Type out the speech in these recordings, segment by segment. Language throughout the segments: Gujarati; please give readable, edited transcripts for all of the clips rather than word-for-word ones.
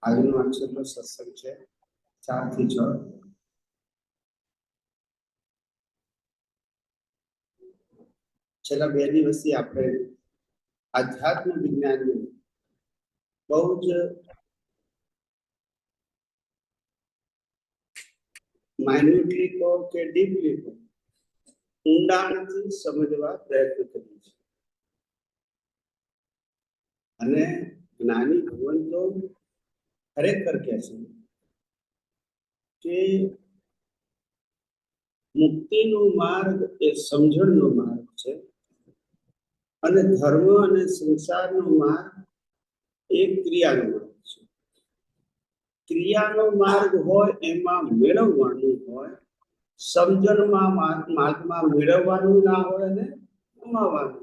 આજનો આંશનો સત્સંગ છે 4 થી 6. છેલ્લા 2 દિવસથી આપણે આધ્યાત્મ વિજ્ઞાનનું બહુ જ માઇન્યુટલી કહો કે ડીપલી કહો ઊંડાણથી સમજવા પ્રયત્ન કરીએ છીએ. અને જ્ઞાની ભગવંતો ખરેખર કહે છે કે મુક્તિનો માર્ગ એ સમજણનો માર્ગ છે અને ધર્મ અને સંસારનો માર્ગ એ ક્રિયાનો માર્ગ છે. ક્રિયાનો માર્ગ હોય એમાં મેળવવાનું હોય, સમજણમાં માર્ગમાં મેળવવાનું ના હોય અને ગુમાવવાનું.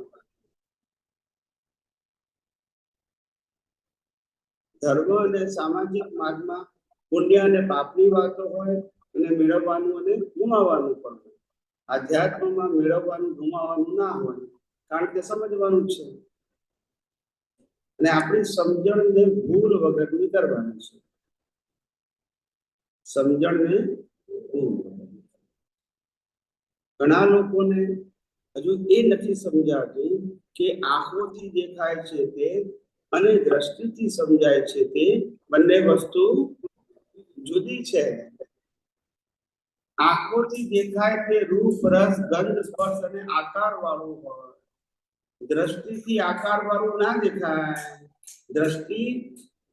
ધર્મ અને સામાજિક માર્ગમાં પુણ્ય અને પાપની વાતો હોય અને મેળવવાનું અને ગુમાવવાનું પણ હોય. આધ્યાત્મમાં મેળવવાનું ગુમાવવાનું ના હોય, કારણ કે સમજવાનું છે અને આપણી સમજણને ભૂલ વગરની કરવાની છે. સમજણને ઘણા લોકોને હજુ એ નથી સમજાતું કે આંખોથી દેખાય છે તે અને દ્રષ્ટિથી સમજાય છે તે બંને વસ્તુ જુદી છે. આંખોથી દેખાય તે રૂપ, રસ, ગંધ, સ્પર્શ અને આકાર વાળું હોય. દ્રષ્ટિથી આકાર વાળું ના દેખાય. દ્રષ્ટિ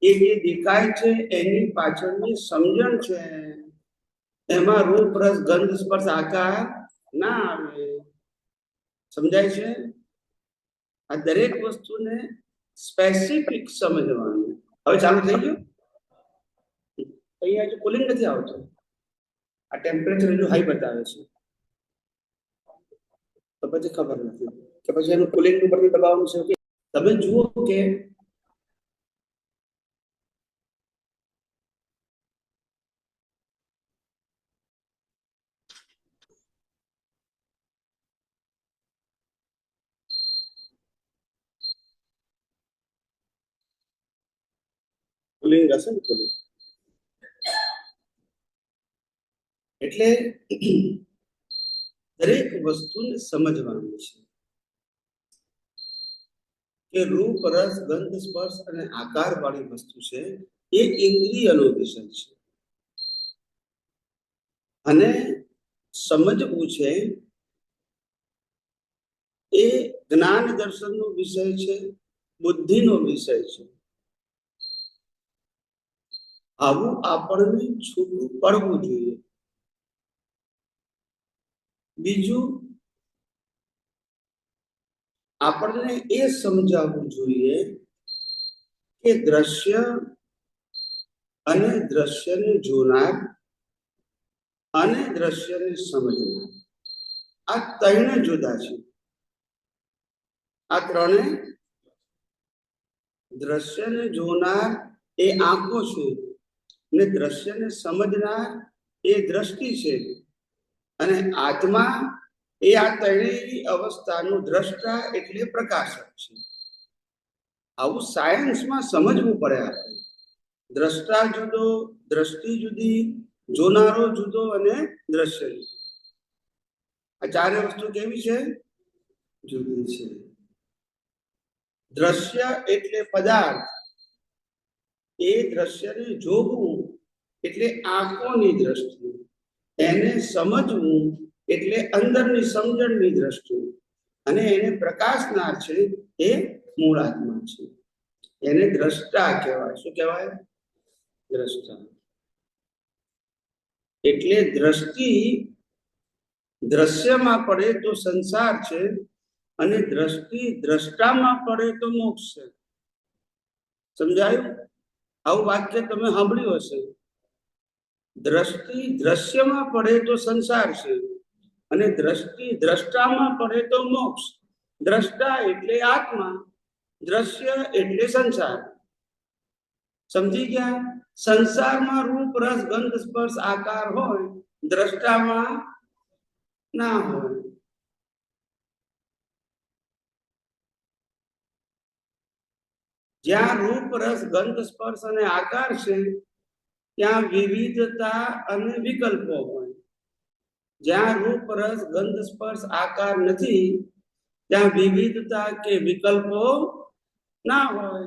એ જે દેખાય છે એની પાછળની સમજણ છે. એમાં રૂપ, રસ, ગંધ, સ્પર્શ, આકાર ના આવે. સમજાય છે? આ દરેક વસ્તુને સ્પેસિફિક સમજવાનું. હવે ચાલુ થઈ ગયું. અહીંયા હજુ કુલિંગ નથી આવતું. આ ટેમ્પરેચર હજુ હાઈ બતાવે છે, તો પછી ખબર નથી કે પછી એનું કુલિંગ ઉપર દબાવવાનું છે. તમે જુઓ કે કુલિંગ હશે ને કુલિંગ. એટલે દરેક વસ્તુને સમજવાનું છે કે રૂપ, રસ, ગંધ, સ્પર્શ અને આકાર વાળી વસ્તુ છે એ ઇન્દ્રિયનો વિષય છે અને સમજવું છે એ જ્ઞાન દર્શનનો વિષય છે, બુદ્ધિનો વિષય છે. આવું આપણને છૂટું પડવું જોઈએ. બીજું, આપણને એ સમજાવવું જોઈએ કે દ્રશ્ય અને દ્રશ્યને જોનાર અને દ્રશ્યને સમજનાર આ ત્રણે જુદા છે. આ ત્રણે, દ્રશ્યને જોનાર એ આંખો છે અને દ્રશ્યને સમજનાર એ દ્રષ્ટિ છે અને આત્મા એ આ ત્રણેય અવસ્થાનું દ્રષ્ટા એટલે પ્રકાશક છે. આવું સાયન્સમાં સમજવું પડે. આપણે દ્રષ્ટા જુદો, દ્રષ્ટિ જુદી, જોનારો જુદો અને દ્રશ્ય જુદો. આ ચારે વસ્તુ કેવી છે? જુદી છે. દ્રશ્ય એટલે પદાર્થ, એ દ્રશ્યને જોવું એટલે આંખોની દ્રષ્ટિ, એને સમજવું એટલે અંદરની સમજણની દ્રષ્ટિ અને એને પ્રકાશનાર છે એ મૂળાત્મા છે. એને દ્રષ્ટા કહેવાય. શું કહેવાય? દ્રષ્ટા. એટલે દ્રષ્ટિ દ્રશ્યમાં પડે તો સંસાર છે અને દ્રષ્ટિ દ્રષ્ટામાં પડે તો મોક્ષ છે. સમજાયું? આવું વાક્ય તમે સાંભળ્યું હશે. દ્રષ્ટિ દ્રશ્યમાં પડે તો સંસાર છે અને દ્રષ્ટિ દ્રષ્ટામાં પડે તો મોક્ષ. દ્રષ્ટા એટલે આત્મા, દ્રશ્ય એટલે સંસાર. સમજી ગયા? સંસારમાં રૂપ, રસ, ગંધ, સ્પર્શ, આકાર હોય, દ્રષ્ટામાં ના હોય. જ્યાં રૂપ રસ ગંધ સ્પર્શ અને આકાર છે ત્યાં વિવિધતા અને વિકલ્પો હોય. જ્યાં રૂપ રસ ગંધ સ્પર્શ આકાર નથી ત્યાં વિવિધતા કે વિકલ્પો ના હોય.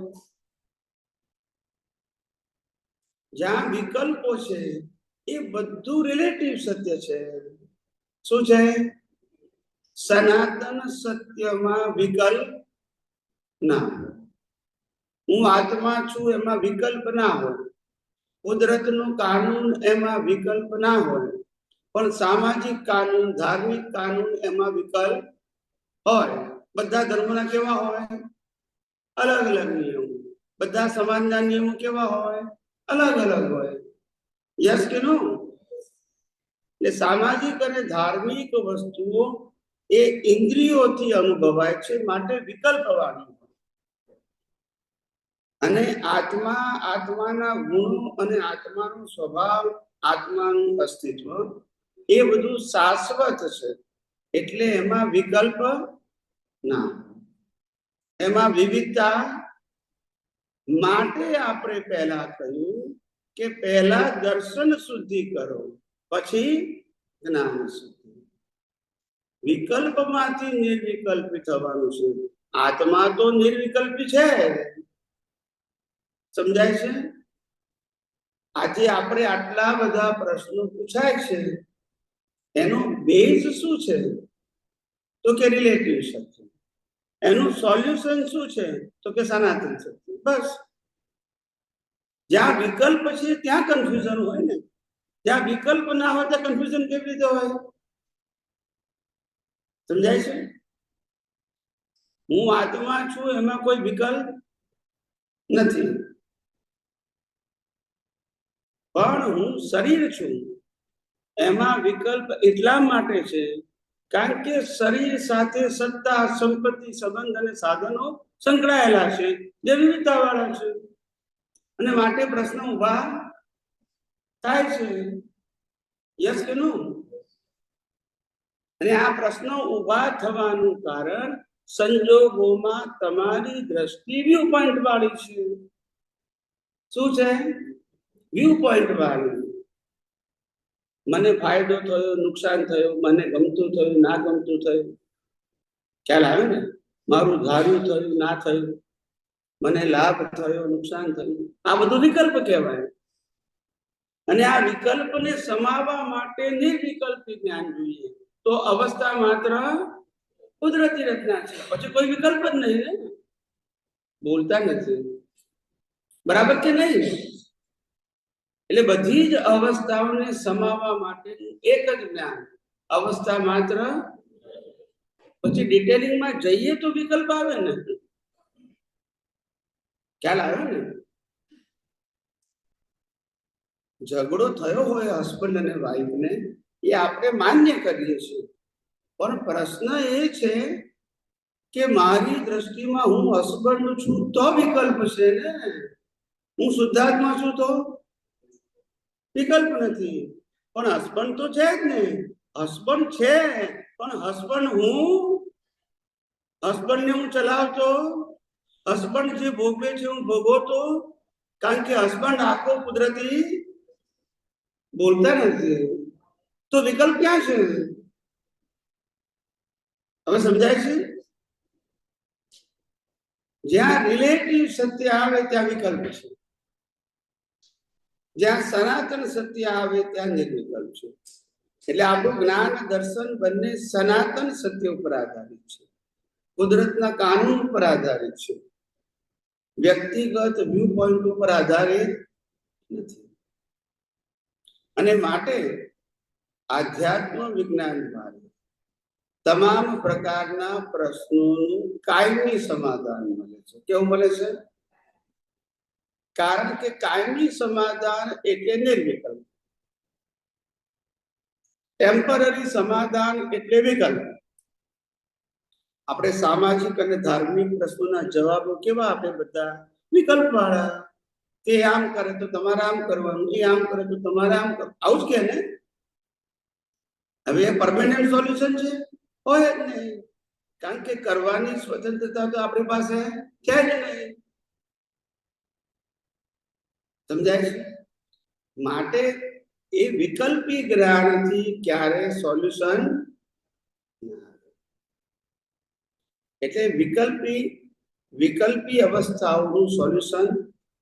જ્યાં વિકલ્પો છે એ બધું રિલેટિવ સત્ય છે. શું છે? સનાતન સત્યમાં વિકલ્પ ના. હું આત્મા છું એમાં વિકલ્પ ના હોય. કુદરતનું કાનૂન એમાં વિકલ્પ ના હોય. પણ સામાજિક કાનૂન, ધાર્મિક કાનૂન એમાં વિકલ્પ હોય. બધા ધર્મના કેવા હોય? અલગ અલગ નિયમો. બધા સમાજના નિયમો કેવા હોય? અલગ અલગ હોય. યસ કે નો? એટલે સામાજિક અને ધાર્મિક વસ્તુઓ એ ઇન્દ્રિયોથી અનુભવાય છે, માટે વિકલ્પવાળી. અને આત્મા, આત્માના ગુણો અને આત્માનો સ્વભાવ, આત્માનું અસ્તિત્વ એ બધું શાશ્વત છે. એટલે એમાં વિકલ્પ ના. એમાં વિવિધતા માટે આપણે પહેલા કહ્યું કે પહેલા દર્શન શુદ્ધિ કરો, પછી જ્ઞાન શુદ્ધિ. વિકલ્પમાંથી નિર્વિકલ્પી થવાનું છે. આત્મા તો નિર્વિકલ્પી છે. સમજાય છે? આજે આપણે આટલા બધા પ્રશ્નો પૂછાય છે, એનો બેઝ શું છે? તો કે રિલેટિવ સત્ય. એનું સોલ્યુશન શું છે? તો કે સનાતન સત્ય. બસ. જ્યાં વિકલ્પ છે ત્યાં કન્ફ્યુઝન હોય ને. જ્યાં વિકલ્પ ના હોય ત્યાં કન્ફ્યુઝન કેવી રીતે હોય? સમજાય છે? હું આત્મા છું એમાં કોઈ વિકલ્પ નથી, પણ હું શરીર છું એમાં વિકલ્પ એટલા માટે છે કારણ કે શરીર સાથે સત્તા, સંપત્તિ, સંબંધ અને સાધનો સંકળાયેલા છે, જે વિવિધતાવાળા છે. અને માટે પ્રશ્ન ઉભા થાય છે. યસ કે નો? અને આ પ્રશ્નો ઉભા થવાનું કારણ સંજોગોમાં તમારી દ્રષ્ટિ વ્યૂ પોઈન્ટ વાળી છે. શું છે? વ્યૂ પોઈન્ટ વાળી. મને ફાયદો થયો, નુકસાન થયું, મને ગમતું થયું, ના ગમતું થયું. ખ્યાલ આવે ને? મારું ધાર્યું થયું, ના થયું, મને લાભ થયો, નુકસાન થયું. આ બધું વિકલ્પ કહેવાય. અને આ વિકલ્પને સમાવવા માટે નિર્વિકલ્પી જ્ઞાન જોઈએ. તો અવસ્થા માત્ર કુદરતી રચના છે, પછી કોઈ વિકલ્પ જ નહીં ને. બોલતા નથી બરાબર કે નહીં? એટલે બધી જ અવસ્થાઓને સમાવવા માટે એક જ જ્ઞાન, અવસ્થા માત્ર. પછી ડિટેલિંગમાં જઈએ તો વિકલ્પ આવે ને. ખ્યાલ આવ્યો ને? ઝઘડો થયો હોય હસબન્ડ અને વાઈફને, એ આપણે માન્ય કરીએ છીએ, પણ પ્રશ્ન એ છે કે મારી દ્રષ્ટિમાં હું હસબન્ડ છું તો વિકલ્પ છે ને. હું શુદ્ધાત્મા છું તો વિકલ્પ નથી. પણ હસબન્ડ તો છે જ ને. હસબન્ડ છે, પણ હસબન્ડ હસબન્ડને હું ચલાવતો, હસબન્ડ જે ભોગવે છે હું ભોગવતો. કારણ કે હસબન્ડ આખો કુદરતી બોલતા નથી, તો વિકલ્પ ક્યાં છે? હવે સમજાય છે? જ્યાં રિલેટિવ સત્ય આવે ત્યાં વિકલ્પ છે, જ્યાં સનાતન સત્ય આવે ત્યાં નિર્વિકલ્પ છે. એટલે આપણું જ્ઞાન, દર્શન બંને સનાતન સત્ય ઉપર આધારિત છે, કુદરતના કાનૂન પર આધારિત છે, વ્યક્તિગત વ્યૂ પોઈન્ટ ઉપર આધારિત નથી. અને માટે આધ્યાત્મ વિજ્ઞાન દ્વારા તમામ પ્રકારના પ્રશ્નોનું કાયમી સમાધાન મળે છે. કેવું મળે છે? કારણ કે કાયમી સમાધાન એટલે નિર્વિકલ્પ, ટેમ્પરરી સમાધાન એટલે વિકલ્પ. આપણે સામાજિક અને ધાર્મિક પ્રશ્નોના જવાબો કેવા આપે? બધા વિકલ્પ વાળા. તે આમ કરે તો તમારે આમ કરવાનું, એ આમ કરે તો તમારે આમ કરવાનું, આવું જ કે ને. હવે એ પરમેનન્ટ સોલ્યુશન છે? હોય જ નહીં, કારણ કે કરવાની સ્વતંત્રતા તો આપણી પાસે છે જ નહીં. સમજાય છે? માટે એ વિકલ્પી જ્ઞાનથી ક્યારે સોલ્યુશન, એટલે વિકલ્પી અવસ્થાઓનું સોલ્યુશન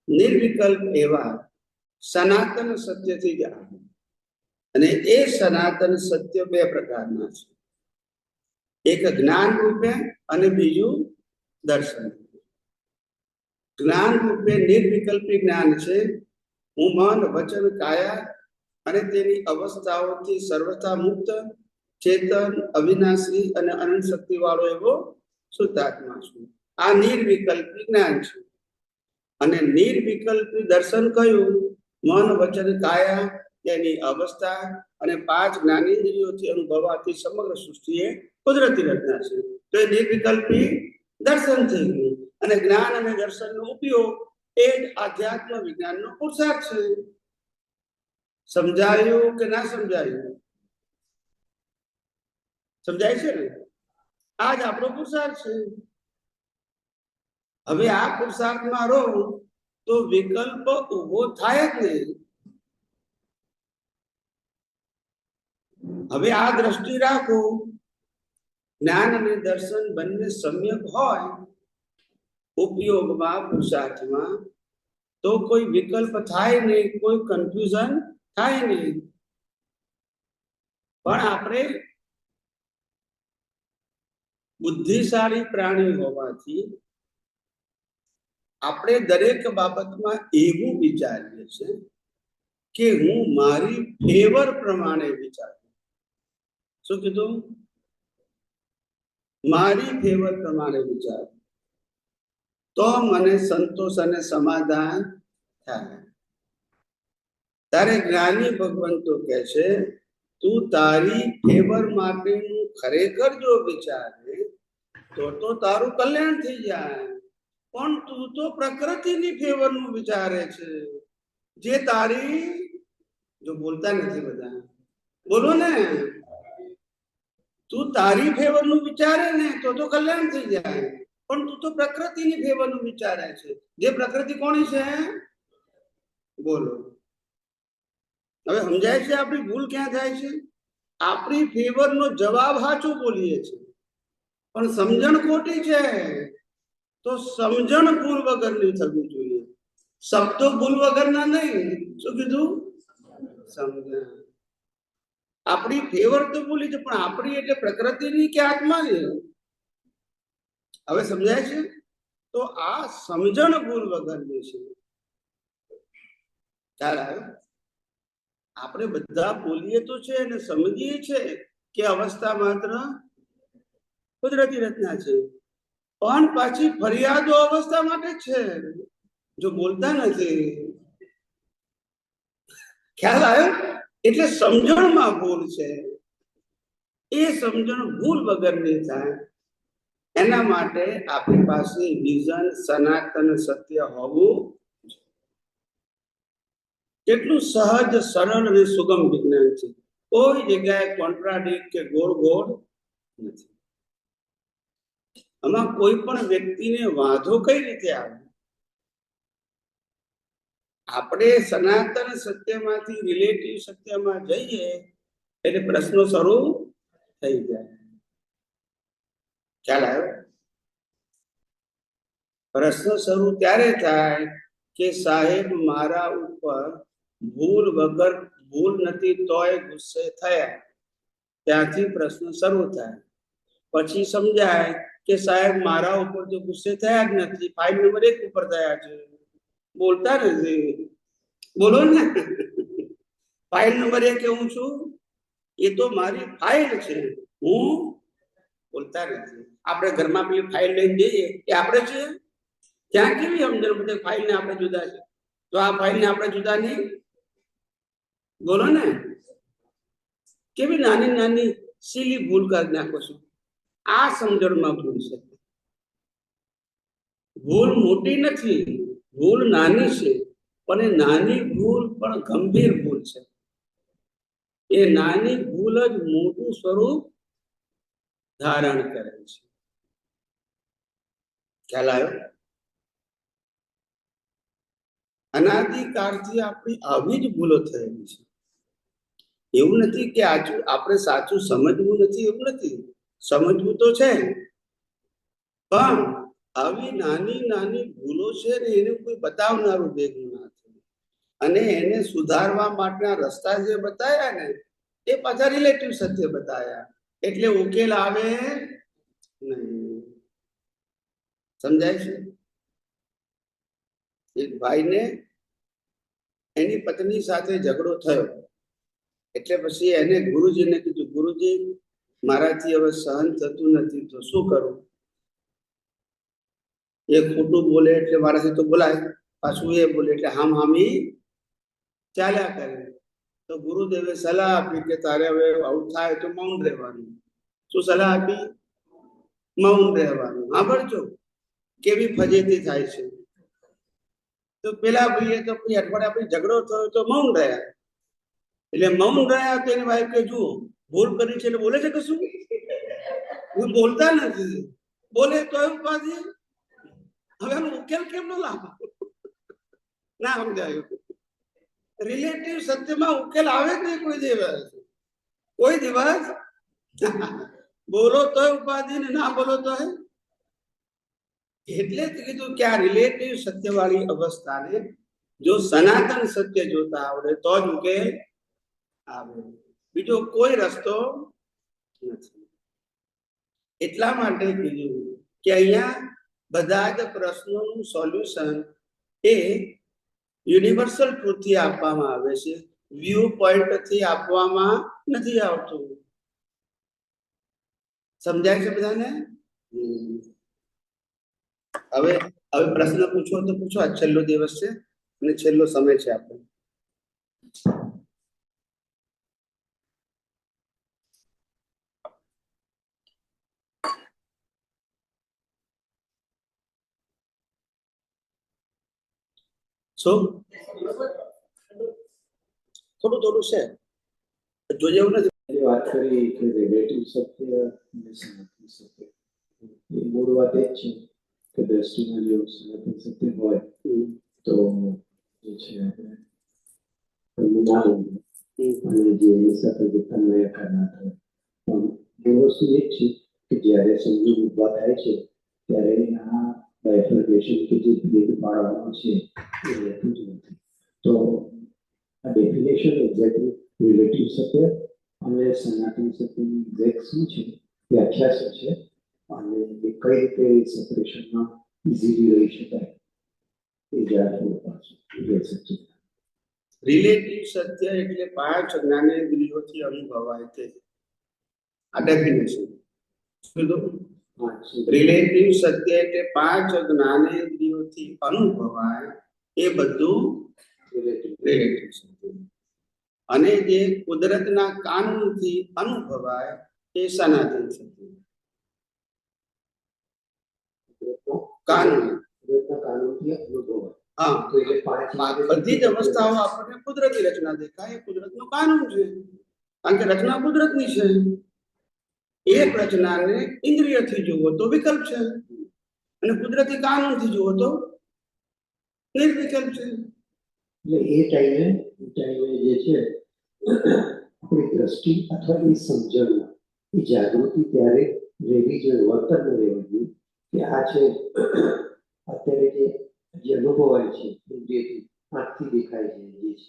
નિર્વિકલ્પ એવા સનાતન સત્યથી જ આવે. અને એ સનાતન સત્ય બે પ્રકારના છે, એક જ્ઞાન રૂપે અને બીજું દર્શન. જ્ઞાન રૂપે નિર્વિકલ્પી જ્ઞાન છે. હું મન, વચન, કાયા અને તેની અવસ્થાઓથી સર્વથા મુક્ત, ચેતન, અવિનાશી અને અનંત શક્તિ વાળો એવો શુદ્ધાત્મા છું. આ નિર્વિકલ્પી જ્ઞાન છે. અને નિર્વિકલ્પી દર્શન કયું? મન, વચન, કાયા તેની અવસ્થા અને 5 જ્ઞાનેન્દ્રિયોથી અનુભવાતી સમગ્ર સૃષ્ટિ એ કુદરતી રચના છે. તો એ નિર્વિકલ્પી દર્શન થઈ ગયું. અને જ્ઞાન અને દર્શનનો ઉપયોગ એ જ આધ્યાત્મ વિજ્ઞાનનો પુરુષાર્થ છે. સમજાયું કે ના સમજાયું? સમજાય છે ને? આ જ આપણો પુરુષાર્થ છે. હવે આ પુરુષાર્થમાં રહો તો વિકલ્પ ઉભો થાય જ નહીં. હવે આ દ્રષ્ટિ રાખો, જ્ઞાન અને દર્શન બંને સમ્યક હોય ઉપયોગમાં, પુરુષાર્થમાં, તો કોઈ વિકલ્પ થાય નહીં, કોઈ કન્ફ્યુઝન થાય નહીં. પણ આપણે બુદ્ધિશાળી પ્રાણી હોવાથી આપણે દરેક બાબતમાં એવું વિચારીએ છીએ કે હું મારી ફેવર પ્રમાણે વિચારું. શું કીધું? મારી ફેવર પ્રમાણે વિચારું તો મને સંતોષ અને સમાધાન થાય. ત્યારે જ્ઞાની ભગવંતો કહે છે, તું તારી ફેવર માટેનું ખરેખર જો વિચારે તો તારું કલ્યાણ થઈ જાય. પણ તું તો પ્રકૃતિની ફેવરનું વિચારે છે, જે તારી, જો બોલતા નથી બધા, બોલો ને, તું તારી ફેવરનું વિચારે ને તો કલ્યાણ થઈ જાય. પણ તું તો પ્રકૃતિની ફેવરનું વિચારે છે, જે પ્રકૃતિ કોની છે? બોલો. હવે સમજાય છે આપણી ભૂલ ક્યાં થાય છે? આપણી ફેવરનો જવાબ સાચો બોલીએ છીએ, પણ સમજણ ખોટી છે. તો સમજણ ભૂલ વગરની થવી જોઈએ. શબ્દો ભૂલ વગરના નહીં. શું કીધું? સમજણ. આપણી ફેવર તો બોલી છે, પણ આપણી એટલે પ્રકૃતિની કે આત્માની? હવે સમજાય છે? તો આ સમજણ ભૂલ વગરની છે. ખ્યાલ આવ્યો? આપણે બધા બોલીએ તો છે અને સમજીએ છે કે અવસ્થા માત્ર કુદરતી રચના છે, પણ પાછી ફરિયાદો અવસ્થા માટે છે, જો બોલતા નથી. ખ્યાલ આવ્યો? એટલે સમજણમાં ભૂલ છે. એ સમજણ ભૂલ વગરની થાય એના માટે આપણી પાસે વિઝન સનાતન સત્ય હોવું. કેટલું સહજ, સરળ અને સુગમ વિજ્ઞાન છે. કોઈ જગ્યાએ કોન્ટ્રાડિક્ટ કે ગોળ ગોળ નથી. આમાં કોઈ પણ વ્યક્તિને વાંધો કઈ રીતે આવે? આપણે સનાતન સત્યમાંથી રિલેટિવ સત્યમાં જઈએ એટલે પ્રશ્નો શરૂ થઈ જાય. ખ્યાલ આવ્યો? પ્રશ્ન શરૂ ત્યારે થાય કે સાહેબ મારા ઉપર ભૂલ વગર, ભૂલ નથી તોય ગુસ્સે થયા. ત્યાંથી પ્રશ્ન શરૂ થાય. પછી સમજાય કે સાહેબ મારા ઉપર તો ગુસ્સે થયા જ નથી, ફાઇલ નંબર 1 ઉપર થયા છે. બોલતા નથી. બોલો ને, ફાઇલ નંબર 1 હું છું, એ તો મારી ફાઇલ છે, હું બોલતા નથી. આપણે ઘરમાં પેલી ફાઇલ લઈને જઈએ એ આપણે છે. ત્યાં કેવી સમજણ બધે ફાઇલ ને આપણે જુદા છે, તો આ ફાઇલ ને આપણે જુદા નહીં. બોલો ને, કેવી નાની નાની સીલી ભૂલ કરી નાખો છો. આ સમજણમાં ભૂલ છે. ભૂલ મોટી નથી, ભૂલ નાની છે, પણ એ નાની ભૂલ પણ ગંભીર ભૂલ છે. એ નાની ભૂલ જ મોટું સ્વરૂપ ધારણ કરે છે. ખ્યાલ આવ્યો? અનાદિકાળથી આપણી આવી જ ભૂલો થયેલી છે. એવું નથી કે આપણે સાચું સમજવું નથી, એવું નથી, સમજવું તો છે, પણ આવી નાની નાની ભૂલો છે ને એને કોઈ બતાવનારું ભેગું ના થયું. અને એને સુધારવા માટેના રસ્તા જે બતાવ્યા ને એ પાછા રિલેટિવ સત્ય બતાવ્યા, એટલે ઉકેલ આવે નહીં. સમજાય છે? એક ભાઈને એની પત્ની સાથે ઝઘડો થયો, એટલે પછી એને ગુરુજીને કીધું, ગુરુજી મારાથી હવે સહન થતું નથી, તો શું કરું? એ ખોટું બોલે એટલે મારાથી તો બોલાય, પાછું એ બોલે એટલે હામી ચાલ્યા કરે. તો ગુરુદેવે સલાહ આપી કે તારે હવે આવું થાય તો મૌન રહેવાનું. શું સલાહ આપી? મૌન રહેવાનું. સાંભળજો કેવી ફજેતી થાય છે. તો પેલા ભાઈએ તો અઠવાડિયા પછી ઝઘડો થયો તો મૌન રહ્યા. એટલે મૌન રહ્યા તો એની વાઈફ કે જુઓ ભૂલ કરી છે એટલે બોલે છે કશું? હું બોલતા નથી, બોલે તો ઉપાધિ. હવે ઉકેલ કેમ નો લાવો? ના સમજાયું. રિલેટિવ સત્યમાં ઉકેલ આવે જ નહીં કોઈ દિવસ. કોઈ દિવસ બોલો તો ઉપાધિ ને ના બોલો તો. એટલે જ કીધું કે આ રિલેટિવ સત્યવાળી અવસ્થાને જો સનાતન સત્ય જોતા આવડે તો જ ઉકેલ આવે, બીજો કોઈ રસ્તો નથી. એટલા માટે કીધું કે અહીંયા બધા જ પ્રશ્નોનું સોલ્યુશન એ યુનિવર્સલ ટ્રુથથી આપવામાં આવે છે, વ્યૂ પોઈન્ટથી આપવામાં નથી આવતું. સમજાય છે બધાને? હવે પ્રશ્ન પૂછો તો પૂછો. આ છેલ્લો દિવસ છે અને છેલ્લો સમય છે આપણો. શું થોડું છે, જોઈએ એવું નથી. વાત કરી કે રિલેટિવ સત્ય અને સનાતન સત્ય, એ મૂળ વાત એ જ છે કે દ્રષ્ટિમાં જો સનાતન સત્ય હોય તો જે છે આપણે અને જે એની સાથે જે તન્મય કરનાર થાય. પણ એ વસ્તુ એ જ છે કે જ્યારે સંયોગ ઉભા થાય છે ત્યારે આ બાયફર્ગેશન કે જે ભેદ પાડવાનો છે એ રહેતું જ નથી. તો આ ડેફિનેશન એક્ઝેક્ટલી રિલેટિવ સત્ય અને સનાતન સત્યની એક્ઝેક્ટ શું છે, વ્યાખ્યા શું છે, અને એ કઈ રીતે સેપરેશનમાં ઇઝીલી રહી શકાય એ જાણવું પાછું સત્ય. રિલેટિવ સત્ય એટલે પાંચ જ્ઞાનેન્દ્રિયોથી અનુભવાય છે. આ ડેફિનેશન રિલેટિવ સત્ય એટલે પાંચ જ્ઞાનેન્દ્રિયોથી અનુભવાય એ બધું રિલેટિવ સત્ય. અને જે કુદરતના કાનૂનથી અનુભવાય એ સનાતન સત્ય. કાનૂનથી અનુભવાય. હા, બધી જ અવસ્થાઓ આપણને કુદરતી રચના દેખાય, કુદરતનું કાનૂન છે, કારણ કે રચના કુદરતની છે. એક રચનાને ઇન્દ્રિયથી જુઓ તો વિકલ્પ છે, અને કુદરતી કાનૂનથી જુઓ તો નિર્વિકલ્પ છે. એટલે એ ટાઈમે જે છે આપણી દ્રષ્ટિ અથવા એ સમજણમાં એ જાગૃતિ ત્યારે રહેવી જોઈએ, વર્તન રહેવું જોઈએ કે આ છે અત્યારે જે અનુભવાય છે ઇન્દ્રિયથી, આંખથી દેખાય છે, જે છે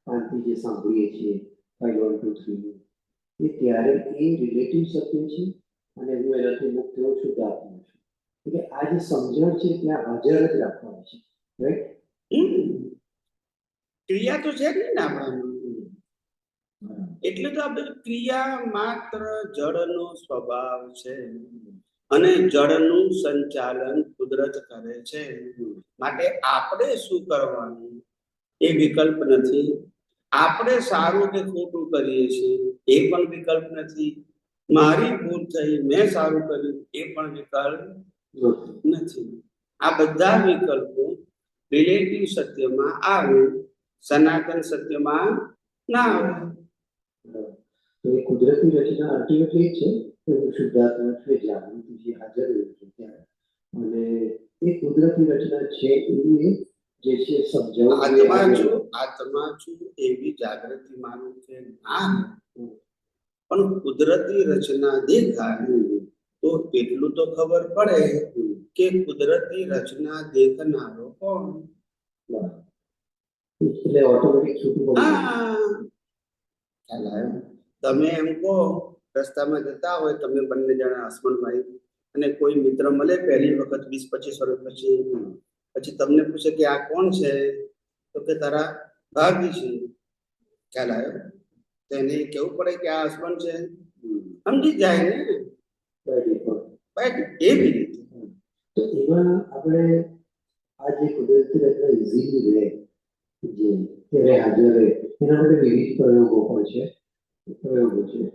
કાનથી જે સાંભળીએ છીએ 5 1 2 3 એ ત્યારે એ રિલેટિવ સત્ય છે અને હું એનાથી મુક્ત થયો છું, આત્મા છું. એટલે આ જે સમજણ છે ત્યાં હાજર જ રાખવાની છે, રાઈટ? ક્રિયા તો છે જ ને આપણામાં. એટલે તો આપણે ક્રિયા માત્ર જળનો સ્વભાવ છે અને જળનું સંચાલન કુદરત કરે છે. માટે આપણે શું કરવાનું એ વિકલ્પ નથી. આપણે સારું કે ખોટું કરીએ છીએ એ પણ વિકલ્પ નથી. મારી ભૂલ થઈ, મેં સારું કર્યું એ પણ વિકલ્પ નથી. આ બધા વિકલ્પો રિલેટિવ સત્યમાં આવે, સનાતન સત્યમાં ના આવે. તો એ કુદરતી રચના અલ્ટિમેટલી છે કે શુદ્ધાત્મા છે, જાગૃતિ જે હાજર રહે છે ત્યારે, અને એ કુદરતી રચના છે એવું એ જે છે સમજાવવું આત્મા જોઈએ. છું, આત્મા છું એવી જાગૃતિ માનું છે જ્ઞાન, પણ કુદરતી રચના દેખાય તો એટલું તો ખબર પડે કે કુદરતી રચના દેખનારો કોણ. એટલે ઓટોમેટિક છૂટું પડી જાય. હા, ખ્યાલ આવ્યો? તમે એમ કહો રસ્તામાં જતા હોય તમે બંને જણા હસબન્ડ અને કોઈ મિત્ર મળે પહેલી વખત 20-25 વર્ષ પછી તમને પૂછે કે આ કોણ છે, તો કે તારા ભાભી છે. ખ્યાલ આવ્યો? તો એને કેવું પડે કે આ હસબન્ડ છે, સમજી જાય ને. એવી રીતે તો એમાં આપણે આ જે કુદરતી રચના ઇઝીલી રહે, જે ત્યારે હાજર રહે, એના માટે વિવિધ પ્રયોગો પણ છે.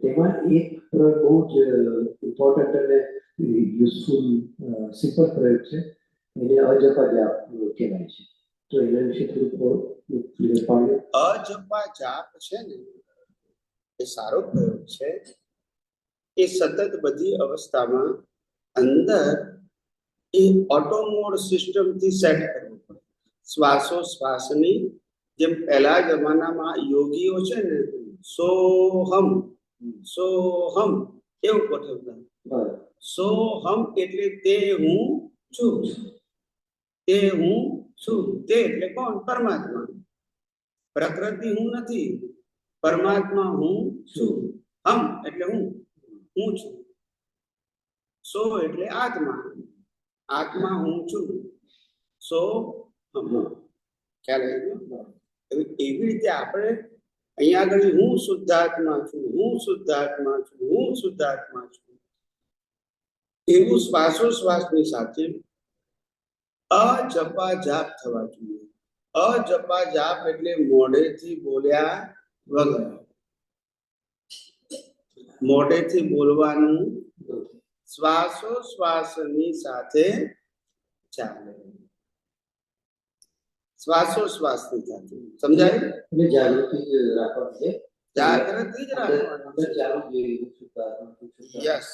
તેમાં એક પ્રયોગ બહુ જ ઇમ્પોર્ટન્ટ અને યુઝફુલ સિમ્પલ પ્રયોગ છે, એને અજપા જાપ કહેવાય છે. તો એના વિશે થોડું ક્લિયર પાડો. અજપા જાપ છે ને એ સારો પ્રયોગ છે. એ સતત બધી અવસ્થામાં અંદર એ ઓટો મોડ સિસ્ટમથી સેટ કરવું પડે. શ્વાસોશ્વાસની જેમ પહેલા જમાનામાં યોગીઓ છે ને સોહમ સોહમ એવું ગોઠવતા. સોહમ એટલે તે હું છું, તે હું છું. તે એટલે કોણ? પરમાત્મા. પ્રકૃતિ હું નથી, પરમાત્મા હું છું. હમ એટલે હું છું. સો એટલે આત્મા, આત્મા હું છું. સો હમ. ખ્યાલ આવ્યો? એવી રીતે આપણે અહીંયા આગળ હું શુદ્ધાત્મા છું, હું શુદ્ધાત્મા છું, હું શુદ્ધાત્મા છું, એવું શ્વાસોશ્વાસની સાથે અજપા જાપ થવા જોઈએ. અજપા જાપ એટલે મોઢેથી બોલ્યા વગર, મોઢેથી બોલવાનું, શ્વાસોશ્વાસની સાથે ચાલે. શ્વાસોશ્વાસની સાથે સમજાય? એટલે જાગૃતિ જ રાખવાની છે. જાગૃતિ જ રાખવાની. ચાલુ જોઈએ. યસ,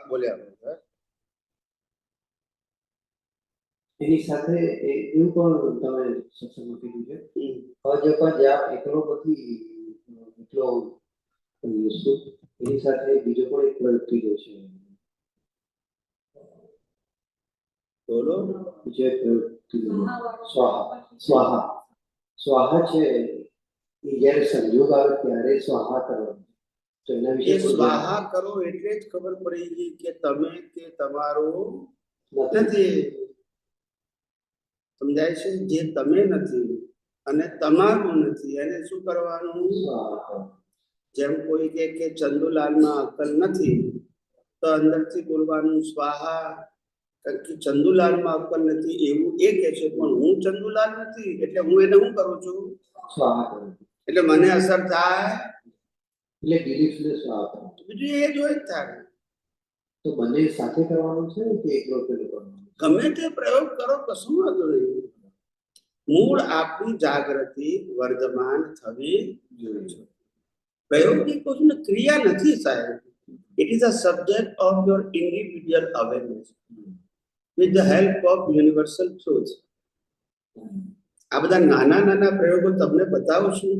બોલ્યા વગર. એની સાથે એવું પણ તમે સત્સંગમાં કીધું છે, અજપા જાપ એકલો નથી એટલો યુઝફુલ, એની સાથે બીજો પણ એક પ્રયોગ થઈ ગયો છે. બોલો. બીજો એક પ્રયોગ સ્વાહા. સ્વાહા સ્વાહા છે એ જ્યારે સંજોગ આવે ત્યારે સ્વાહા કરવાનું. તો એના વિશે સ્વાહા કરો એટલે જ ખબર પડી ગઈ કે તમે કે તમારું નથી. સમજાય છે? જે તમે નથી અને તમારું નથી એને શું કરવાનું? જેમ કોઈ કે ચંદુલાલમાં અક્કલ નથી તો અંદરથી બોલવાનું સ્વાહા. કારણ કે ચંદુલાલમાં અક્કલ નથી એવું એ કે છે, પણ હું ચંદુલાલ નથી એટલે હું એને શું કરું છું? સ્વાહા કરું. એટલે મને અસર થાય, એટલે બિલીફને સ્વાહા કરું. બીજું એ જ હોય થાય. તો બંને સાથે કરવાનું છે કે એકલો કરવાનું? ગમે તે પ્રયોગ કરો, કશું વાંધો નહીં. મૂળ આપણી જાગૃતિ વર્ધમાન થવી જોઈએ. પ્રયોગની કોઈ ક્રિયા નથી સાહેબ. It is a subject of your individual awareness with the help of universal truth. આ બધા નાના નાના પ્રયોગો તમને બતાવું છું,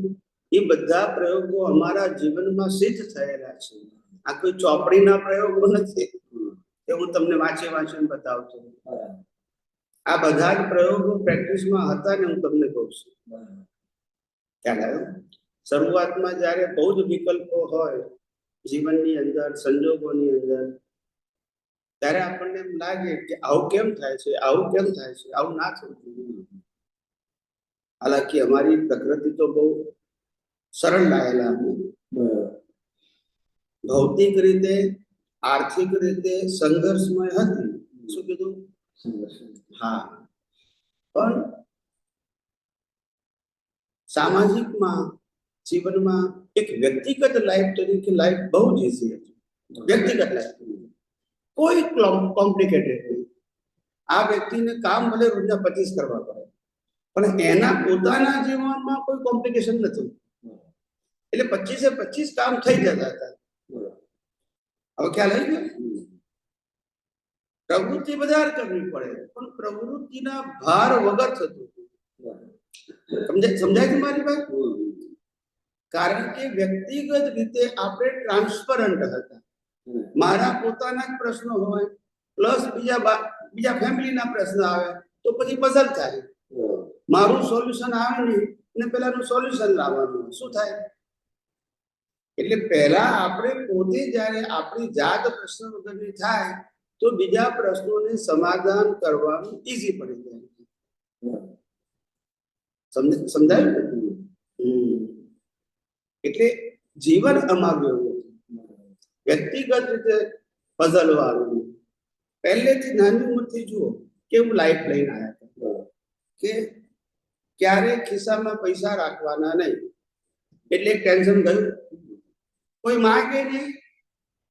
એ બધા પ્રયોગો અમારા જીવનમાં સિદ્ધ થયેલા છે. આ કોઈ ચોપડીના પ્રયોગો નથી કે હું તમને વાંચીને બતાવતો. આ બધા જ પ્રયોગો પ્રેક્ટિસમાં હતા ને હું તમને કહું છું. ખ્યાલ આવ્યો? શરૂઆતમાં જ્યારે બહુ જ વિકલ્પો હોય જીવનની અંદર, સંજોગોની અંદર, ત્યારે આપણને એમ લાગે કે આવું કેમ થાય છે, આવું કેમ થાય છે, આવું ના થવું જોઈએ. હાલાકી અમારી પ્રકૃતિ તો બહુ સરળ લાયેલા, ભૌતિક રીતે, આર્થિક રીતે સંઘર્ષમય હતી. શું કીધું? હા, પણ સામાજિકમાં જીવનમાં એક વ્યક્તિગત લાઈફ તરીકે લાઈફ બહુ જ ઈઝી હતી. વ્યક્તિગત લાઈફ કોઈ કોમ્પ્લિકેટેડ નહીં. આ વ્યક્તિને કામ ભલે રોજના 25 કરવા પડે, પણ એના પોતાના જીવનમાં કોઈ કોમ્પ્લિકેશન નથી. એટલે 25 કામ થઈ જતા હતા. હવે ખ્યાલ આવી ગયો? પ્રવૃત્તિ વધારે કરવી પડે પણ પ્રવૃત્તિના ભાર વગર થતું સમજાય છે મારી વાત? કારણ કે વ્યક્તિગત રીતે આપણે ટ્રાન્સપરન્ટ હતા. મારા પોતાના જ પ્રશ્નો હોય પ્લસ બીજા ફેમિલીના પ્રશ્ન આવે તો પછી પઝલ થાય. મારું સોલ્યુશન આવે નહીં અને પેલાનું સોલ્યુશન લાવવાનું શું થાય? એટલે પહેલા આપણે પોતે જ્યારે આપણી જાત પ્રશ્ન વગરની થાય તો બીજા પ્રશ્નોને સમાધાન કરવાનું ઈઝી પડી જાય. સમજાયું? એટલે જીવન અમારું એવું વ્યક્તિગત રીતે પઝલ વાળું. પહેલેથી નાની ઉંમરથી જુઓ કેવું લાઈફ લઈને આવ્યા હતા કે ક્યારે ખિસ્સામાં પૈસા રાખવાના નહીં એટલે ટેન્શન ગયું. કોઈ માગે નહીં,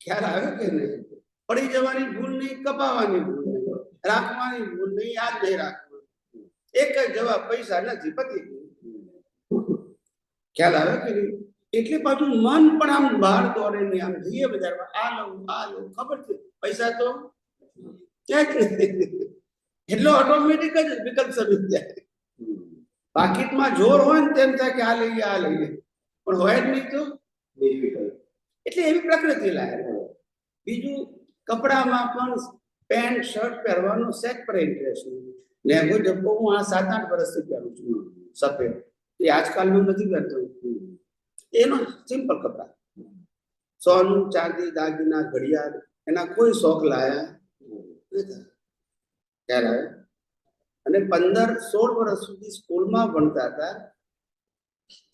ખ્યાલ આવે કે નહીં? પડી જવાની ભૂલ નહીં, કપાવાની ભૂલ નહીં, રાખવાની ભૂલ નહીં, યાદ નહીં રાખવાનું. એક જ જવાબ પૈસા નથી, પતી ગયું. ખ્યાલ આવે કે નહીં? એટલે પાછું મન પણ આમ બહાર દોડે નહીં. આમ જઈએ બજારમાં, આ લઉં ખબર છે પૈસા તો ક્યાં જ નહીં. એટલો ઓટોમેટિક જ વિકલ્પ સમી જાય. પાકીટમાં જોર હોય ને તેમ થાય કે આ લઈએ પણ હોય જ નહીં તો એટલે એવી પ્રકૃતિ લાગે. બીજું કપડામાં પણ પેન્ટ શર્ટ પહેરવાનો સેટ પર ઇન્ટરેસ્ટ નહીં. લેંગો જબ્બો હું આ 7-8 વર્ષથી પહેરું છું સફેદ, એ આજકાલનું નથી પહેરતો. એનો સિમ્પલ કપડા, સોનું ચાંદી દાગીના ઘડિયાળ એના કોઈ શોખ લાયા નથી. ખ્યાલ આવે? અને 15-16 વર્ષ સુધી સ્કૂલમાં ભણતા હતા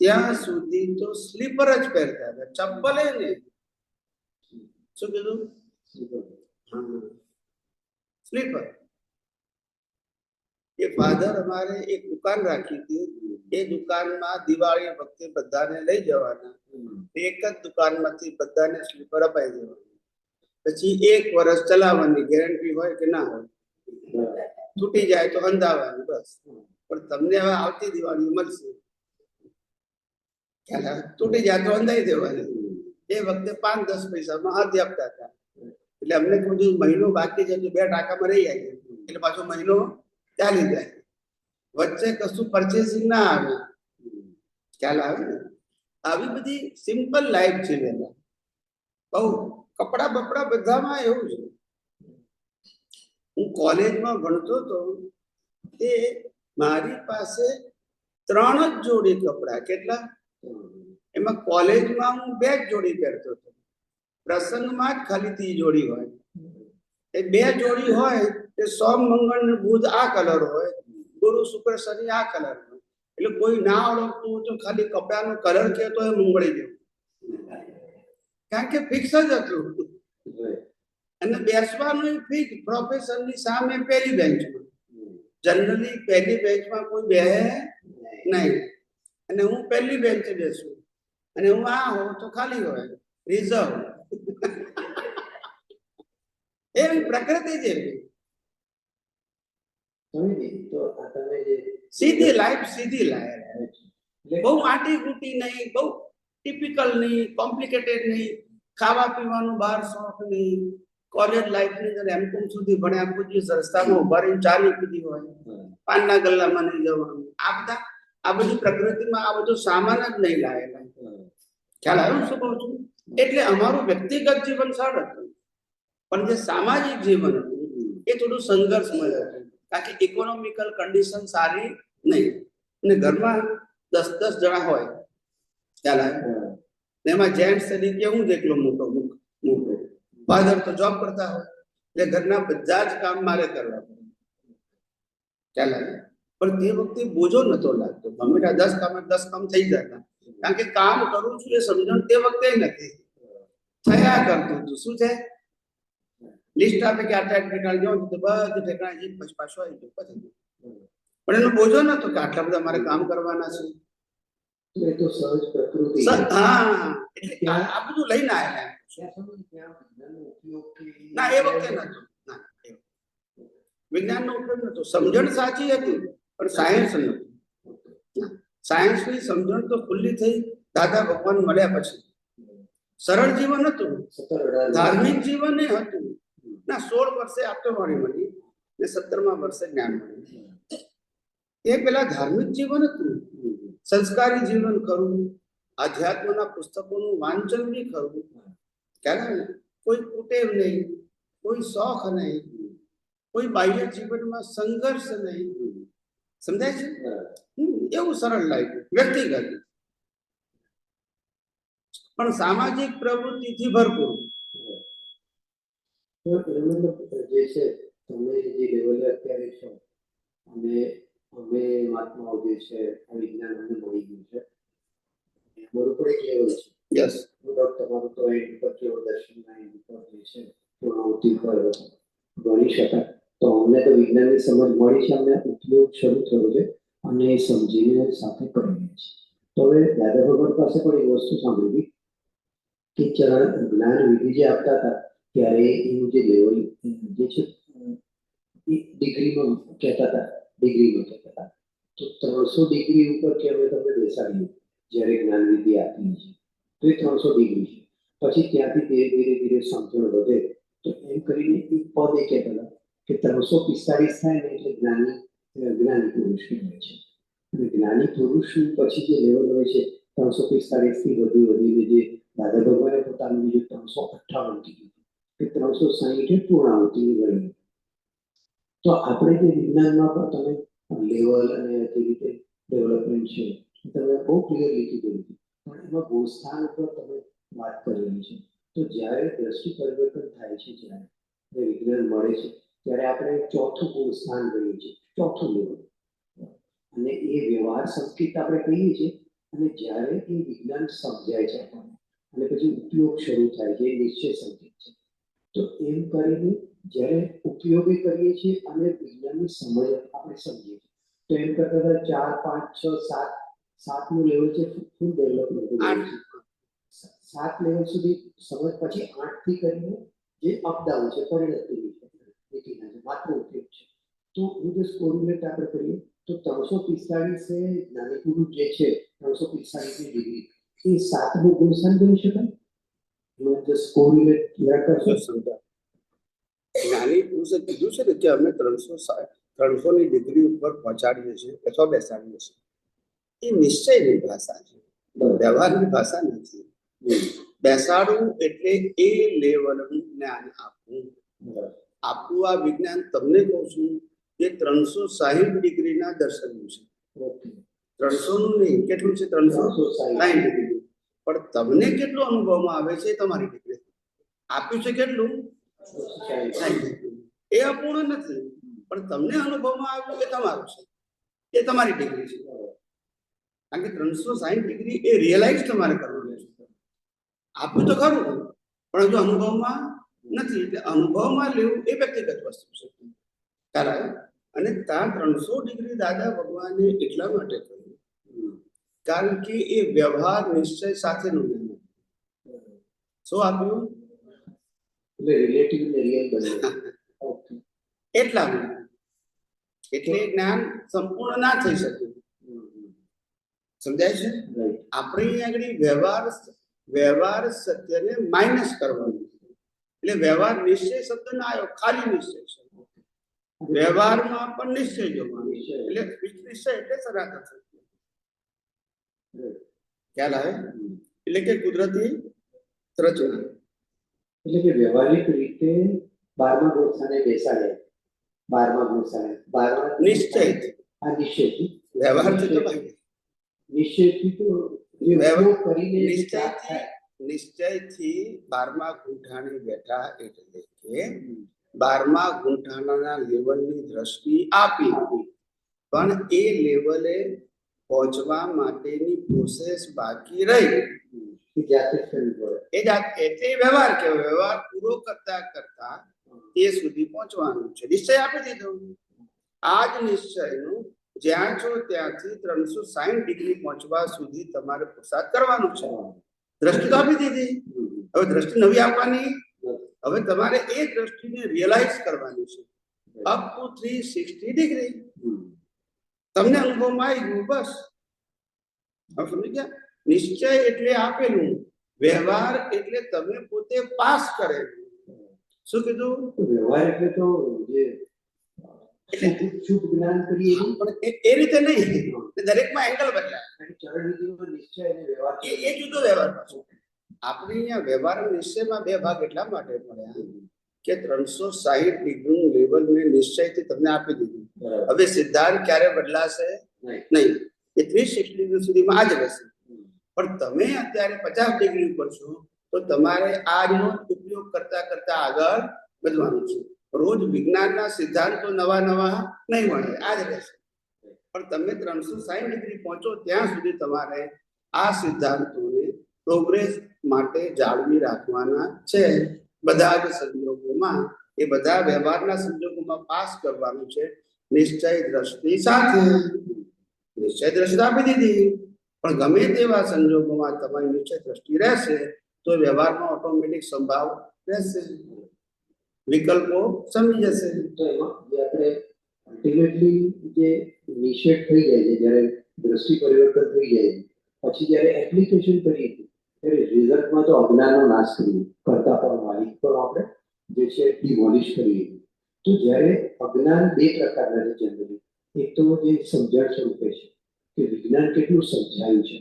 ત્યાં સુધી તો સ્લીપર જ પહેરતા હતા, ચપ્પલ નહીં. શું કીધું? સ્લીપર. એ ફાધર અમારે એક દુકાન રાખી હતી. એ દુકાનમાં દિવાળી વખતે બધાને લઈ જવાના. એક જ દુકાનમાંથી બધાને સ્લીપર અપાઈ દેવાના. પછી 1 વર્ષ ચલાવવાની ગેરંટી હોય કે ના હોય, તૂટી જાય તો અંધાવાની બસ. પણ તમને હવે આવતી દિવાળી મળશે, તૂટી જાય તો અંધાઈ દેવાની. એ વખતે 5-10 પૈસામાં હાથી આપતા હતા. એટલે અમને કોઈ મહિનો બાકી છે તો 2 ટાકામાં રહી જાય એટલે પાછો મહિનો ચાલી જાય. વચ્ચે કશું પરચેસિંગ ના આવે. ખ્યાલ આવે ને? આવી બધી સિમ્પલ લાઈફ છે. બહુ કપડા બપડા બધામાં એવું છે. હું કોલેજમાં ભણતો હતો તે મારી પાસે 3 જ જોડી કપડા. કેટલા? એમાં કોલેજમાં હું 2 જ જોડી પહેરતો હતો. પ્રસંગમાં જ ખાલી 3 જોડી હોય. એ 2 જોડી હોય તે સોમ મંગળ ને બુધ આ કલર હોય, ગુરુ શુક્ર શનિ આ કલર હોય. એટલે કોઈ ના ઓળખતું તો ખાલી કપડાનો કલર કહેતો એ મુંગળી જેવું, કારણ કે ફિક્સ જ હતું. અને બેસવાનું ફિક્સ. પ્રોફેસરની સામે પહેલી બેન્ચમાં, જનરલી પહેલી બેન્ચમાં કોઈ બેહે નહીં. અને હું પહેલી બેન્ચે બેસું અને હું આ હોઉં તો ખાલી હોય, રિઝર્વ. એવી પ્રકૃતિ જેવી સીધી લાઈફ. બહુ આટી કૂટી નહીં, બહુ ટિપિકલ નહીં, કોમ્પ્લિકેટેડ નહીં. ખાવા પીવાનું બહાર શોખ નહીં. કોલેજ લાઈફની અંદર M.Com સુધી ભણ્યા, કોઈ રસ્તામાં ઉભા રહીને ચા નહીં પીધી હોય, પાનના ગલ્લામાં નહીં જવાનું. આ બધી પ્રકૃતિમાં આ બધું સામાન જ નહીં લાયેલા. ખ્યાલ આવ્યો શું કહું છું? એટલે અમારું વ્યક્તિગત જીવન સરળ હતું, પણ જે સામાજિક જીવન હતું એ થોડું સંઘર્ષમય હતું. કારણ કે ઇકોનોમિકલ કન્ડિશન સારી નહીં. અને ઘરમાં 10-10 જણા હોય. ખ્યાલ આવે? એમાં જેન્ટ્સ તરીકે હું જ એકલો મોટો. ફાધર તો જોબ કરતા હોય એટલે ઘરના બધા જ કામ મારે કરવા પડે. ખ્યાલ આવે? પણ તે વખતે બોજો નતો લાગતો. ગમે 10 કામ થઈ જતા. કારણ કે કામ કરું છું એ સમજણ તે વખતે નથી થયા કરતું હતું. શું છે? લિસ્ટ આપે કે આટલા ઠેકાણે જાઓ તો બધું ઠેકાણે જઈને પછી પાછો આવી ગયો પછી. પણ એનો બોજો નતો કે આટલા બધા મારે કામ કરવાના છે. એ તો સહજ પ્રકૃતિ. હા, એટલે આ બધું લઈને આવેલા. ના, એ વખતે નતો. વિજ્ઞાનનો ઉપયોગ નતો. સમજણ સાચી હતી પણ સાયન્સ નતું. સાયન્સની સમજણ તો ખુલ્લી થઈ દાદા ભગવાન મળ્યા પછી. સરળ જીવન હતું, ધાર્મિક જીવન હતું, ના 16 વર્ષે આત્મવાણી મળી ને 17મા વર્ષે જ્ઞાન મળ્યું. એ પેલા ધાર્મિક જીવન હતું, સંસ્કારી જીવન ખરું, આધ્યાત્મના પુસ્તકોનું વાંચન બી ખરું, કારણ કોઈ કુટેવ નહીં, કોઈ શોખ નહીં, કોઈ બાહ્ય જીવનમાં સંઘર્ષ નહીં. સમજાય છે? એવું સરળ લાઈફ વ્યક્તિગત, પણ સામાજિક પ્રવૃત્તિથી ભરપૂર. જે છે તમે જે લેવલે અત્યારે છો અને અમે મહાત્માઓ જે છે આ વિજ્ઞાન અમને મળી ગયું છે, અમારું પણ એક લેવલ છે. યસ, તમારું તો એન્ડ પર કેવો દર્શનના એન્ડ પર જે છે પૂર્ણાહુતિ પર ગણી શકાય. તો અમને તો વિજ્ઞાનની સમજ મળી છે, અમને ઉપયોગ શરૂ થયો છે અને એ સમજીને સાથે કરી રહ્યા છે. તો હવે દાદા ભગવાન પાસે પણ એક વસ્તુ સાંભળી કે જ્ઞાન વિધિ જે આપતા હતા ત્યારે એનું જે લેવલ જે છે એ ડિગ્રીમાં કહેતા હતા, ડિગ્રીમાં કહેતા હતા. તો 300 ડિગ્રી ઉપર કે અમે તમને બેસાડીએ જ્યારે જ્ઞાન વિધિ આપીએ છીએ તો એ 300 ડિગ્રી છે. પછી ત્યાંથી ધીરે ધીરે સમજણ વધે તો એમ કરીને એક પદ એ કહેતા હતા કે 345 થાય ને એટલે જ્ઞાની પુરુષ કહેવાય છે. અને જ્ઞાની પુરુષનું પછી જે લેવલ હોય છે 345 થી વધીને જે દાદા ભગવાને પોતાનું બીજું 358 કીધું કે 360 પૂર્ણાહુતિની ગણી. તો આપણે જે વિજ્ઞાનમાં પણ તમે લેવલ અને જે રીતે ડેવલપમેન્ટ છે તમે બહુ ક્લિયરલી કીધું હતું, પણ એમાં ગોસ્થાન ઉપર તમે વાત કરેલી છે. તો જ્યારે દ્રષ્ટિ પરિવર્તન થાય છે, જ્યારે વિજ્ઞાન મળે છે ત્યારે આપણે ચોથું ગોસ્થાન ગણીએ છીએ, ચોથું લેવલ, અને એ વ્યવહાર સંસ્કૃત આપણે કહીએ છીએ. અને જ્યારે એ વિજ્ઞાન સમજાય છે આપણને અને પછી ઉપયોગ શરૂ થાય છે, એ નિશ્ચય સંકેત છે. તો એમ કરીને જ્યારે ઉપયોગી કરીએ છીએ અને વિજ્ઞાનની સમજ આપણે સમજીએ છીએ તો એમ કરતા 4, 5, 6, 7 નું લેવલ છે ફૂલ ડેવલપમેન્ટ. 7 લેવલ સુધી સમજ, પછી 8 થી કરીને જે અપડાઉન છે પરિણતિ માત્ર ઉપયોગ છે. તો હું જે કોરિલેટ આપણે કરીએ તો 345 એ જ્ઞાની પુરુષ જે છે 345 ડિગ્રી એ 7મું ગુણસ્થાન ગણી શકાય. જ્ઞાની પુરુષે કીધું છે ને કે અમે 300ની ડિગ્રી ઉપર પહોંચાડીએ છીએ અથવા બેસાડીએ છીએ, એ નિશ્ચયની ભાષા છે, વ્યવહારની ભાષા નથી. બેસાડવું એટલે એ લેવલનું જ્ઞાન આપવું. આ વિજ્ઞાન તમને કહું છું એ 360 ડિગ્રીના દર્શનનું છે. 300નું નહીં, કેટલું છે? 360 ડિગ્રી. પણ તમને કેટલો અનુભવમાં આવે છે તમારી ડિગ્રી. આપ્યું છે કેટલું? 60 ડિગ્રી. એ અપૂર્ણ નથી, પણ તમને અનુભવમાં આવ્યું એ તમારું છે, એ તમારી ડિગ્રી છે. કારણ કે 360 ડિગ્રી એ રિયલાઇઝ તમારે કરવું છે. આપ્યું તો ખરું, પણ જો અનુભવમાં નથી, એટલે અનુભવમાં લેવું એ વ્યક્તિગત વસ્તુ છે. કારણ અને ત્યાં 300 ડિગ્રી દાદા ભગવાને એટલા માટે કહ્યું કારણ કે એ વ્યવહાર નિશ્ચય સાથેનું જ્ઞાન. શું આપ્યું? રિલેટિવ ને રિયલ બને. એટલા એટલે જ્ઞાન સંપૂર્ણ ના થઈ શકે. સમજાય છે? આપણે આગળ વ્યવહાર સત્યને માઇનસ કરવાનું, એટલે વ્યવહાર નિશ્ચય શબ્દ ના આવ્યો, ખાલી નિશ્ચય છે. વ્યવહારમાં પણ નિશ્ચય જોવાનું, એટલે નિશ્ચય એટલે સનાતન સત્ય. ખ્યાલ આવે? એટલે કે કુદરતી રચના. એટલે કે વ્યવહારિક રીતે 12મા ગુણસ્થાને બેસાડે, 12મા ગુણસ્થાને 12મા નિશ્ચયથી, આ નિશ્ચયથી વ્યવહારથી તો નિશ્ચયથી તો વ્યવહાર કરીને નિશ્ચયથી 12મા ગુંઠાણે બેઠા, એટલે કે 12મા ગુંઠાણાના લેવલની દ્રષ્ટિ આપી, પણ એ લેવલે પહોંચવા માટેની પ્રોસેસ બાકી રહી. એટલે વ્યવહાર કે વ્યવહાર પૂરો કરતા એ સુધી પહોંચવાનું છે. નિશ્ચય આપી દીધો. આ જ નિશ્ચયનું જ્યાં છો ત્યાંથી 360 ડિગ્રી પહોંચવા સુધી તમારે પુરુષાર્થ કરવાનું છે. દ્રષ્ટિ તો આપી દીધી, હવે દ્રષ્ટિ નવી આપવાની. હવે તમારે એ દ્રષ્ટિને રિયલાઇઝ કરવાની છે અપ ટુ 360 ડિગ્રી. તમને અનુભવમાં આવી ગયું, બસ. હવે સમજી ગયા? નિશ્ચય એટલે આપેલું, વ્યવહાર એટલે તમે પોતે પાસ કરેલું. શું કીધું? તો વ્યવહાર એટલે તો જે શુભ જ્ઞાન કરીએ એવું. પણ એ રીતે નહીં, દરેકમાં એંગલ બદલાય. અને ચરણ વિધિનો નિશ્ચય અને વ્યવહાર એ જુદો વ્યવહાર પાછો. આપણે અહીંયા વ્યવહાર અને નિશ્ચયમાં બે ભાગ એટલા માટે પડ્યા કે 360 ડિગ્રીનું લેવલ મેં નિશ્ચયથી તમને આપી દીધું. બરાબર. હવે સિદ્ધાંત ક્યારે બદલાશે નહીં. એ 360 ડિગ્રી સુધીમાં આ જ રહેશે. પણ તમે અત્યારે 50 ડિગ્રી ઉપર છો તો તમારે આજનો ઉપયોગ કરતા કરતા આગળ વધવાનું છે. રોજ વિજ્ઞાનના સિદ્ધાંતો નવા નવા નહીં મળે, આ જ રહેશે. પણ તમે 360 ડિગ્રી પહોંચો ત્યાં સુધી તમારે આ સિદ્ધાંતોને પ્રોગ્રેસ માટે જાળવી રાખવાના છે. બધા જ સંજોગોમાં, એ બધા વ્યવહારના સંજોગોમાં પાસ કરવાનું છે નિશ્ચય દ્રષ્ટિ સાથે. નિશ્ચય દ્રષ્ટિ આપી દીધી, પણ ગમે તેવા સંજોગોમાં તમારી નિશ્ચય દ્રષ્ટિ રહેશે તો વ્યવહારમાં ઓટોમેટિક સંભાવ રહેશે, વિકલ્પો સમજી જશે. તો એમાં જે આપણે અલ્ટિમેટલી જે નિષેધ થઈ જાય છે, જ્યારે દ્રષ્ટિ પરિવર્તન થઈ જાય છે, પછી જ્યારે એપ્લિકેશન કરીએ ત્યારે રિઝલ્ટમાં તો અજ્ઞાનનો નાશ કરીએ, કરતા પણ માલિક પણ આપણે જે છે ડિમોલિશ કરીએ. તો જ્યારે અજ્ઞાન બે પ્રકારના છે જનરલી. એક તો જે સમજણ સ્વરૂપે છે કે વિજ્ઞાન કેટલું સમજાયું છે,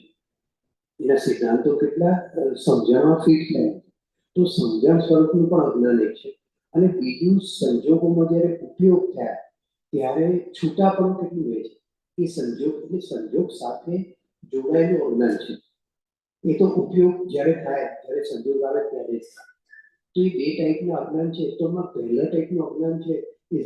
એના સિદ્ધાંતો કેટલા સમજણમાં ફિટ થયા છે, તો સમજણ સ્વરૂપનું પણ અજ્ઞાન એક છે. અને બીજું સંજોગોમાં જ્યારે ઉપયોગ થયા ત્યારે છૂટા પણ કેટલું રહે છે, એ સંજોગ એટલે સંજોગ સાથે જોડાયેલું અજ્ઞાન છે. એ તો ઉપયોગ જ્યારે થાય, જ્યારે સંજોગ આવે ત્યારે જ થાય. તો એ બે ટાઈપના અજ્ઞાન છે. તો એમાં પહેલા ટાઈપનું અજ્ઞાન છે એ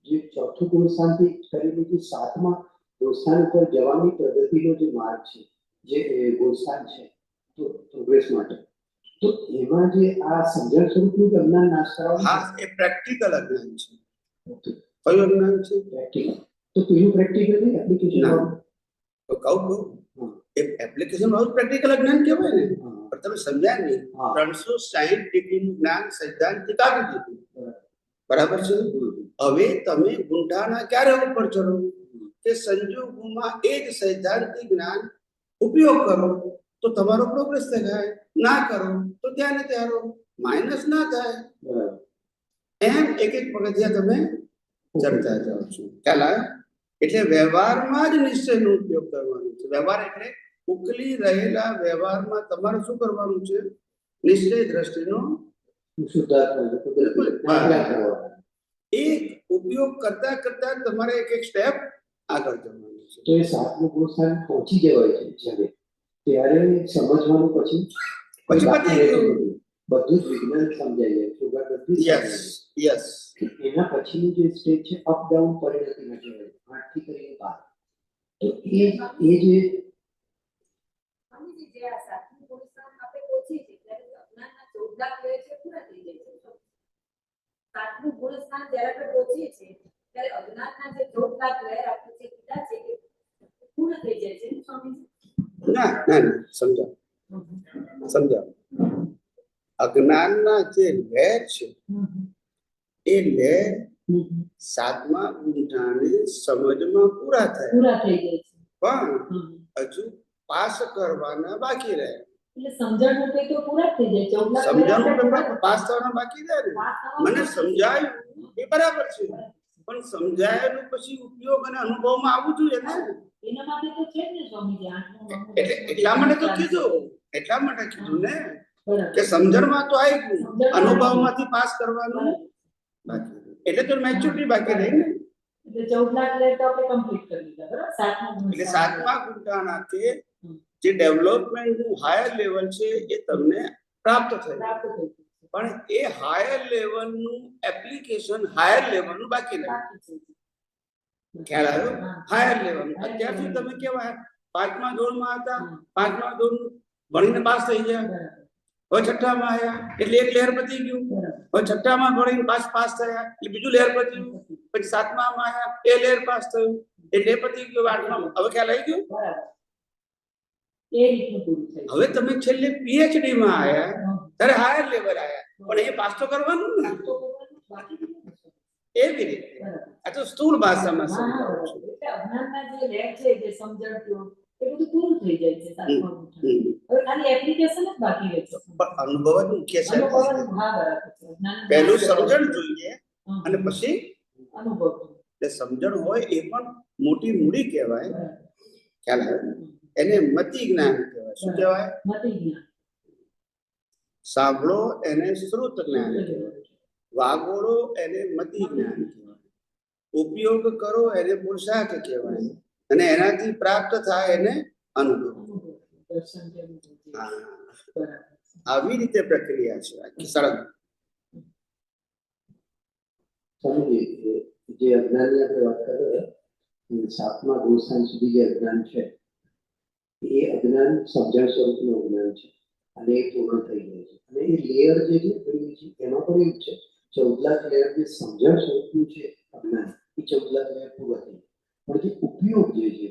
જે ચોથું ગુણસ્થાનથી કરીને જે સાતમા ગુણસ્થાન ઉપર જવાની પદ્ધતિનો જે માર્ગ છે, જે ગુણસ્થાન છે તો પ્રોગ્રેસ માટે, તો એમાં જે આ સમજણ સ્વરૂપનું જે અજ્ઞાન નાશ કરાવવાનું, હા, એ પ્રેક્ટિકલ અજ્ઞાન છે. કયું અજ્ઞાન છે? પ્રેક્ટિકલ. તો પેલું પ્રેક્ટિકલ નહીં, એપ્લિકેશન વાળું. તો કહું એ એપ્લિકેશન વાળું પ્રેક્ટિકલ અજ્ઞાન કહેવાય ને. પણ તમે સમજ્યા નહીં. 360 ડિગ્રીનું જ્ઞાન સૈદ્ધાંતિક આપી દીધું, બરાબર છે. હવે તમે ગુંઠાના ક્યારે ઉપર ચડો કે સંજોગોમાં એ જ સૈદ્ધાંતિક જ્ઞાન ઉપયોગ કરો તો તમારો પ્રોગ્રેસ થાય. ના કરો તો ત્યાં ને ત્યાં રહો, માઇનસ ના થાય. એમ એક એક પગથિયા તમે ચડતા જાઓ છો. ખ્યાલ આવ્યો? એટલે વ્યવહારમાં જ નિશ્ચયનો ઉપયોગ કરવાનો છે. વ્યવહાર એટલે ઉકલી રહેલા વ્યવહારમાં તમારે શું કરવાનું છે? નિશ્ચય દ્રષ્ટિનો એક ઉપયોગ કરતા કરતા તમારે એક એક સ્ટેપ આગળ જવાનું છે. તો એ સાતમું ગુણસ્થાન પહોંચી જવાય છે જ્યારે, ત્યારે સમજવાનું પછી બધું જ વિજ્ઞાન સમજાય જાય. યસ. એના પછીનું જે સ્ટેજ છે અપ ડાઉન પરિણતિમાં કહેવાય, 8 થી કરીને 12. તો એ જે આ સાતમું ગુણસ્થાન આપણે પહોંચી છે ત્યારે અજ્ઞાનના 14 લેયર છે પૂરા થઈ જાય છે. સાતમું ગુણસ્થાન જ્યારે આપણે પહોંચીએ છીએ ત્યારે અજ્ઞાનના જે 14 લેયર આપણે જે કીધા છે એ પૂર્ણ થઈ જાય છે. સ્વામીજી સમજાવ. અજ્ઞાનના જે લેર છે એ લેર સાતમા ગુંઠાને સમજમાં પૂરા થઈ જાય છે, પણ હજુ પાસ કરવાના બાકી રહે. એટલે સમજણ રૂપે તો પૂરા થઈ જાય. સમજણ રૂપે પાસ થવાના બાકી રહે ને. મને સમજાયું એ બરાબર છે, પણ સમજાયેલું પછી ઉપયોગ અને અનુભવમાં આવવું જોઈએ ને. એના માટે તો છે ને સ્વામીજી એટલા માટે કીધું ને કે સમજણમાં તો આવી ગયું, અનુભવમાંથી પાસ કરવાનું બાકી. એટલે તો મેચ્યોરિટી બાકી રહી ને. એટલે 14 લેયર તો આપણે કમ્પ્લીટ કરી દીધા, બરાબર. એટલે સાતમા ગુંઠાના કે જે ડેવલપમેન્ટનું હાયર લેવલ છે એ તમને પ્રાપ્ત થયું, પણ એ હાયર લેવલનું એપ્લિકેશન હાયર લેવલનું બાકી રહ્યું. ખ્યાલ આવ્યો? Higher level. અત્યાર સુધી તમે કેવા 5મા ધોરણમાં હતા, 5મા ધોરણ ભણીને પાસ થઈ ગયા, હવે 6ઠામાં આવ્યા એટલે એક લેયર પતી ગયું. હવે 6ઠામાં ભણીને પાસ થયા એટલે બીજું લેયર પત્યું. પછી 7મામાં આવ્યા એ લેયર પાસ થયું એટલે પતી ગયું. 8માં હવે ખ્યાલ આવી ગયો. હવે તમે છેલ્લે પીએચડી માં આવ્યા ત્યારે હાયર લેવલ આવ્યા, પણ એ પાસ તો કરવાનું ને. એવી રીતે આ તો સ્થૂળ ભાષામાં સમજાવું છું. અજ્ઞાનના જે લેર છે જે સમજણ એ બધું પૂરું થઈ જાય છે સાતમા ગુંઠાણ. હમ. હવે ખાલી એપ્લિકેશન જ બાકી રહે છે. પણ અનુભવ જ મુખ્ય છે. અનુભવ, હા, બરાબર છે. જ્ઞાન- પહેલું સમજણ જોઈએ હા. અને પછી અનુભવ. તે સમજણ હોય એ પણ મોટી મૂડી કહેવાય. બરાબર. ખ્યાલ આવે? એને મતિ જ્ઞાન કહેવાય. શું કહેવાય? મતિ જ્ઞાન. સાંભળો એને શ્રુત જ્ઞાન કહેવાય. વાગોળો એને મતિ જ્ઞાન કહેવાય. ઉપયોગ કરો એને પુરુષાર્થ કહેવાય. અને એનાથી પ્રાપ્ત થાય એને અનુભવ. અનુભવ. દર્શન કે અનુભવ. હા. બરાબર. આવી રીતે પ્રક્રિયા છે આખી સળંગ. સ્વામીજી, જે અજ્ઞાનની આપણે વાત કરીએ, સાતમા ગુણસ્થાન સુધી જે અજ્ઞાન છે એ અજ્ઞાન સમજણ સ્વરૂપનું અજ્ઞાન છે અને એ પૂર્ણ થઈ જાય છે. અને એ લેયર જે છે એમાં પણ એવું છે, 14 લાખ લેયર જે સમજણ સ્વરૂપનું છે અજ્ઞાન, એ 14 લાખ લેયર પૂરા થઈ જાય. પણ જે ઉપયોગ જે છે,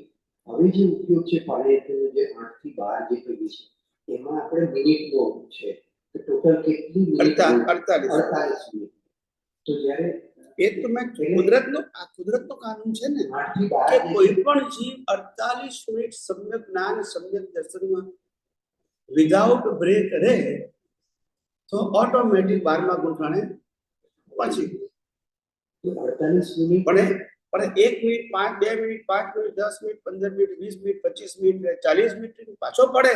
હવે જે ઉપયોગ છે પાણી જે 8 થી 12 જે કહીએ છીએ એમાં આપણે મિનિટનો છે કે ટોટલ કેટલી મિનિટ? 48 મિનિટ. તો જ્યારે એ તો મેં કુદરતનો કાનૂન છે ને 8 થી કે 12 કોઈ પણ જીવ 48 મિનિટ સમ્યક જ્ઞાન સમ્યક દર્શનમાં વિધાઉટ બ્રેક રહે તો ઓટોમેટિક 12મા ગુંઠાણે પછી 48 મિનિટ પણ 1 minute 5 2 minute 5 minute 10 minute 15 minute 20 minute 25 minute 40 minute પાછો પડે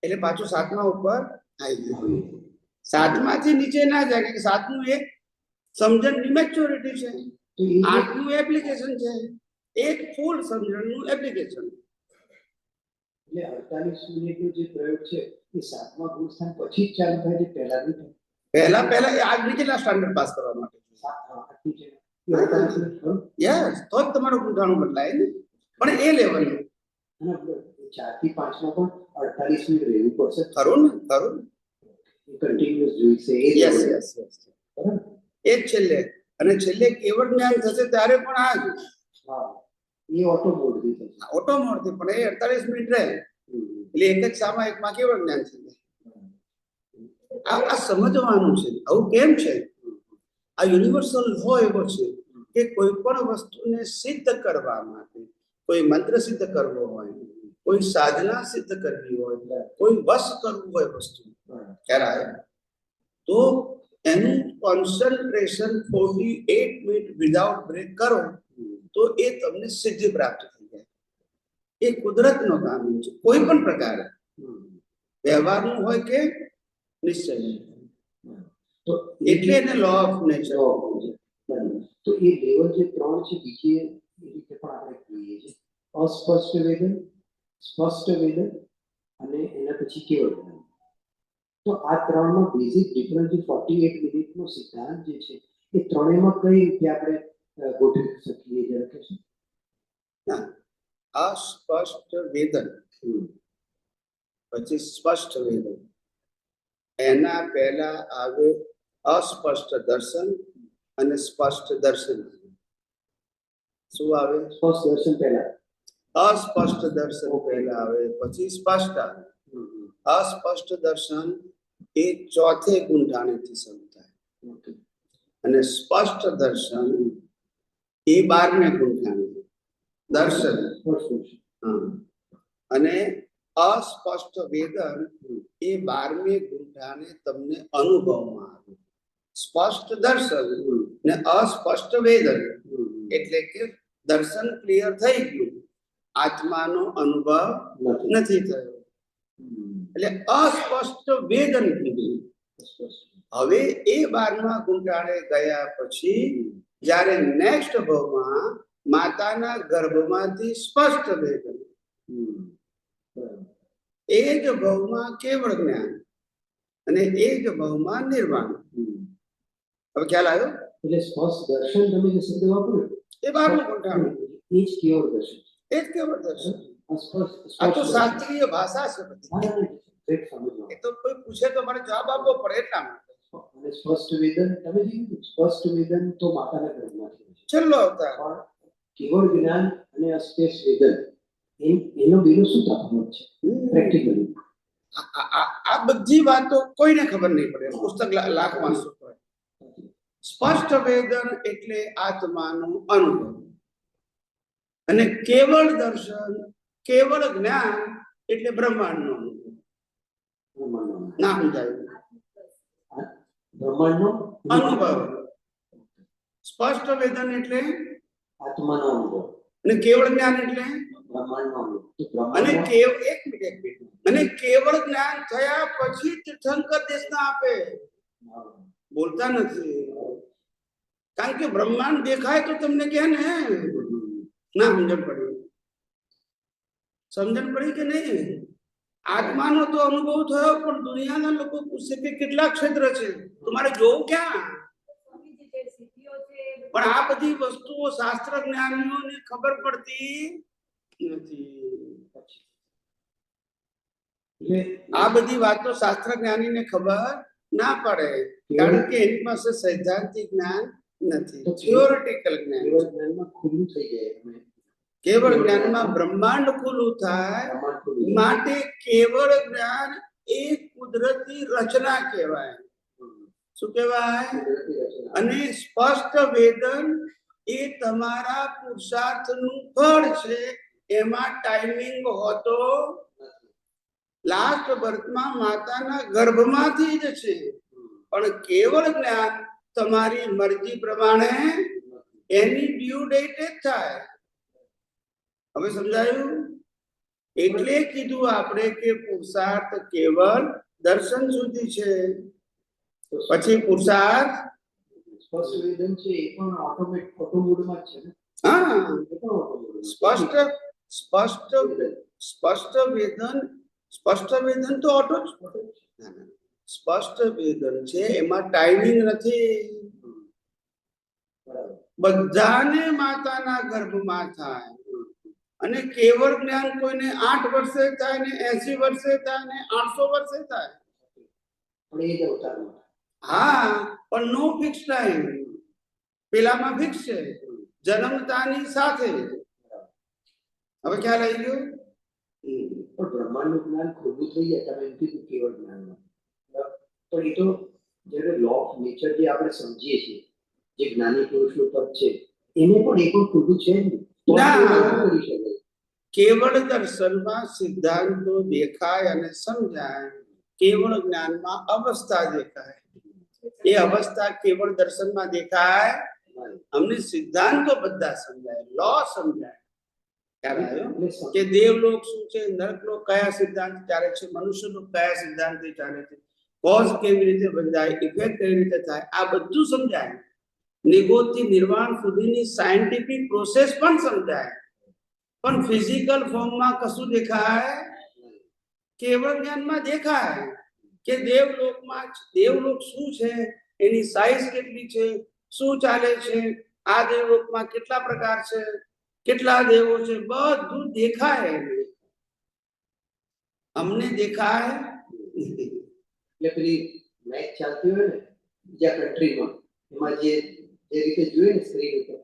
એટલે પાછું 7મા ઉપર આવી જાય. 7માથી નીચે ના જાય કે 7મું એક સમજણની મેચ્યોરિટી છે, તો એ 8મું એપ્લિકેશન છે, એક ફૂલ સમજણનું એપ્લિકેશન. એટલે 48 મિનિટનો જે પ્રયોગ છે એ સાતમા ગુણસ્થાન પછી જ ચાલુ થાય છે, પહેલા નહીં થાય? પહેલા એ આજ નીચેના સ્ટાન્ડર્ડ પાસ કરવા માટે આટલું છે. એ 48 મિનિટ ખરું? યસ, તો જ તમારું ગુંઠાણું બદલાય ને. પણ એ લેવલનું અને આપણે 4 થી 5 માં પણ 48 મિનિટ રહેવું પડશે. ખરું ને. એ કન્ટિન્યુઅસ જોઈશે એ યસ level. યસ યસ બરાબર? એ જ છેલ્લે. અને છેલ્લે કેવળ જ્ઞાન થશે ત્યારે પણ આ જ હા, એ ઓટો મોડથી થશે. ઓટો મોડથી પણ એ 48 મિનિટ રહે હમ. એટલે એક જ સામાયિકમાં કેવળ જ્ઞાન થઈ જાય. આ સમજવાનું છે. આવું કેમ છે? આ યુનિવર્સલ લો એવો છે કે કોઈ પણ વસ્તુને સિદ્ધ કરવા માટે, કોઈ મંત્ર સિદ્ધ કરવો હોય, કોઈ સાધના સિદ્ધ કરવી હોય, કોઈ વશ કરવું હોય વસ્તુ, ખ્યાલ આવે? તો એનું કોન્સન્ટ્રેશન 48 મિનિટ વિધાઉટ બ્રેક કરો તો એ તમને સિદ્ધિ પ્રાપ્ત થઈ જાય. એ કુદરતનો કાનૂન છે. કોઈ પણ પ્રકારે વ્યવહારનું હોય કે નિશ્ચય. તો એટલે એને લો ઓફ નેચર. તો એ લેવલ જે 3 છે બીજી રીતે પણ આપણે જોઈએ છે, અસ્પષ્ટ વેદન, સ્પષ્ટ વેદન અને એના પછી કેવળ જ્ઞાન. તો આ ત્રણનો બેઝિક ડિફરન્સ જે 48 મિનિટનો સિદ્ધાંત જે છે એ ત્રણેયમાં કઈ રીતે આપણે ગોઠવી શકીએ જરા કહેશો? અસ્પષ્ટ વેદન પછી સ્પષ્ટ વેદન, એના પહેલા આવે અસ્પષ્ટ દર્શન અને સ્પષ્ટ દર્શન. શું આવે? સ્પષ્ટ દર્શન પહેલા. અસ્પષ્ટ દર્શન પહેલા આવે પછી સ્પષ્ટ આવે. અસ્પષ્ટ દર્શન એ ચોથે ગુંઠાણેથી શરૂ થાય અને સ્પષ્ટ દર્શન એ 12મે ગુંઠાણે દર્શન. હા. અને અસ્પષ્ટ વેદન એ 12મે ગુંઠાણે તમને અનુભવમાં આવે. સ્પષ્ટ દર્શન ને અસ્પષ્ટ વેદન એટલે કે દર્શન ક્લિયર થઈ ગયું, આત્માનો અનુભવ નથી થયો એટલે અસ્પષ્ટ વેદન કીધું. હવે એ 12મા ગુંઠાણે ગયા પછી જ્યારે નેક્સ્ટ ભાવમાં માતાના ગર્ભમાંથી સ્પષ્ટ વેદન, એ જ ભાવમાં કેવળ જ્ઞાન અને એ જ ભાવમાં નિર્વાણ. હવે ખ્યાલ આવ્યો? એટલે સ્પષ્ટ દર્શન તમે જે શબ્દ વાપર્યો એ 12મું ગુંઠાણું એ જ કેવળ દર્શન. એ જ કેવળ દર્શન. અસ્પષ્ટ આ તો શાસ્ત્રીય ભાષા છે બધી. સમજવા. એ તો કોઈ પૂછે તો મને જવાબ આપવો પડે એટલા માટે. અને સ્પષ્ટ વેદન તમે જે કીધું, સ્પષ્ટ વેદન તો માતાના ગર્ભમાંથી છે. છેલ્લો અવતાર. પણ કેવળ જ્ઞાન અને અસ્પષ્ટ વેદન એનો બેનો શું તફાવત છે પ્રેક્ટિકલી? આ બધી વાતો કોઈને ખબર નહીં પડે. પુસ્તક લાખ વાંચો તો. સ્પષ્ટ વેદન એટલે આત્માનો અનુભવ અને કેવળ દર્શન કેવળ જ્ઞાન એટલે બ્રહ્માંડનો અનુભવ. બ્રહ્માંડનો ના સમજાયું? બ્રહ્માંડનો અનુભવ. સ્પષ્ટ વેદન એટલે આત્માનો અનુભવ, અને કેવળ જ્ઞાન એટલે બ્રહ્માંડનો અનુભવ. તો અને બ્રહ્માંડનો એક મિનિટ અને કેવળ જ્ઞાન થયા પછી તીર્થંકર દેશના આપે, બોલતા નથી. કારણ કે બ્રહ્માંડ દેખાય તો તમને કહે ને, ના સમજણ પડી? સમજણ પડી કે નહીં? આત્માનો તો અનુભવ થયો, પણ દુનિયાના લોકો પૂછે કે કેટલા ક્ષેત્ર છે, તમારે જોવું ક્યાં? સ્વામીજી જે સિદ્ધિઓ છે એ બધી પણ આ બધી વસ્તુઓ શાસ્ત્ર જ્ઞાનીઓને ખબર પડતી નથી. એટલે આ બધી વાતો શાસ્ત્ર જ્ઞાનીને ખબર ના પડે, કારણ કે એની પાસે સૈદ્ધાંતિક જ્ઞાન નથી, થિયોરિટિકલ જ્ઞાન. કેવળ જ્ઞાનમાં ખુલ્લું થઈ જાય. તમે કેવળ જ્ઞાનમાં બ્રહ્માંડ ખુલ્લું થાય, બ્રહ્માંડ ખુલ્લું જાય. માટે કેવળ જ્ઞાન એ કુદરતી રચના કહેવાય. શું કહેવાય? કુદરતી રચના. અને સ્પષ્ટ વેદન એ તમારા પુરુષાર્થનું ફળ છે, એમાં ટાઈમિંગ હોતો લાસ્ટ બર્થમાં માતાના ગર્ભમાંથી જ છે. પણ કેવળ જ્ઞાન તમારી મરજી પ્રમાણે એની ડ્યુ ડેટ જ થાય. હવે સમજાયું? એટલે કીધું આપણે કે પુરુષાર્થ કેવળ દર્શન સુધી છે, પછી પુરુષાર્થ સ્પષ્ટ વેદન છે એ પણ ઓટો મોડમાં જ છે ને. હા એ પણ ઓટો મોડમાં. સ્પષ્ટ સ્પષ્ટ વેદન તો ઓટો જ. સ્પષ્ટ વેદન છે, એમાં ટાઈમિંગ નથી. બરાબર. બધાને માતાના ગર્ભમાં થાય. અને કેવળ જ્ઞાન કોઈને 8 વર્ષે થાય ને 80 વર્ષે થાય ને 800 વર્ષે થાય. પણ એ જ અવતારમાં. હા, પણ નો ફિક્સ ટાઈમ. પેલામાં ફિક્સ છે, જન્મતાની સાથે. હવે ખ્યાલ આવી ગયો? પણ બ્રહ્માંડનું જ્ઞાન ખોટું થઈ જાય. તમે એમ કીધું કેવળ જ્ઞાનમાં, પણ એ તો જ્યારે લો ઓફ નેચર જે આપણે સમજીએ છીએ, જે જ્ઞાની પુરુષનું પદ છે, એને પણ એ પણ ખોટું છે જ નહીં. તો ના. આપણે કરી શકાય. કેવળ દર્શનમાં સિદ્ધાંતો દેખાય અને સમજાય, કેવળ જ્ઞાનમાં અવસ્થા દેખાય. એ અવસ્થા કેવળ દર્શનમાં દેખાય, અમને સિદ્ધાંતો બધા સમજાય, લો સમજાય. ખ્યાલ આવ્યો કે દેવલોક શું છે, નરકલોક કયા સિદ્ધાંત ચાલે છે, મનુષ્યલોક કયા સિદ્ધાંત ચાલે છે, કોઝ કેવી રીતે બંધાય, ઇફેક્ટ કેવી રીતે થાય, આ બધું સમજાય. નિગોથી નિર્વાણ સુધીની સાયન્ટિફિક પ્રોસેસ પણ સમજાય. પણ ફિઝિકલ ફોર્મમાં કશું દેખાય? કેવળ જ્ઞાનમાં દેખાય કે દેવલોકમાં દેવલોક શું છે, એની સાઈઝ કેટલી છે, શું ચાલે છે, આ દેવલોકમાં કેટલા પ્રકાર છે, કેટલા દેવો છે, બધું દેખાય. અમને દેખાય. એટલે પેલી મેચ ચાલતી હોય ને બીજા કન્ટ્રીમાં, એમાં જે રીતે જોઈએ ને સ્ક્રીન ઉપર,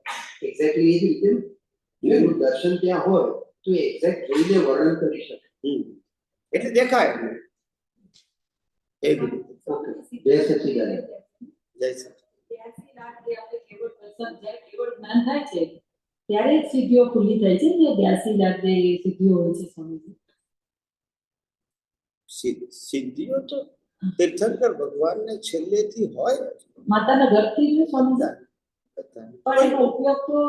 એક્ઝેક્ટલી એ જ રીતે ને એનું દર્શન ત્યાં હોય તો એક્ઝેક્ટ જોઈને વર્ણન કરી શકે. એટલે દેખાય એવી રીતે. ઓકે, જય સચિદાનંદ. જય સચિદાનંદ. 82 લાખ જે આપણે કેવળ દર્શન જ્યારે કેવળ જ્ઞાન થાય છે ત્યારે જ સિદ્ધિઓ ખુલ્લી થાય છે ને. 82 લાખ જે સિદ્ધિઓ હોય છે સ્વામીજી, સિદ્ધિઓ તો તીર્થંકર ભગવાનને છેલ્લેથી હોય. માતાના ગર્ભથી જ સ્વામીજી. બધાને. પણ એનો ઉપયોગ તો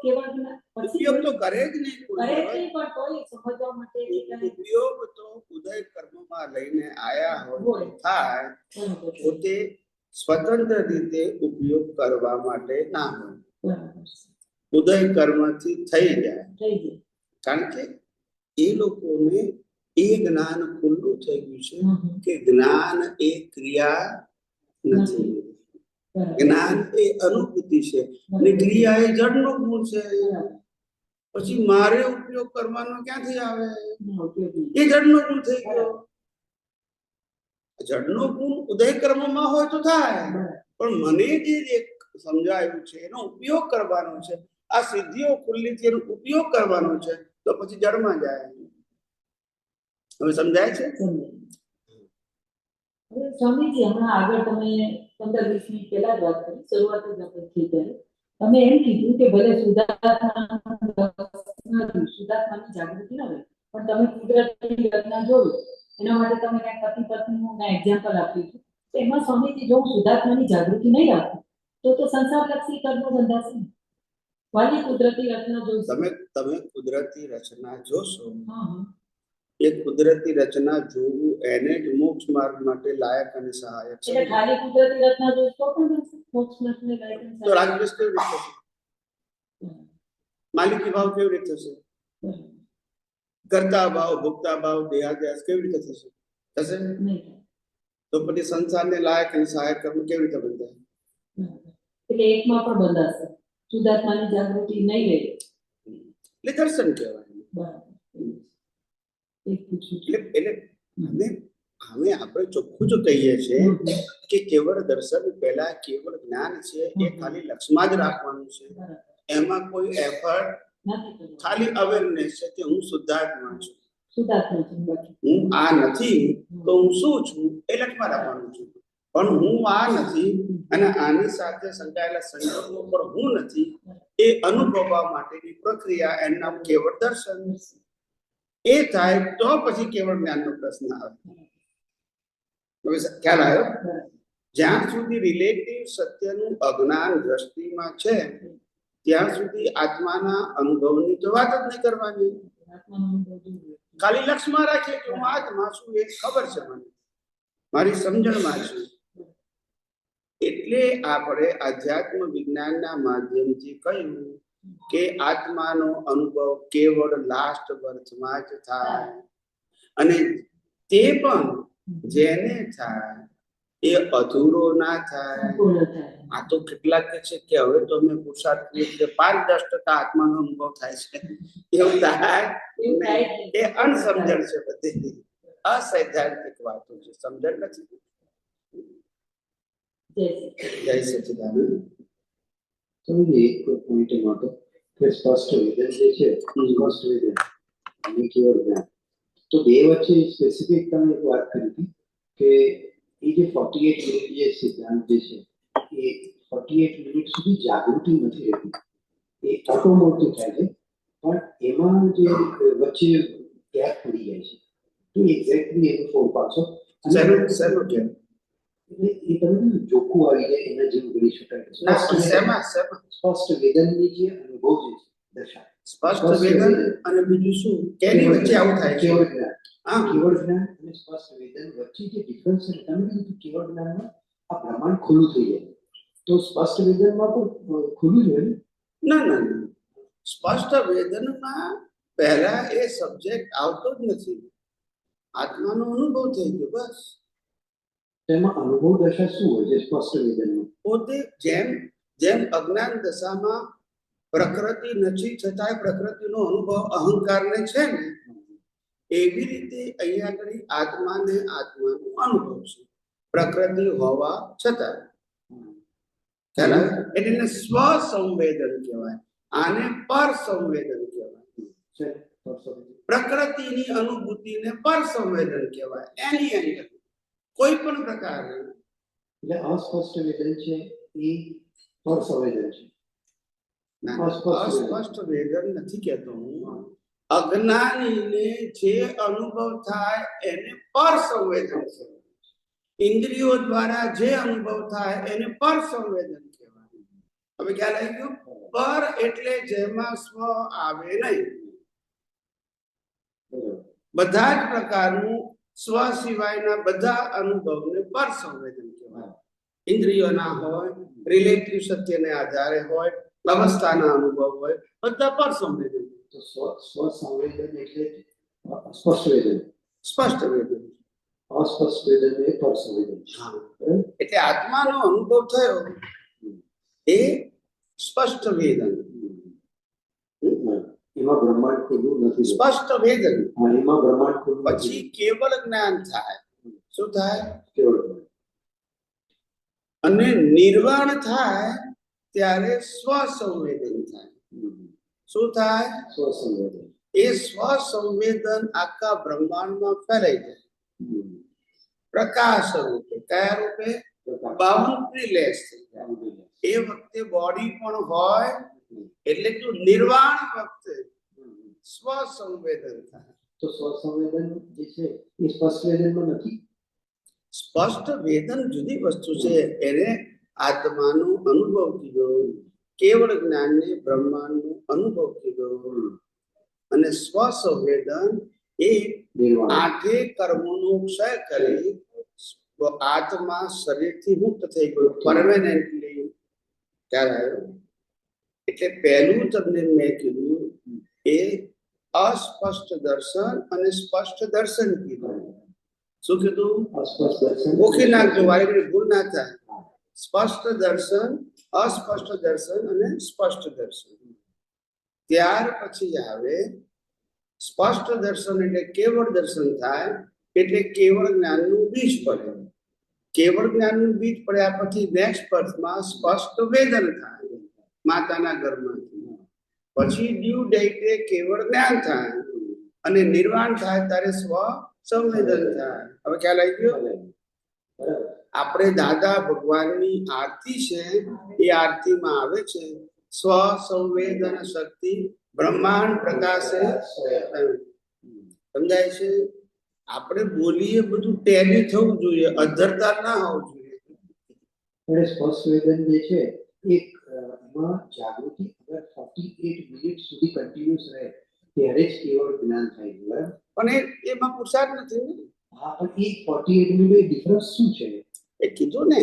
કેવળ જ્ઞાન પછી ઉપયોગ તો કરે જ નહીં કોઈ. કરે જ નહીં, પણ તોય સમજવા માટે કે કંઈ ઉપયોગ તો ઉદય કર્મમાં લઈને આયા હોય તો થાય, બરાબર છે. પોતે સ્વતંત્ર રીતે ઉપયોગ કરવા માટે ના હોય. બરાબર છે. ઉદય કર્મથી થઈ જાય, થઈ જાય. કારણ કે એ લોકોને એ જ્ઞાન ખુલ્લું થઈ ગયું હમ. છે કે જ્ઞાન એ ક્રિયા નથી, બરાબર. જ્ઞાન એ અનુભૂતિ છે અને ક્રિયા એ જડનો ગુણ છે. બરાબર. પછી મારે ઉપયોગ કરવાનો ક્યાંથી આવે? ઉપયોગી. એ જડનો ગુણ થઈ ગયો. જડનો ગુણ ઉદય કર્મમાં હોય તો થાય, બરાબર. પણ મને જે એક સમજાયું છે એનો ઉપયોગ કરવાનો છે, આ સિદ્ધિઓ ખુલ્લીથી એનો ઉપયોગ કરવાનો છે, તો પછી જડમાં જાય. હવે સમજાય છે? સમજાય. હવે સ્વામીજી હમણાં આગળ તમે 15-20 મિનિટ પહેલા જ વાત કરી, શરૂઆત જ આપણે થઈ ત્યારે તમે એમ કીધું કે ભલે શુદ્ધાત્માની જાગૃતિ ન હોય પણ તમે કુદરતી રચના જોયું એના માટે તમે ક્યાંક પતિ પત્નીનું એક્ઝામ્પલ આપ્યું છે. તો એમાં સ્વામીજી જો હું શુદ્ધાત્માની જાગૃતિ નહીં રાખું તો સંસારલક્ષી કર્મ બંધાશે ને. વાલી કુદરતી રચના જોઈ તમે કુદરતી રચના જોશો, હા હા એ કુદરતી રચના જોવું એને જ મોક્ષ માર્ગ માટે લાયક અને સહાયક છે. એટલે ખાલી કુદરતી રચના જોઈ તો પણ બનશે મોક્ષ માર્ગને લાયક અને તો સહાયક. રાગદ્વેષ કેવી રીતે થશે? માલિકી ભાવ કેવી રીતે થશે? કરતા ભાવ, ભોગતા ભાવ, દેહાદ્યાસ કેવી રીતે થશે? થશે નહીં. તો પછી સંસારને લાયક અને સહાયક કર્મ કેવી રીતે બંધાય? એટલે એકમાં પણ બંધાશે. શુદ્ધાત્માની જાગૃતિ નહીં રહે. એટલે દર્શન કહેવાય. બરાબર. એક પૂછું એટલે અમે આપણે ચોખ્ખું જ કહીએ છીએ કે કેવળ દર્શન પહેલા કેવળ જ્ઞાન છે એ ખાલી લક્ષમાં જ રાખવાનું છે. એમાં કોઈ એફર્ટ, ખાલી અવેરનેસ છે કે હું શુદ્ધાત્મા છું, હું આ નથી તો હું શું છું એ લક્ષમાં રાખવાનું છું. પણ હું આ નથી અને આની સાથે સંકળાયેલા સંજોગો પર હું નથી એ અનુભવવા માટેની પ્રક્રિયા એનું નામ કેવળ દર્શન. એ થાય તો પછી કેવળ જ્ઞાનનો પ્રશ્ન આવે. હવે ખ્યાલ આવ્યો? જ્યાં સુધી રિલેટિવ સત્યનું અજ્ઞાન દ્રષ્ટિમાં છે ત્યાં સુધી આત્માના અનુભવની તો વાત જ નહીં કરવાની. ખાલી લક્ષમાં રાખીએ કે હું આત્મા છું એ ખબર છે મને, મારી સમજણમાં છે. એટલે આપણે આધ્યાત્મ વિજ્ઞાનના માધ્યમથી કહ્યું કે આત્માનો અનુભવ કેવળ લાસ્ટ બર્થમાં જ થાય, અને તે પણ જેને થાય એ અધૂરો ના થાય. આ તો કેટલાક કહે છે કે હવે તો અમે પુરુષાર્થ કરીએ કે 5-10% આત્માનો અનુભવ થાય છે. એવું થાય એ અણસમજણ છે, બધી અસૈદ્ધાંતિક વાતો છે, સમજણ નથી. જય સચિદાનંદ. સમજી એક પોઈન્ટ માટે કે સ્પષ્ટ વેદન જે છે સ્પષ્ટ વેદન અને કેવળ જ્ઞાન, તો બે વચ્ચે સ્પેસિફિક તમે એક વાત કરી હતી કે એ જે 48 મિનિટ જે સિદ્ધાંત જે છે એ 48 મિનિટ સુધી જાગૃતિ નથી રહેતી, એ ઓટોમેટિક થાય છે, પણ એમાં જે વચ્ચે ગેપ પડી જાય છે તો એક્ઝેક્ટલી એનો ફોર પાછો શેનો કેમ એટલે એ તમે જોખું આવી જાય એના જેવું ગણી શકાય. સ્પષ્ટ વેદનની જે અનુભવ છે દશા, સ્પષ્ટ વેદન અને બીજું શું કેની વચ્ચે આવું થાય છે? કેવળ જ્ઞાન. કેવળ જ્ઞાન અને સ્પષ્ટ વેદન વચ્ચે જે ડિફરન્સ છે, તમે કીધું કેવળ જ્ઞાનમાં આ બ્રહ્માંડ ખુલ્લું થઈ જાય, તો સ્પષ્ટ વેદનમાં પણ ખુલ્લું જ હોય ને? ના, સ્પષ્ટ વેદનમાં પહેલા એ સબ્જેક્ટ આવતો જ નથી, આત્માનો અનુભવ થઈ ગયો બસ. તેમાં અનુભવ દશા શું હોય છે સ્પષ્ટ વેદનમાં? પોતે જેમ અજ્ઞાન દશામાં પ્રકૃતિ નથી છતાંય પ્રકૃતિનો અનુભવ અહંકારને છે ને, એવી રીતે અહીંયા આગળ આત્માનો અનુભવ છે પ્રકૃતિ હોવા છતાં. એટલે સ્વ સંવેદન કહેવાય, આને પર સંવેદન કહેવાય. પ્રકૃતિની અનુભૂતિને પર સંવેદન કહેવાય. એની અંદર કોઈ પણ પ્રકારે એટલે અસ્પષ્ટ વેદન છે એ પર સંવેદન છે. અસ્પષ્ટ વેદન નથી કહેતો હું, અજ્ઞાનીને જે અનુભવ થાય એને પર સંવેદન છે. ઇન્દ્રિયો દ્વારા જે અનુભવ થાય એને પર સંવેદન કહેવાય. હવે ખ્યાલ આવી ગયો? પર એટલે જેમાં સ્વ આવે નહીં, બધા જ પ્રકારનું સ્વ સિવાયના બધા અનુભવને પર સંવેદન કહેવાય. ઇન્દ્રિયોના હોય, રિલેટિવ સત્યને આધારે હોય, અવસ્થાના અનુભવ હોય, બધા પર સંવેદન. તો સ્વ સંવેદન એટલે સ્પષ્ટ વેદન, સ્પષ્ટ વેદન. અસ્પષ્ટ વેદન એ પર સંવેદન. એટલે આત્માનો અનુભવ થયો એ સ્પષ્ટ વેદન. એમાં બ્રહ્માંડ ખુલ્લું નથી, સ્પષ્ટ વેદન. એમાં બ્રહ્માંડ ખુલ્લું પછી કેવળ જ્ઞાન થાય. શું થાય? કેવળ જ્ઞાન. અને નિર્વાણ થાય ત્યારે સ્વ સંવેદન થાય. શું થાય? સ્વ સંવેદન. એ સ્વ સંવેદન આખા બ્રહ્માંડમાં ફેલાઈ જાય પ્રકાશ રૂપે. કયા રૂપે? બાઉન્ડ્રીલેસ. એ વખતે બોડી પણ હોય, એટલે કે નિર્વાણ વખતે સ્વ સંવેદન થાય. તો સ્વસંવેદન જે છે એ સ્પષ્ટ વેદનમાં નથી. સ્પષ્ટ વેદન જુદી વસ્તુ છે. એને આત્માનો અનુભવ કીધો, કેવળ જ્ઞાનને બ્રહ્માંડનો અનુભવ કીધો. અને સ્વસંવેદન એ નિર્વાણ. આઠે કર્મોનો ક્ષય કરી આત્મા શરીરથી મુક્ત થઈ ગયો પરમેનન્ટલી. ખ્યાલ આવ્યો? એટલે પહેલું તમને મેં કીધું એ અસ્પષ્ટ દર્શન અને સ્પષ્ટ દર્શન કીધું. શું કીધું? અસ્પષ્ટ દર્શન. ગોખી નાખજો, વારે ભૂલ ના થાય. સ્પષ્ટ દર્શન, અસ્પષ્ટ દર્શન અને સ્પષ્ટ દર્શન. ત્યાર પછી આવે સ્પષ્ટ દર્શન એટલે કેવળ દર્શન થાય, એટલે કેવળ જ્ઞાનનું બીજ પડે. કેવળ જ્ઞાનનું બીજ પડ્યા પછી નેક્સ્ટ બર્થમાં સ્પષ્ટ વેદન થાય માતાના ગર્ભમાંથી. પછી ડ્યુ ડેટે કેવળ જ્ઞાન થાય અને નિર્વાણ થાય ત્યારે સ્વ સંવેદન થાય. હવે ખ્યાલ આવી ગયો? બરાબર. આપણે દાદા ભગવાનની આરતી છે, એ આરતીમાં આવે છે સ્વ સંવેદન શક્તિ બ્રહ્માંડ પ્રકાશે. સમજાય છે? આપણે બોલીએ બધું ટેલી થવું જોઈએ, અધરતા ના હોવું જોઈએ. એટલે સ્પષ્ટ વેદન જે છે એક એમાં જાગૃતિ અગર 48 મિનિટ સુધી કન્ટિન્યુઅસ રહે ત્યારે જ કેવળ જ્ઞાન થાય છે. બરાબર? પણ એમાં પુરુષાર્થ નથી ને. હા, પણ એ 48 મિનિટ ડિફરન્સ શું છે? એ કીધું ને,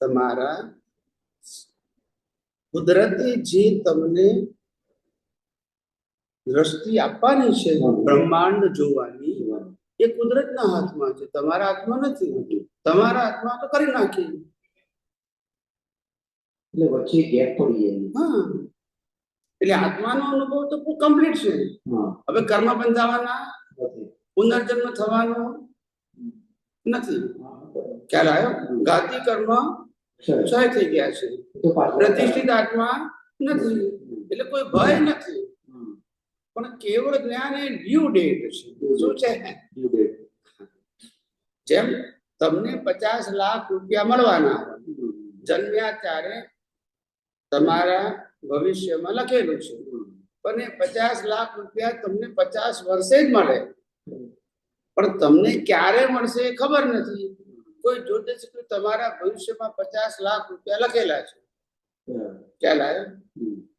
તમારા કુદરતે જે તમને દ્રષ્ટિ આપવાની છે બ્રહ્માંડ જોવાની, એ કુદરતના હાથમાં છે, તમારા હાથમાં નથી. તમારા હાથમાં તો કરી નાખી. એટલે વચ્ચે ગેપ પડી જાય. હા, એટલે આત્માનો અનુભવ તો કમ્પ્લીટ છે. હા, હવે કર્મ બંધાવાના, નથી. પુનર્જન્મ થવાનો નથી. ખ્યાલ આવ્યો? ગાતી કર્મ ક્ષય થઈ ગયા છે, તો પાછળ પ્રતિષ્ઠિત આત્મા નથી, એટલે કોઈ ભય નથી. પણ કેવળ જ્ઞાન એ ડ્યુ ડેટ છે. શું છે? due date. જેમ તમને 50 લાખ રૂપિયા મળવાના હોય, જન્મ્યા ત્યારે તમારા ભવિષ્યમાં લખેલું છે, પણ એ 50 લાખ રૂપિયા તમને 50 વર્ષે જ મળે. પણ તમને ક્યારે મળશે એ ખબર નથી. કોઈ જોતે છે કે તમારા ભવિષ્યમાં 50 લાખ રૂપિયા લખેલા છે. ખ્યાલ આવ્યો?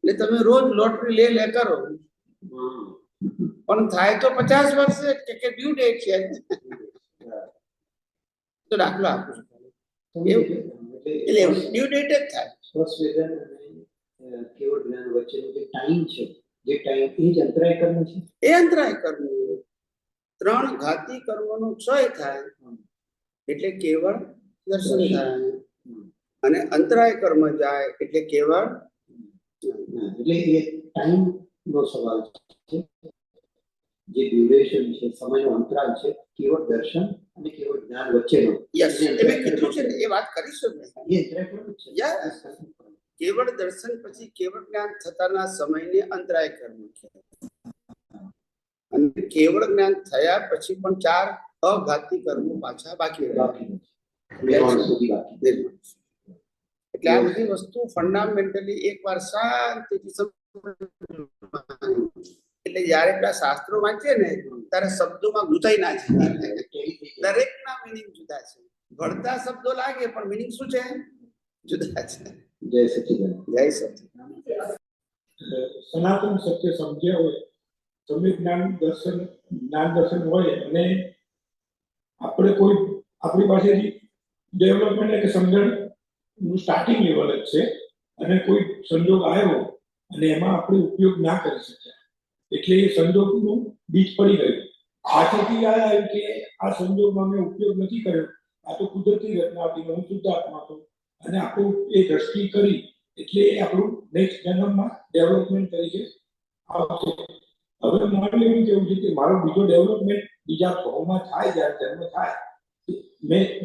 એટલે તમે રોજ લોટરી લે કરો, પણ થાય તો 50 વર્ષે કે ડ્યુ ડેટ છે. તો દાખલો આપું છું, એટલે ડ્યુ ડેટ જ થાય. સ્પષ્ટ વેદન અને કેવળ જ્ઞાન વચ્ચેનો જે ટાઈમ છે, જે ટાઈમ એ જ અંતરાય કર્મ છે. એ અંતરાય કર્મ. 3 ઘાતી કર્મનો ક્ષય થાય એટલે કેવળ દર્શન થાય, અને અંતરાય કર્મ જાય એટલે કેવળ. એટલે એ ટાઈમ નો સવાલ છે, જે ડ્યુરેશન છે, સમયનો અંતરાલ છે, કેવળ દર્શન અને કેવળ જ્ઞાન વચ્ચેનો. યસ, એ મેં કીધું છે ને, એ વાત કરીશું ને. એ અંતરાય કર્મ જ છે. Yes. કેવળ દર્શન પછી કેવળ જ્ઞાન થતાના સમયને અંતરાય કર્મ કહેવાય. અને કેવળ જ્ઞાન થયા પછી પણ 4 અઘાતી કર્મો પાછા બાકી રહે. નિર્વાણ સુધી બાકી. એટલે આ બધી વસ્તુ ફંડામેન્ટલી એકવાર શાંતિથી સમજવાની. એટલે જયારે પેલા શાસ્ત્રો વાંચીએ ને ત્યારે શબ્દોમાં ગૂંથાઈ ના જાય. દરેકના મિનિંગ જુદા છે. ભળતા શબ્દો લાગે પણ મિનિંગ શું છે? જુદા છે. જય સચિદાનંદ. જય સચિદાનંદ. સનાતન સત્ય સમજ્યા હોય, તમે જ્ઞાન દર્શન હોય અને આપણે કોઈ આપણી પાસે ડેવલપમેન્ટ એટલે સમજણનું સ્ટાર્ટિંગ લેવલ જ છે, અને કોઈ સંજોગ આવ્યો અને એમાં આપણે ઉપયોગ ના કરી શક્યા, એટલે એ સંજોગનું બીજ પડી ગયું. પાછળથી યાદ આવ્યું કે આ સંજોગમાં મેં ઉપયોગ નથી કર્યો, આ તો કુદરતી ઘટના હતી, હું શુદ્ધાત્મા હતો, અને આપણું એ દ્રષ્ટિ કરી એટલે આપણું નેક્સ્ટ જન્મમાં ડેવલપમેન્ટ તરીકે આવશે. હવે મારું એવું કેવું છે કે મારો બીજો ડેવલપમેન્ટ બીજા ફોર્મમાં થાય, જ્યારે જન્મ થાય,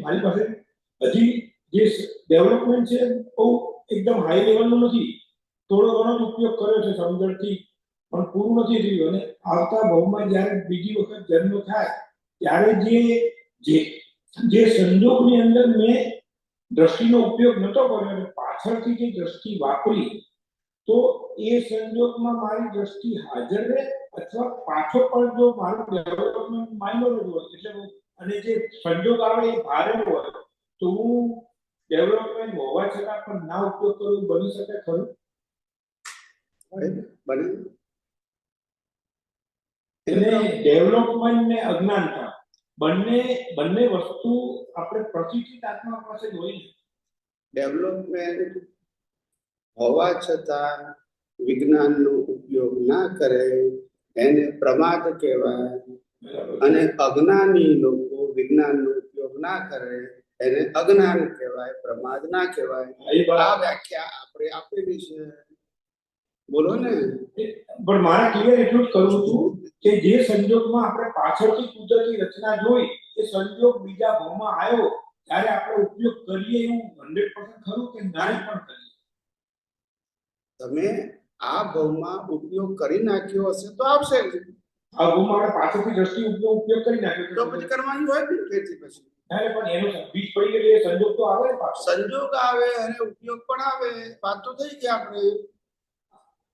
મારી પાસે હજી જે ડેવલપમેન્ટ છે બહુ એકદમ હાઈ લેવલનું નથી, થોડો ઘણો જ ઉપયોગ કર્યો છે સમજણથી, પણ પૂરું નથી થયું. અને આવતા ભાવમાં જ્યારે બીજી વખત જન્મ થાય ત્યારે જે સંજોગની અંદર મેં દ્રષ્ટિનો ઉપયોગ નતો કર્યો અને પાછળથી જે દ્રષ્ટિ વાપરી, તો એ સંજોગમાં મારી દ્રષ્ટિ હાજર રહે અથવા પાછો પણ જો મારું ડેવલપમેન્ટ માઇનોર જ હોય એટલે અને જે સંજોગ આવે એ ભારે હોય તો હું ડેવલપમેન્ટ હોવા છતાં પણ ના ઉપયોગ કરું એવું બની શકે ખરું? બને એટલે ડેવલપમેન્ટ ને અજ્ઞાનતા બંને વસ્તુ આપણે પ્રશિક્ષિત આત્મા પાસે જ હોય ને. ડેવલપમેન્ટ હોવા છતાં વિજ્ઞાનનો ઉપયોગ ના કરે એને પ્રમાદ કહેવાય, અને અજ્ઞાની લોકો વિજ્ઞાનનો ઉપયોગ ના કરે એને અજ્ઞાન કહેવાય, પ્રમાદ ના કહેવાય. આ વ્યાખ્યા આપણે આપેલી છે. બોલો ને. પણ મારે ક્લિયર એટલું જ કરવું હતું કે જે સંજોગમાં આપણે પાછળથી કુદરતી રચના જોઈ એ સંજોગ બીજા ભાવમાં આવ્યો ત્યારે આપણે ઉપયોગ કરીએ એવું 100% ખરું કે ના પણ કરીએ? તમે આ ભાવમાં ઉપયોગ કરી નાખ્યો હશે તો આવશે જ. આ ભાવમાં આપણે પાછળથી દ્રષ્ટિ ઉપયોગ કરી નાખ્યો તો પછી કરવાનું હોય ને તેથી પછી. એટલે પણ એનો બીજ પડી ગયો એ સંજોગ તો આવે ને પાછો. સંજોગ આવે અને ઉપયોગ પણ આવે. વાત તો થઈ ગઈ આપણે.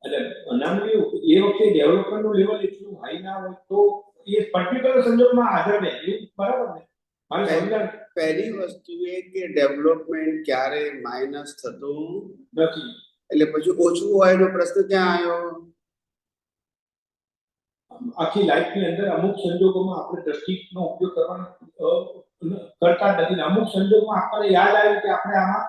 એટલે અનામલી એ વખતે ડેવલપમેન્ટનું લેવલ એટલું હાઈ ના હોય તો એ પર્ટિક્યુલર સંજોગમાં હાજર રહે એવું બરાબર ને? મારે સમજાવ. પહેલી વસ્તુ એ કે ડેવલપમેન્ટ ક્યારે માઇનસ થતું નથી. એટલે પછી ઓછું હોય એનો પ્રશ્ન ક્યાં આવ્યો? આખી લાઈફની અંદર અમુક સંજોગોમાં આપણે દ્રષ્ટિનો ઉપયોગ કરવાનો કરતા જ નથી. અમુક સંજોગોમાં આપણને યાદ આવ્યું કે આપણે આમાં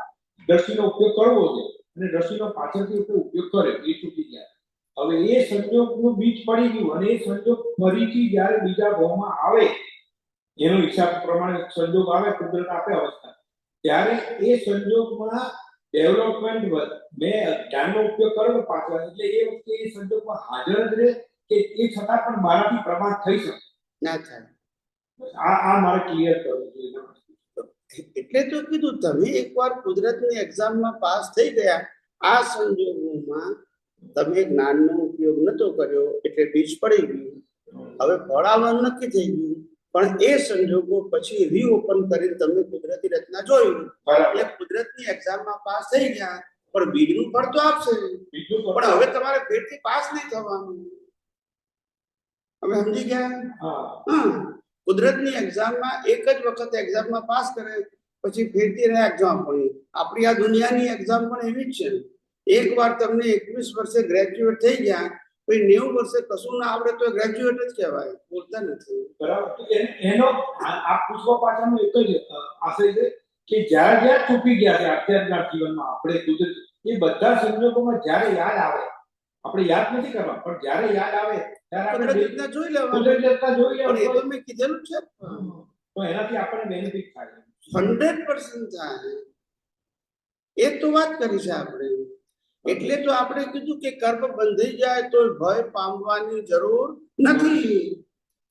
દ્રષ્ટિનો ઉપયોગ કરવો છે અને દ્રષ્ટિનો પાછળથી ઉપયોગ કરે એ ચૂકી ગયા. હવે એ સંજોગનું બીજ પડી ગયું અને એ સંજોગ ફરીથી જ્યારે બીજા ભાવમાં આવે એનો હિસાબ પ્રમાણે સંજોગ આવે કુદરત આપે અવસ્થા ત્યારે એ સંજોગમાં ડેવલપમેન્ટ મેં જ્ઞાનનો ઉપયોગ કર્યો પાછળ એટલે એ વખતે એ સંજોગમાં હાજર જ રહે કે એ છતાં પણ મારાથી પ્રમાદ થઈ શકે ના થાય. આ મારે ક્લિયર કરવું જોઈએ. એટલે તો કીધું તમે એકવાર કુદરતની એક્ઝામમાં પાસ થઈ ગયા, આ સંજોગોમાં તમે જ્ઞાનનો ઉપયોગ નતો કર્યો એટલે બીજ પડી ગયું. હવે ફળાવવાનું નક્કી થઈ ગયું પણ એ સંજોગો પછી રીઓપન કરીને તમે કુદરતી રચના જોયું એટલે કુદરતની એક્ઝામમાં પાસ થઈ ગયા પણ બીજનું ફળ તો આપશે. પણ હવે તમારે ફેરથી પાસ નહીં થવાનું. હવે સમજી ગયા? હા. કુદરતની એક્ઝામમાં એક જ વખત એક્ઝામમાં પાસ કરે પછી ફેરતી રહે એક્ઝામ આપણી. આપણી આ દુનિયાની એક્ઝામ પણ એવી જ છે. એકવાર તમને 21 વર્ષે ગ્રેજ્યુએટ થઈ ગયા પછી 90 વર્ષે કશું ના આવડે તો ગ્રેજ્યુએટ જ કહેવાય, બોલતા નથી. બરાબર. એનો આ પૂછવા પાછળનો એક જ આશય છે કે જ્યાં જ્યાં ચૂકી ગયા છે અત્યારના જીવનમાં આપણે કુદરત એ બધા સંજોગોમાં જ્યારે યાદ આવે આપણે યાદ નથી કરવા પણ જ્યારે યાદ આવે ત્યારે આપણે કુદરતના જોઈ લેવાનું. કુદરતના જોઈ પણ એ લેવાનું તો મેં કીધેલું છે તો એનાથી આપણને બેનિફિટ થાય. 100% થાય. એ તો વાત કરી છે આપણે. એટલે તો આપણે કીધું કે કર્મ બંધાઈ જાય તો ભય પામવાની જરૂર નથી.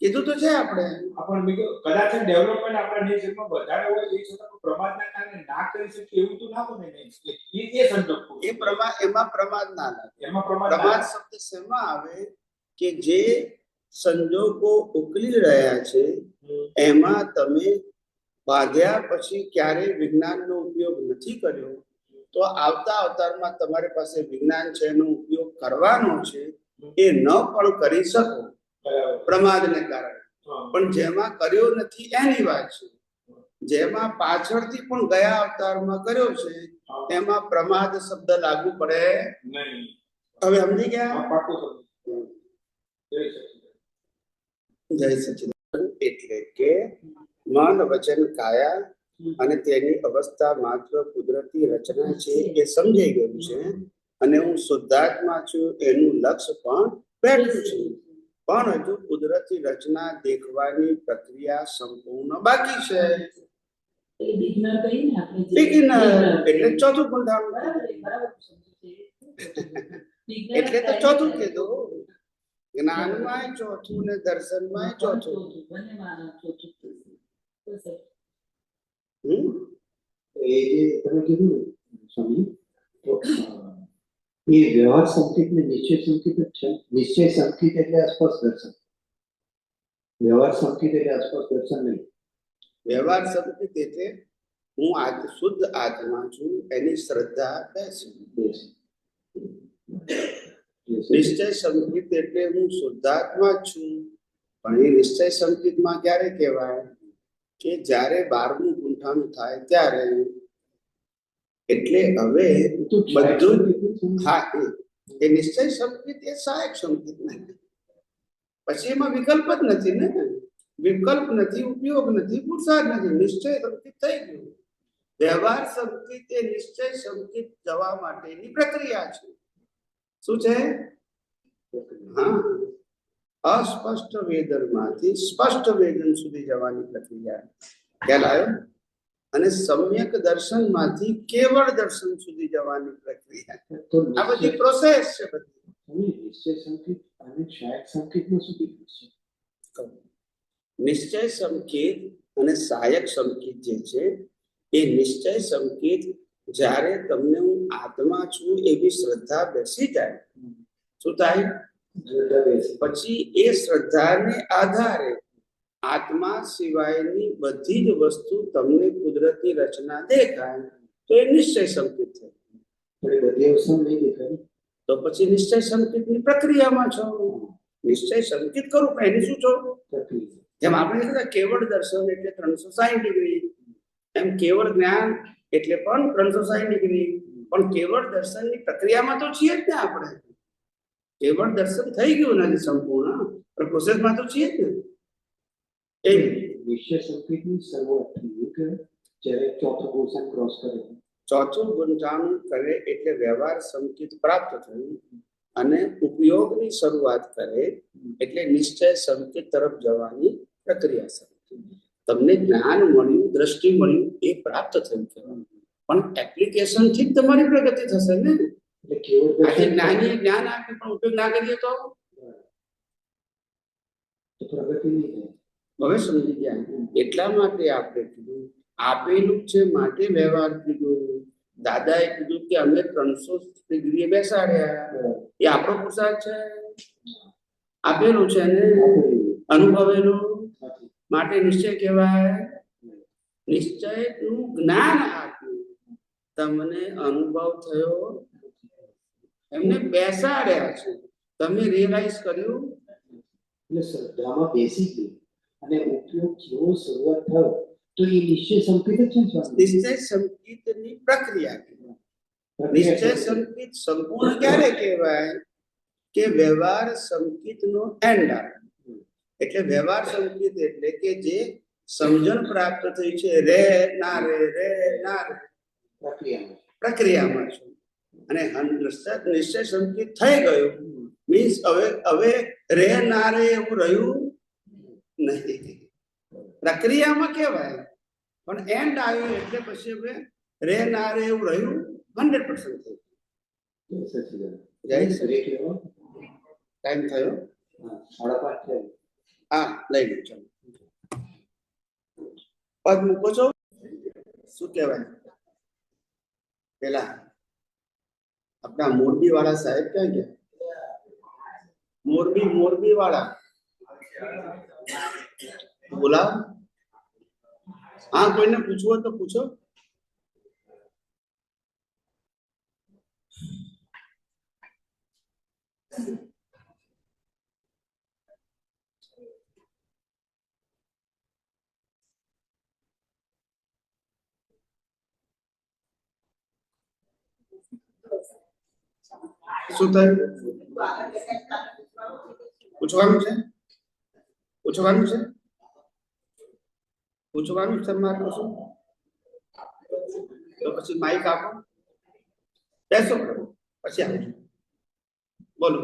કીધું તો છે આપણે. આપણે કદાચ ડેવલપમેન્ટ આપણા નેચરમાં વધારે હોય એ છતાં પ્રમાદના કારણે ના કરી શકીએ એવું તો ના બને ને. એ સંજોગ એમાં પ્રમાદ ના લાગે. એમાં પ્રમાદ શબ્દ શેમાં આવે કે જે સંજોગો ઉકલી રહ્યા છે એમાં તમે બાંધ્યા પછી ક્યારેય વિજ્ઞાનનો ઉપયોગ નથી કર્યો તો આવતા અવતારમાં તમારી પાસે વિજ્ઞાન છે એનો ઉપયોગ કરવાનો છે એ ન પણ કરી શકો પ્રમાદને કારણે. પણ જેમાં કર્યો નથી એની વાત છે. જેમાં પાછળથી પણ ગયા અવતારમાં કર્યો છે એમાં પ્રમાદ શબ્દ લાગુ પડે નહીં. હવે સમજી ગયા? જય સચિદાનંદ. એટલે કે મન વચન કાયા અને તેની અવસ્થા માત્ર કુદરતી રચના છે એ સમજાઈ ગયું છે અને હું શુદ્ધાત્મા છું એનું લક્ષ્ય પણ બેઠું છે. પણ હજુ કુદરતી રચના દેખવાની પ્રક્રિયા સંપૂર્ણ બાકી છે. બિગિનર એટલે ચોથું બંધારણ. એટલે તો ચોથું કીધું. જ્ઞાનમાં ચોથું ને દર્શનમાં ચોથું. એ જે તમે કીધું સ્વામી તો એ વ્યવહાર સંકેત ને નિશ્ચય સંકેત જ છે. નિશ્ચય સંકેત એટલે અસ્પષ્ટ દર્શન. વ્યવહાર સંકેત એટલે અસ્પષ્ટ દર્શન નહીં. વ્યવહાર સંકેત એટલે હું શુદ્ધ આત્મા છું એની શ્રદ્ધા બેસે. નિશ્ચય સંકિત એટલે હું શુદ્ધાત્મા જ છું, પણ એ નિશ્ચય સંકિતમાં ક્યારે કહેવાય કે જ્યારે 12મું ગુંઠાણું થાય ત્યારે. એટલે હવે બધું હા એ નિશ્ચય સંકિત એ સહાયક સંકિત નથી, પછી એમાં વિકલ્પ જ નથી ને, વિકલ્પ નથી, ઉપયોગ નથી, પુરુષાર્થ નથી, નિશ્ચય સંકિત થઈ ગયું. વ્યવહાર સંકિત એ નિશ્ચય સંકિત જવા માટેની પ્રક્રિયા છે. શું છે? હા, અસ્પષ્ટ વેદનમાંથી સ્પષ્ટ વેદન સુધી જવાની પ્રક્રિયા ખ્યાલ આવ્યો, અને સમ્યક દર્શનમાંથી કેવળ દર્શન સુધી જવાની પ્રક્રિયા. આ બધી પ્રોસેસ છે બધી. નિશ્ચય સંકેત અને સહાયક સંકેતમાં શું ડિફરન્સ છે? નિશ્ચય સંકેત અને સહાયક સંકેત જે છે એ નિશ્ચય સંકેત જ્યારે તમને હું આત્મા છું એવી શ્રદ્ધા બેસી જાય, શું થાય? પછી એ શ્રદ્ધાને આધારે આત્મા સિવાયની બધી જ વસ્તુ તમને કુદરતી રચના દેખાય તો એ નિશ્ચય સંકેત થાય. પણ એ બધી અવસ્થા નહીં દેખાય તો પછી નિશ્ચય સંકેતની પ્રક્રિયામાં છો. નિશ્ચય સંકેત કરું પણ એની શું છો? જેમ આપણે કીધું કેવળ દર્શન એટલે 360 ડિગ્રી, એમ કેવળ જ્ઞાન એટલે પણ 360 ડિગ્રી. પણ કેવળ દર્શનની પ્રક્રિયામાં તો છીએ જ ને આપણે. કેવળ દર્શન થઈ ગયું નથી સંપૂર્ણ, પણ પ્રોસેસમાં તો છીએ જ ને. એ નિશ્ચય સંકેતની શરૂઆત થઈ કે જ્યારે ચોથો ગુંઠાણું ક્રોસ કરે, ચોથું ગુંઠાણું કરે એટલે વ્યવહાર સંકેત પ્રાપ્ત થયું, અને ઉપયોગની શરૂઆત કરે એટલે નિશ્ચય સંકેત તરફ જવાની પ્રક્રિયા શરૂ થઈ. તમને જ્ઞાન મળ્યું, દ્રષ્ટિ મળ્યું, એ પ્રાપ્ત થયું કહેવાય, પણ એપ્લિકેશન થી તમારી પ્રગતિ થશે ને. એટલે કેવળ આજે દર્શન જ્ઞાની જ્ઞાન આપે પણ ઉપયોગ ના કરીએ તો પ્રગતિ નહીં થાય. હવે સમજી ગયા. એટલા માટે આપણે કીધું આપેલું છે માટે વ્યવહાર કીધું. દાદાએ કીધું કે અમે 360 ડિગ્રીએ બેસાડ્યા, એ આપણો પુરુષાર્થ છે, આપેલું છે ને અનુભવેલું માટે નિશ્ચય કહેવાય. નિશ્ચયનું જ્ઞાન આપ્યું, તમને અનુભવ થયો, એમને બેસાડ્યા છે, તમે રિયલાઇઝ કર્યું. એટલે શ્રદ્ધામાં બેસી ગઈ અને ઉપયોગ જેવો શરૂઆત થયો તો એ નિશ્ચય સંકેત જ છે ને સ્વામી? નિશ્ચય સંકેતની પ્રક્રિયા કહેવાય. નિશ્ચય સંકેત સંપૂર્ણ ક્યારે કહેવાય કે વ્યવહાર સંકેતનો એન્ડ આવે. એટલે વ્યવહાર સંકેત એટલે કે જે સમજણ પ્રાપ્ત થઈ છે, રે ના રે પ્રક્રિયામાં છું, અને નિશ્ચય સંકેત થઈ ગયું મીન્સ હવે રે ના રે એવું રહ્યું નહીં. પ્રક્રિયામાં કહેવાય, પણ એન્ડ આવ્યો એટલે પછી હવે રે ના રે એવું રહ્યું 100% થઈ ગયું. જય શ્રી કૃષ્ણ. ટાઈમ થયો? 5:30 થયો. હા, લઈ લો. ચાલો પદ મૂકો છો. શું કહેવાય પેલા આપણા મોરબી વાળા સાહેબ ક્યાં ગયા? મોરબી વાળા બોલાવ. હા, કોઈને પૂછવું હોય તો પૂછો. શું થયું? પૂછવાનું છે? પૂછવાનું છે? પૂછવાનું છે મારું શું? તો પછી માઇક આપો, બેસો પછી આવજો, બોલો.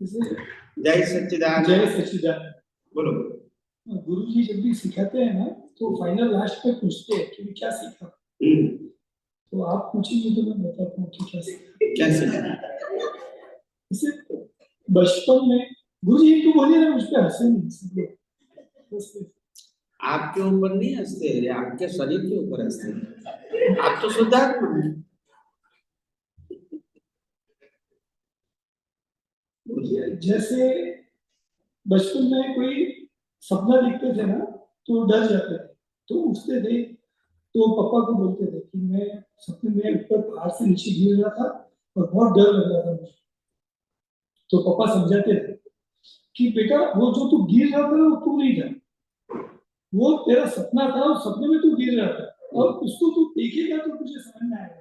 जय सच्चिदानंद. जय सच्चिदानंद. बोलो. गुरु जी जब भी सिखाते हैं ना तो फाइनल लास्ट पे पूछते हैं कि क्या सीखा, तो आप पूछेंगे तो मैं बताता हूँ कि क्या सीखा. क्या सीखा? जैसे बचपन में गुरु जी तो बोलिए ना, उस पर हंसे नहीं. आपके ऊपर नहीं हंसते, आपके शरीर के ऊपर हंसते. आप तो शुद्धात्मा हैं. जैसे बचपन में कोई सपना देखते थे ना तो डर जाते थे, तो उठते थे तो पापा को बोलते थे कि मैं सपने में ऊपर पहाड़ से नीचे गिर रहा था और बहुत डर लग रहा था मुझे. तो पापा समझाते थे कि बेटा वो जो तू गिर रहा था ना, वो तू नहीं था, वो तेरा सपना था, उस सपने में तू गिर रहा था, और उसको तू देखेगा तो तुझे समझ में आएगा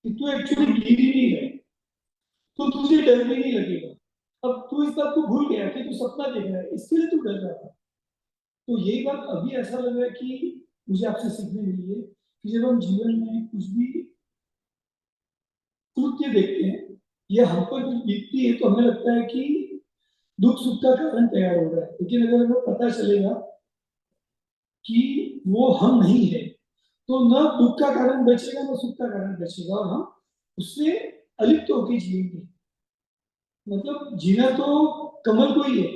कि तू एक्चुअली गिर ही नहीं है, तो तुझे डर भी नहीं लगेगा। अब तू इस बात को भूल गया कि तू सपना देख रहा है, इसके लिए तू डर रहा था। तो यही बात अभी ऐसा लग रहा है कि मुझे आपसे सीखने मिली है कि जब हम जीवन में कुछ भी कृत्य देखते हैं या हम पर कुछ बीतती है, तो हमें लगता है कि दुख सुख का कारण तैयार हो रहा है, लेकिन अगर हमें पता चलेगा कि वो हम नहीं है, तो न दुख का कारण बचेगा न सुख का कारण बचेगा, और हम उससे अलिप्त होकर जिएंगे। मतलब जीना तो कमल को ही है,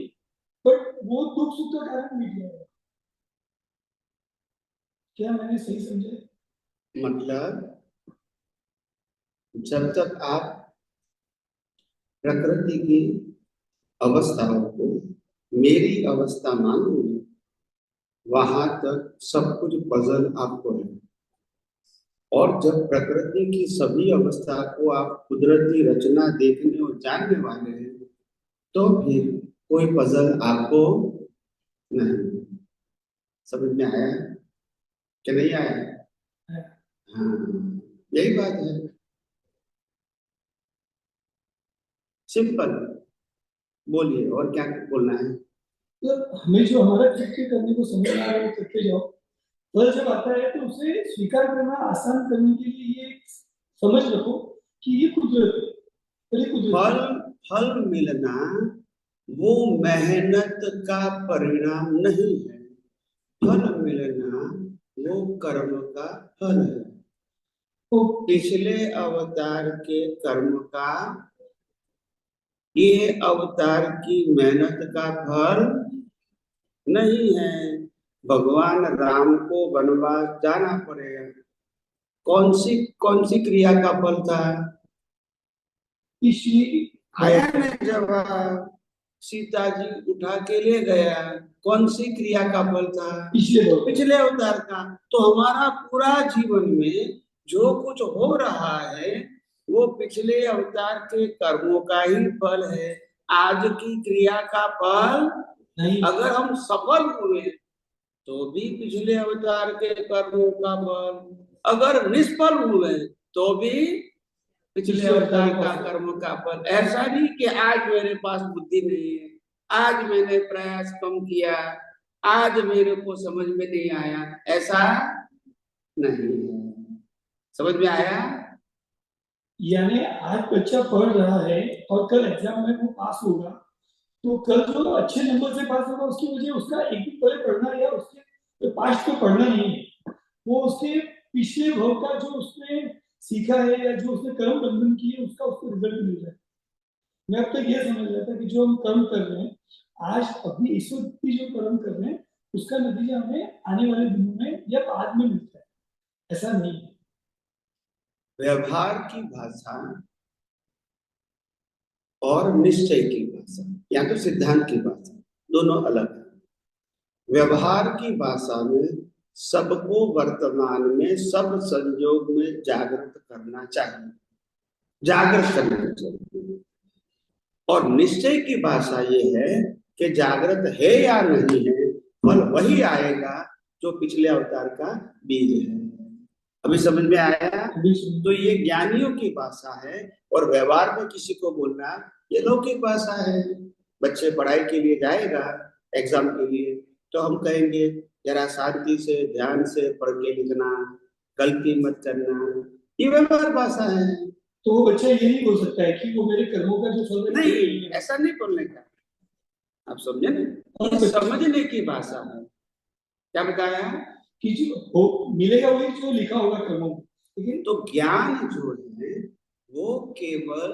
बट वो दुख सुख का कारण मिट जाएगा। क्या मैंने सही समझा? मतलब जब तक आप प्रकृति की अवस्थाओं को मेरी अवस्था मानोगे, वहां तक सब कुछ पजल आपको है। और जब प्रकृति की सभी अवस्था को आप कुदरती रचना देखने और जानने वाले हैं, तो फिर कोई पजल आपको नहीं। समझ में आया कि नहीं आया? हाँ, यही बात है, सिंपल। बोलिए, और क्या बोलना है? मतलब हमें जो हमारा कृत्य करने को समझ में आ रहा है, वो करते जाओ। फल जब आता है तो उसे स्वीकार करना आसान करने के लिए ये समझ रखो कि ये कुदरत है, और ये कुदरत फल है। फल मिलना वो मेहनत का परिणाम नहीं है। फल मिलना वो कर्म का फल है। तो पिछले अवतार के कर्म का ये अवतार की मेहनत का फल नहीं है। भगवान राम को वनवास जाना पड़ेगा, कौन सी क्रिया का फल था? इसलिए आया ना जवाब। सीता जी उठा के ले गया, कौन सी क्रिया का फल था? पिछले अवतार का। तो हमारा पूरा जीवन में जो कुछ हो रहा है, वो पिछले अवतार के कर्मों का ही फल है, आज की क्रिया का फल नहीं। अगर हम सफल हुए तो भी पिछले अवतार के कर्मों का फल, अगर निष्फल हुए तो भी पिछले अवतार का कर्म का फल। ऐसा नहीं कि आज मेरे पास बुद्धि नहीं है, आज मैंने प्रयास कम किया, आज मेरे को समझ में नहीं आया, ऐसा नहीं है। समझ में आया? यानी आज बच्चा पढ़ रहा है और कल एग्जाम में वो पास होगा, तो कल जो अच्छे नंबर से पास होगा उसकी वजह उसका एक दिन पहले पढ़ना या उसके पास तो पढ़ना नहीं है, वो उसके पिछले भव का जो उसने सीखा है या जो उसने कर्म बंधन किए उसका उसको रिजल्ट मिल रहा है। मैं अब तक ये समझ रहा था कि जो हम कर्म कर रहे हैं आज अभी इस वक्त भी जो कर्म कर रहे हैं उसका नतीजा हमें आने वाले दिनों में या बाद में मिलता है, ऐसा नहीं है। व्यवहार की भाषा और निश्चय की भाषा या तो सिद्धांत की भाषा दोनों अलग है। व्यवहार की भाषा में सबको वर्तमान में सब संयोग में जागृत करना चाहिए, जागृत करना चाहिए। और निश्चय की भाषा ये है कि जागृत है या नहीं है, फल वही आएगा जो पिछले अवतार का बीज है। अभी समझ में आया? तो ये ज्ञानियों की भाषा है, और व्यवहार में किसी को बोलना ये लौकिक भाषा है। बच्चे पढ़ाई के लिए जाएगा एग्जाम के लिए, तो हम कहेंगे जरा शांति से ध्यान से पढ़ के लिखना, गलती मत करना, ये व्यवहार भाषा है। तो वो बच्चा ये नहीं बोल सकता है कि वो मेरे कर्मों का जो फल है नहीं, ऐसा नहीं बोलने का। आप समझे ना, ये समझने की भाषा है। क्या बताया कि जो हो मिलेगा वही जो लिखा होगा कर्मों में, ठीक है? तो ज्ञान जो है वो केवल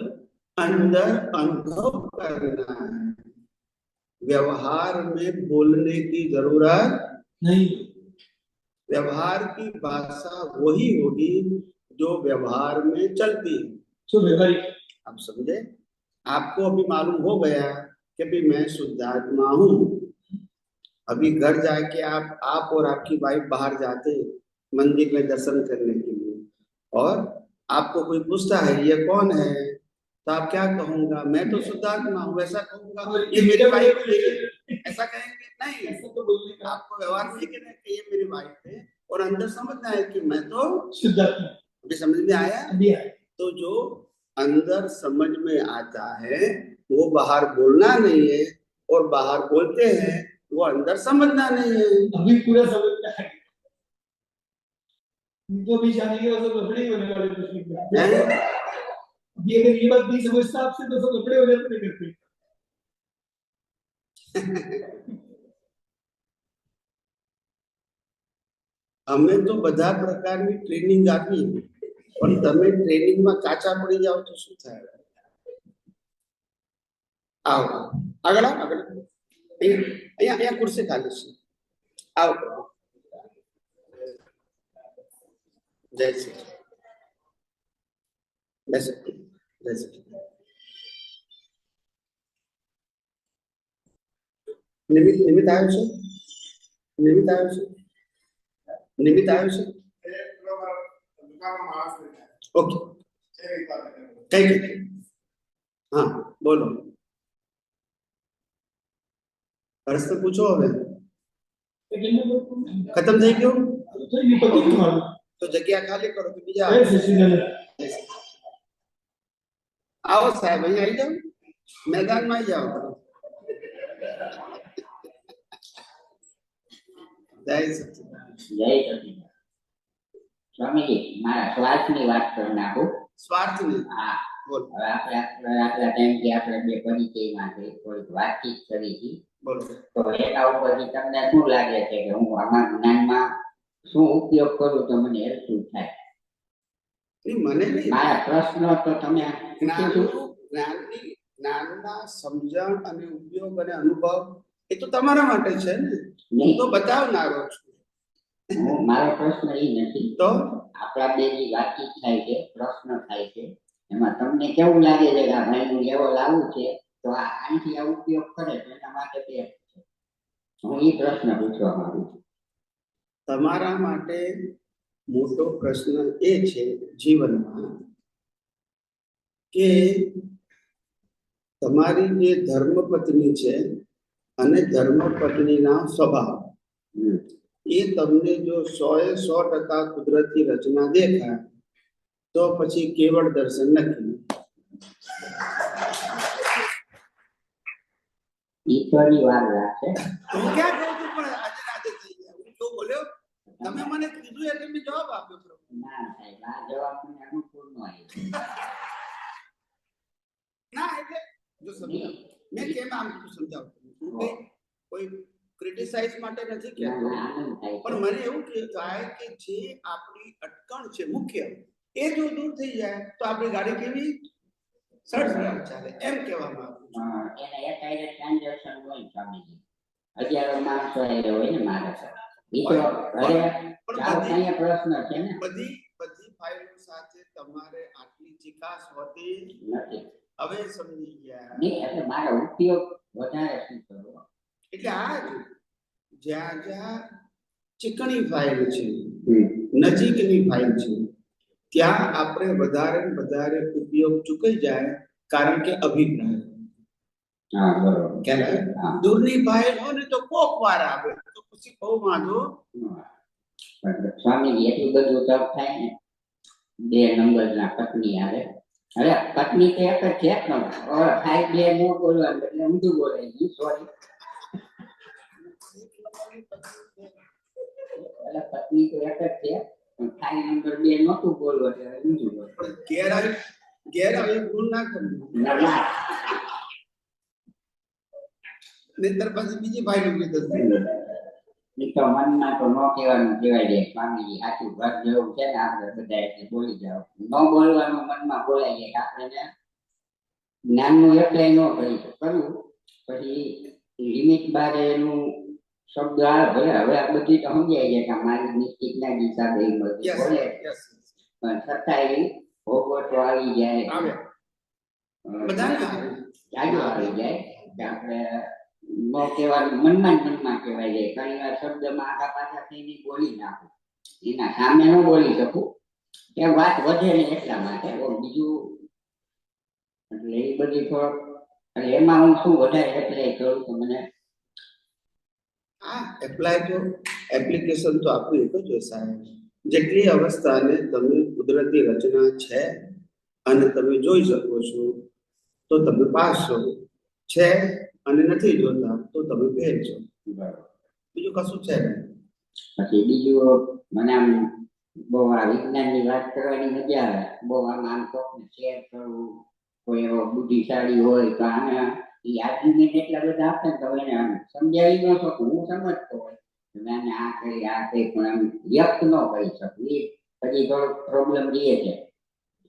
अंदर अनुभव करना है, व्यवहार में बोलने की जरूरत नहीं। व्यवहार की भाषा वही होगी जो व्यवहार में चलती है, जो व्यवहारिक। आप समझे? आपको अभी मालूम हो गया कि भी मैं शुद्धात्मा हूँ। अभी घर जाके आप और आपकी वाइफ बाहर जाते मंदिर में दर्शन करने के लिए, और आपको कोई पूछता है ये कौन है, तो आप क्या कहूंगा? मैं तो शुद्धात्मा हूँ, ऐसा कहूंगा ये मेरी वाइफ है, ऐसा कहेंगे? नहीं, ऐसा तो बोलने का आपको व्यवहार में कहना है कि ये मेरी वाइफ है, और अंदर समझना है कि मैं तो शुद्धात्मा अभी समझ में आया। अभी आए। तो जो अंदर समझ में आता है वो बाहर बोलना नहीं है, और बाहर बोलते हैं वो अंदर समझना नहीं है। अभी पूरा समझ में आया। उनको भी जानेंगे तो लफड़े ही होने वाले प्रश्न में। हैं? अभी अगर ये बात नहीं समझता आपसे तो सब लफड़े हो जाते हैं करते। અમે તો બધા પ્રકારની ટ્રેનિંગ આપી, પણ તમે ટ્રેનિંગમાં કાચા પડી જાઓ તો શું થાય? આવો આગળ આવો, આગળ અહીંયા અહીંયા ખુરશી ખાલી છે, આવો. જય શ્રી કૃષ્ણ. બેસો, જય શ્રી કૃષ્ણ. નિમિત્ત નિમિત્ત આવ્યો છે? નિમિત્ત આવ્યો છે? નિમિત્ત આવ્યો છે? ઓકે, કઈ રીતે? હા બોલો, પ્રશ્ન પૂછો. હવે ખતમ થઈ ગયો तो ये पति तुम्हारा તો જગ્યા ખાલી કરો કે બીજા ऐसे सीधे आओ साहब, અહીં આવી જાઓ, મેદાનમાં આવી જાઓ. જય સચિદાનંદ. જય સચિદાનંદ. સ્વામીજી, મારા શ્વાસની વાત કરી નાખું. સ્વાર્થ નહીં. હા, બોલો હવે આટલા ટાઈમથી આપણે બે પરિચયમાં છે, થોડીક વાતચીત કરી છે. બોલો. તો એના ઉપરથી તમને શું લાગે છે કે હું આમાં જ્ઞાનમાં શું ઉપયોગ કરું તો મને હેલ્પફુલ થાય? નહીં, મને નહીં. મારા પ્રશ્નો તો તમે જ્ઞાનના સમજણ અને ઉપયોગ અને અનુભવ એ તો તમારા માટે છે ને, હું નહીં. તો બતાવનારો છું. મારો પ્રશ્ન એ નથી. તો આપણા બે જે વાતચીત થાય છે, પ્રશ્ન થાય છે, એમાં તમને કેવું લાગે છે કે આ ભાઈનું લેવલ આવું છે તો આ આનાથી આ ઉપયોગ કરે તો એના માટે બે છે. હું એ પ્રશ્ન પૂછવા માંગુ છું. તમારા માટે મોટો પ્રશ્ન એ છે જીવનમાં કે તમારી જે ધર્મપત્ની છે અને ધર્મપત્નીના સ્વભાવ એ તમને જો 100% કુદરતી રચના દેખાય તો પછી કેવળ દર્શન નથી. ઈશ્વરની વાર લાગશે. હું ક્યાં કહું છું પણ આજે રાતે થઈ જાય. હું કેવું બોલ્યો? તમે મને કીધું એટલે મેં જવાબ આપ્યો પ્રભુ. ના સાહેબ, આ જવાબ મને અનુકૂળ ન આવ્યો. ના એટલે જો સમજાવ, મેં કેમ આમ સમજાવું, હું કઈ કોઈ ક્રિટિસાઇઝ માટે નથી કહેતો, ના, આનંદ થાય છે. પણ મને એવું થાય કે જે આપણી અટકણ છે મુખ્ય એ જો દૂર થઈ જાય તો આપણી ગાડી કેવી સરળ ચાલે, એમ કહેવામાં આવ્યું છે. એના એક આઈને ટ્રાન્ઝેક્શન હોય સ્વામીજી, હજારો માણસો આવ્યા હોય ને મારા સાથે. ઈ તો ઘરે જાઓ ત્યાં પ્રશ્ન છે ને. બધી ફાઇલો સાથે તમારે આટલી ચિકાસ હોતી નથી. હવે સમજી ગયા. નહીં, એટલે મારો ઉપયોગ વધારે શું કરવો? એટલે આ જ જ્યાં જ્યાં ચીકણી ફાઇલ છે, નજીકની ફાઇલ છે, ત્યાં આપણે વધારે ને વધારે ઉપયોગ ચૂકી જાય, કારણ કે અભિપ્રાય. હા, બરોબર. ખ્યાલ આવે? હા. દૂરની ફાઇલ હોય ને તો કોક વાર આવે તો પછી બહુ વાંધો. પણ સ્વામીજી એટલું બધું તપ થાય ને, 2 નંબરના પત્ની આવે. હવે પત્ની તો એક જ છે પણ થાય બે નો બોલવાનું એટલે ઊંધું બોલાય ગયું. સોરી, એટલે પત્ની તો એક જ છે પણ થાય નંબર 2 નહોતું બોલવું એટલે ઊંધું બોલ. પણ ઘેર આવી ભૂલ ના કરવી, નહીતર પછી બીજી ફાઇલ ઉભી થશે. ઈ તો મનમાં તો ન કહેવાનું કહેવાય જાય સ્વામીજી. આખું ઘર જેવું છે ને, આપણે બધા એટલે બોલી જાવ. ન બોલવાનું મનમાં બોલાય જાય કે આપણે જ્ઞાનનું એપ્લાય ન કરી કરવું, પછી લિમિટ બાર એનું શબ્દ આવે. ભલે હવે આ બધી તો સમજાય જાય કે મારી નિશ્ચિતના જ હિસાબે એ બધું Yes, બોલે, yes. પણ છતાંય ભોગવટો આવી જાય, આવે બધાને આવે. જાજો આવી જાય કે આપણે ન કહેવાનું મનમાં જ મનમાં કહેવાય જાય. ઘણી વાર શબ્દમાં આગા પાછા થઈને બોલી નાખું, એના સામે ન બોલી શકું કે વાત વધે ને એટલા માટે. બીજું એટલે એ બધી થોડોક એટલે એમાં હું શું વધારે એપ્લાય કરું તો મને આ એપ્લાય તો એપ્લિકેશન તો આપણું એક જ હોય સાહેબ. જેટલી અવસ્થાને તમે કુદરતી રચના છે અને તમે જોઈ શકો છો તો તમે પાસ છો, છે અને નથી જોતા તો તમે ફેલ છો. બીજું કશું છે નહીં. પછી બીજું મને આમ બહુ આ વિજ્ઞાનની વાત કરવાની મજા આવે. બહુ આમ આમ કોકને શેર કરવું, કોઈ એવો બુદ્ધિશાળી હોય તો આને એ આર્ગ્યુમેન્ટ એટલા બધા આપે ને તો એને આમ સમજાવી ન શકું. હું સમજતો હોય મેં આ કરી પણ આમ વ્યક્ત ન કરી શકું. એ પછી થોડોક પ્રોબ્લેમ રહે છે.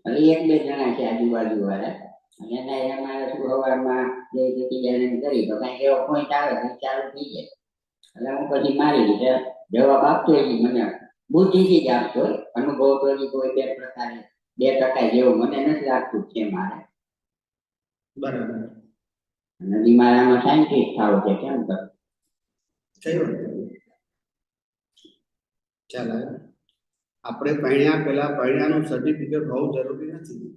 એટલે એક બે જણા છે આજુબાજુ વાળા અને એના એમાં શું સવારમાં જે બીજાને કરી તો કાંઈક એવો પોઈન્ટ આવે તો ચાલુ થઈ જાય. એટલે હું પછી મારી રીતે જવાબ આપતો હોય મને બુદ્ધિથી જ આપતો હોય. અનુભવ તો હજી કોઈ બે પ્રકારે 2% જેવું મને નથી લાગતું છે મારે. બરાબર. નથી મારામાં સાયન્ટિસ્ટ થાવ છે કેમ કર કઈ વાત નહીં. ચાલ હવે. આપણે ભણ્યા પેલા ભણ્યાનું સર્ટિફિકેટ હોવું જરૂરી નથી.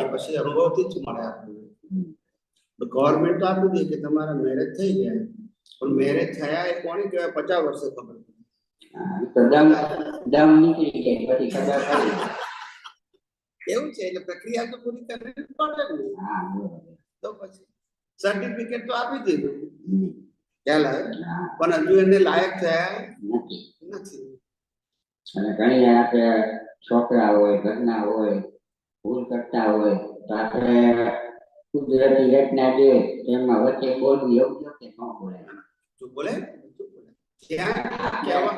એ પછી અનુભવથી જ મળે આપણને. ગવર્મેન્ટ તો આપી દે કે તમારા મેરેજ થઈ ગયા, પણ મેરેજ થયા એ કોને કહેવાય 50 વર્ષે ખબર પડે. તો દમ નીકળી જાય પછી ખબર પડી. એવું છે એટલે પ્રક્રિયા તો પૂરી કરવી જ પડે ને. હા બરોબર. તો પછી સર્ટિફિકેટ તો આપી દીધું ખ્યાલ આવે, હા પણ હજુ એને લાયક થયા નથી. નથી. અને ઘણી વાર આપણે છોકરા હોય ઘરના હોય ભૂલ કરતા હોય તો આપણે કુદરતી ઘટના જોઈએ તેમાં વચ્ચે બોલવું યોગ્ય કે ન બોલાય. જો બોલે જ્યાં કહેવા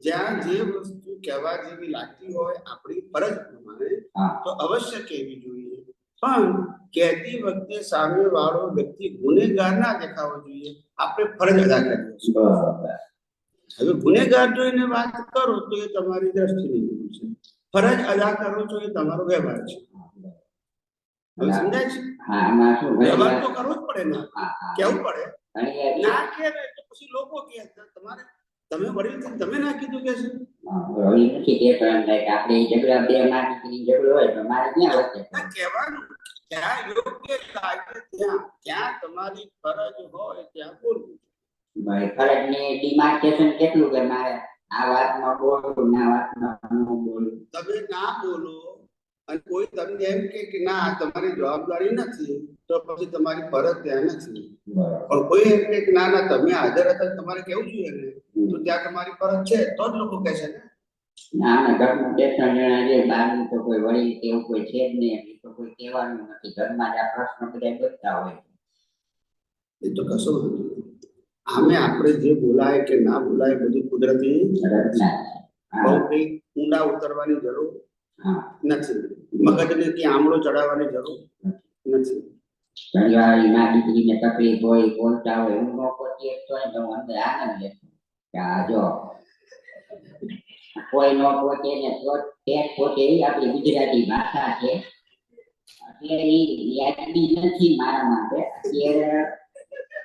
જ્યાં જે વસ્તુ કહેવા જેવી લાગતી હોય આપણી ફરજ પ્રમાણે હા તો અવશ્ય કહેવી જોઈએ. પણ કહેતી વખતે સામે વાળો વ્યક્તિ ગુનેગાર ના દેખાવો જોઈએ. આપણે ફરજ અદા કરવી છે. બરોબર. હવે ગુનેગાર જોઈને વાત કરો તો એ તમારી દ્રષ્ટિની ભૂલ છે. ફરજ અદા કરો છો એ તમારો વ્યવહાર છે. હવે સમજાય છે? હા આમાં શું ઘણી વ્યવહાર વાર તો કરવો જ પડે ને, હા હા કેવું પડે. ઘણી વાર ના કે તો પછી લોકો કે તમારે તમે વડીલ થઈને તમે ના કીધું કે છે. રવિ નથી કહેતો એમ થાય કે આપણે એ ઝઘડા બે માં દીકરી ઝઘડો હોય તો મારે ક્યાં વચ્ચે આ કહેવાનું જ્યાં યોગ્ય લાગે ત્યાં તમારી ફરજ હોય ત્યાં બોલવું. ભાઈ ફરજની ડિમાર્કેશન કેટલું કે મારે આ વાતમાં બોલવું ને આ વાતમાં ન બોલવું. તમે ના બોલો અને કોઈ તમને એમ કે ના તમારી જવાબદારી નથી તો પછી તમારી ફરજ ત્યાં નથી. પણ કોઈ એમ કે ના ના તમે હાજર હતા તમારે કેવું જોઈએ ને તો ત્યાં તમારી ફરજ છે તો જ લોકો કહે છે ને. ના અમે ઘરમાં 2-3 જણા છે બહારનું તો કોઈ વડીલ કે એવું કોઈ છે જ નહીં. એ તો કોઈ કહેવાનું નથી. ઘરમાં જ આ પ્રશ્ન બધા બચતા હોય. એ તો કશો વાંધો નહીં. આમે આપણે જે બોલાય કે ના બોલાય બધું કુદરતી રચના બહુ હા કઈ ઊંડા ઉતરવાની જરૂર હા નથી. મગજને કે આમળો ચડાવવાની જરૂર નથી. ઘણી વાર એના દીકરીને તકલીફ હોય બોલતા હોય હું ન પહોંચી શકતો હોય તો હું અંદર આનંદ લેતો કે આ જો કોઈ ન પહોંચે ને તો ટેક પહોંચે એ આપણી ગુજરાતી ભાષા છે. એટલે એ યાદની નથી મારા માટે. અત્યારે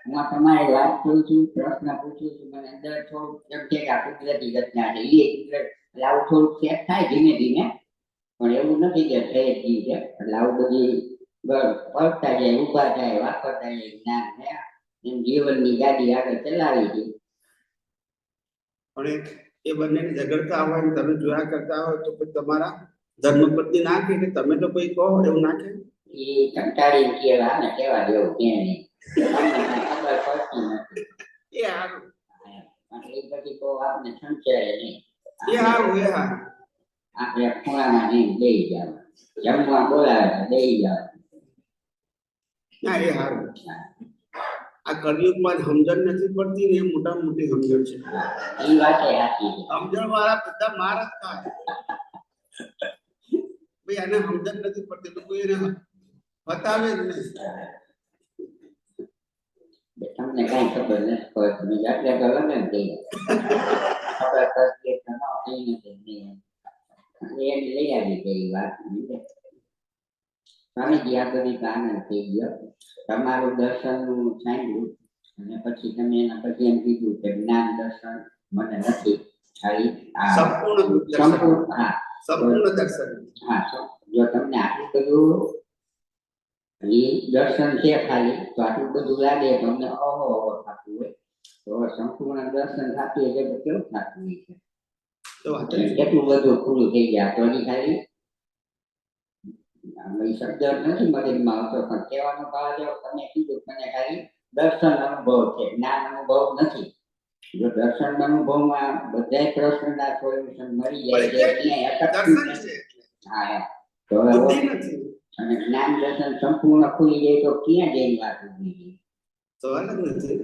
હું તમારી વાત કરું છું પ્રશ્ન પૂછું છું મને અંદર થોડું એમ છે કે આ કુદરતી ઘટના છે એ કુદરત એટલે આવું થોડુંક સેટ થાય ધીમે ધીમે. પણ એવું નથી કે થઈ જ ગયું છે. એટલે આવું બધી પડતા જાય ઊભા જાય વાપરતા જાય જ્ઞાન ને એમ જીવનની ગાડી આગળ ચલાવી છે. પણ એ બંનેને ઝઘડતા હોય ને તમે જોયા કરતા હોય તો પછી તમારા ધર્મપત્ની ના કે તમે તો કોઈ કહો એવું ના કે. એ કંટાળી કેવા ને કેવા જેવું કે નહીં તમને ખબર પડતી નથી. એ હારું એટલે એ બધી તો આપને સંચય નહીં. એ હારું એ હારું. આપણે ખૂણામાં જઈને બેસી જાવ જમવા બોલાવે તો બેસી જાવ. ના એ હારું. આ કળિયુગમાં સમજણ નથી પડતી ને એ મોટા મોટી સમજણ છે. એ વાત સાચી છે. સમજણ વાળા બધા માર જ થાય. ભાઈ આને સમજણ નથી પડતી તો કોઈ એને બતાવે જ નહીં. તમને કઈ ખબર નથી પડતી એટલે તો લગ્ન થઈ ખબર પડતી ન થઈ નથી એને લઈ આવી ગઈ વાત. સ્વામીજી આ બધી આનંદ થઈ ગયો. તમારું દર્શનનું સાંભળ્યું અને પછી તમે એના પછી એમ કીધું કે જ્ઞાન દર્શન મને નથી ખાલી સંપૂર્ણ દર્શન. સંપૂર્ણ હા સંપૂર્ણ દર્શન. હા જો તમને આટલું બધું એ દર્શન છે ખાલી તો આટલું બધું લાગે તમને ઓહો થતું હોય તો સંપૂર્ણ દર્શન થતું હોય તો કેવું થતું હોય છે તો વાત જ છે. કેટલું બધું પૂરું થઈ ગયા તો હજી ખાલી આમાં શબ્દ નથી મગજમાં આવતો પણ કહેવાનો ભાવ એવો તમે કીધું મને ખાલી દર્શન અનુભવ છે જ્ઞાન અનુભવ નથી જો દર્શન અનુભવમાં બધા પ્રશ્નના સોલ્યુશન મળી જાય છે ક્યાંય અટકતું દર્શન નથી. છે એટલે હા એમ. તો બુદ્ધિ નથી. અને જ્ઞાન દર્શન સંપૂર્ણ ખુલી જાય તો ક્યાં જઈને વાત ઉભી છે સવાલ જ નથી.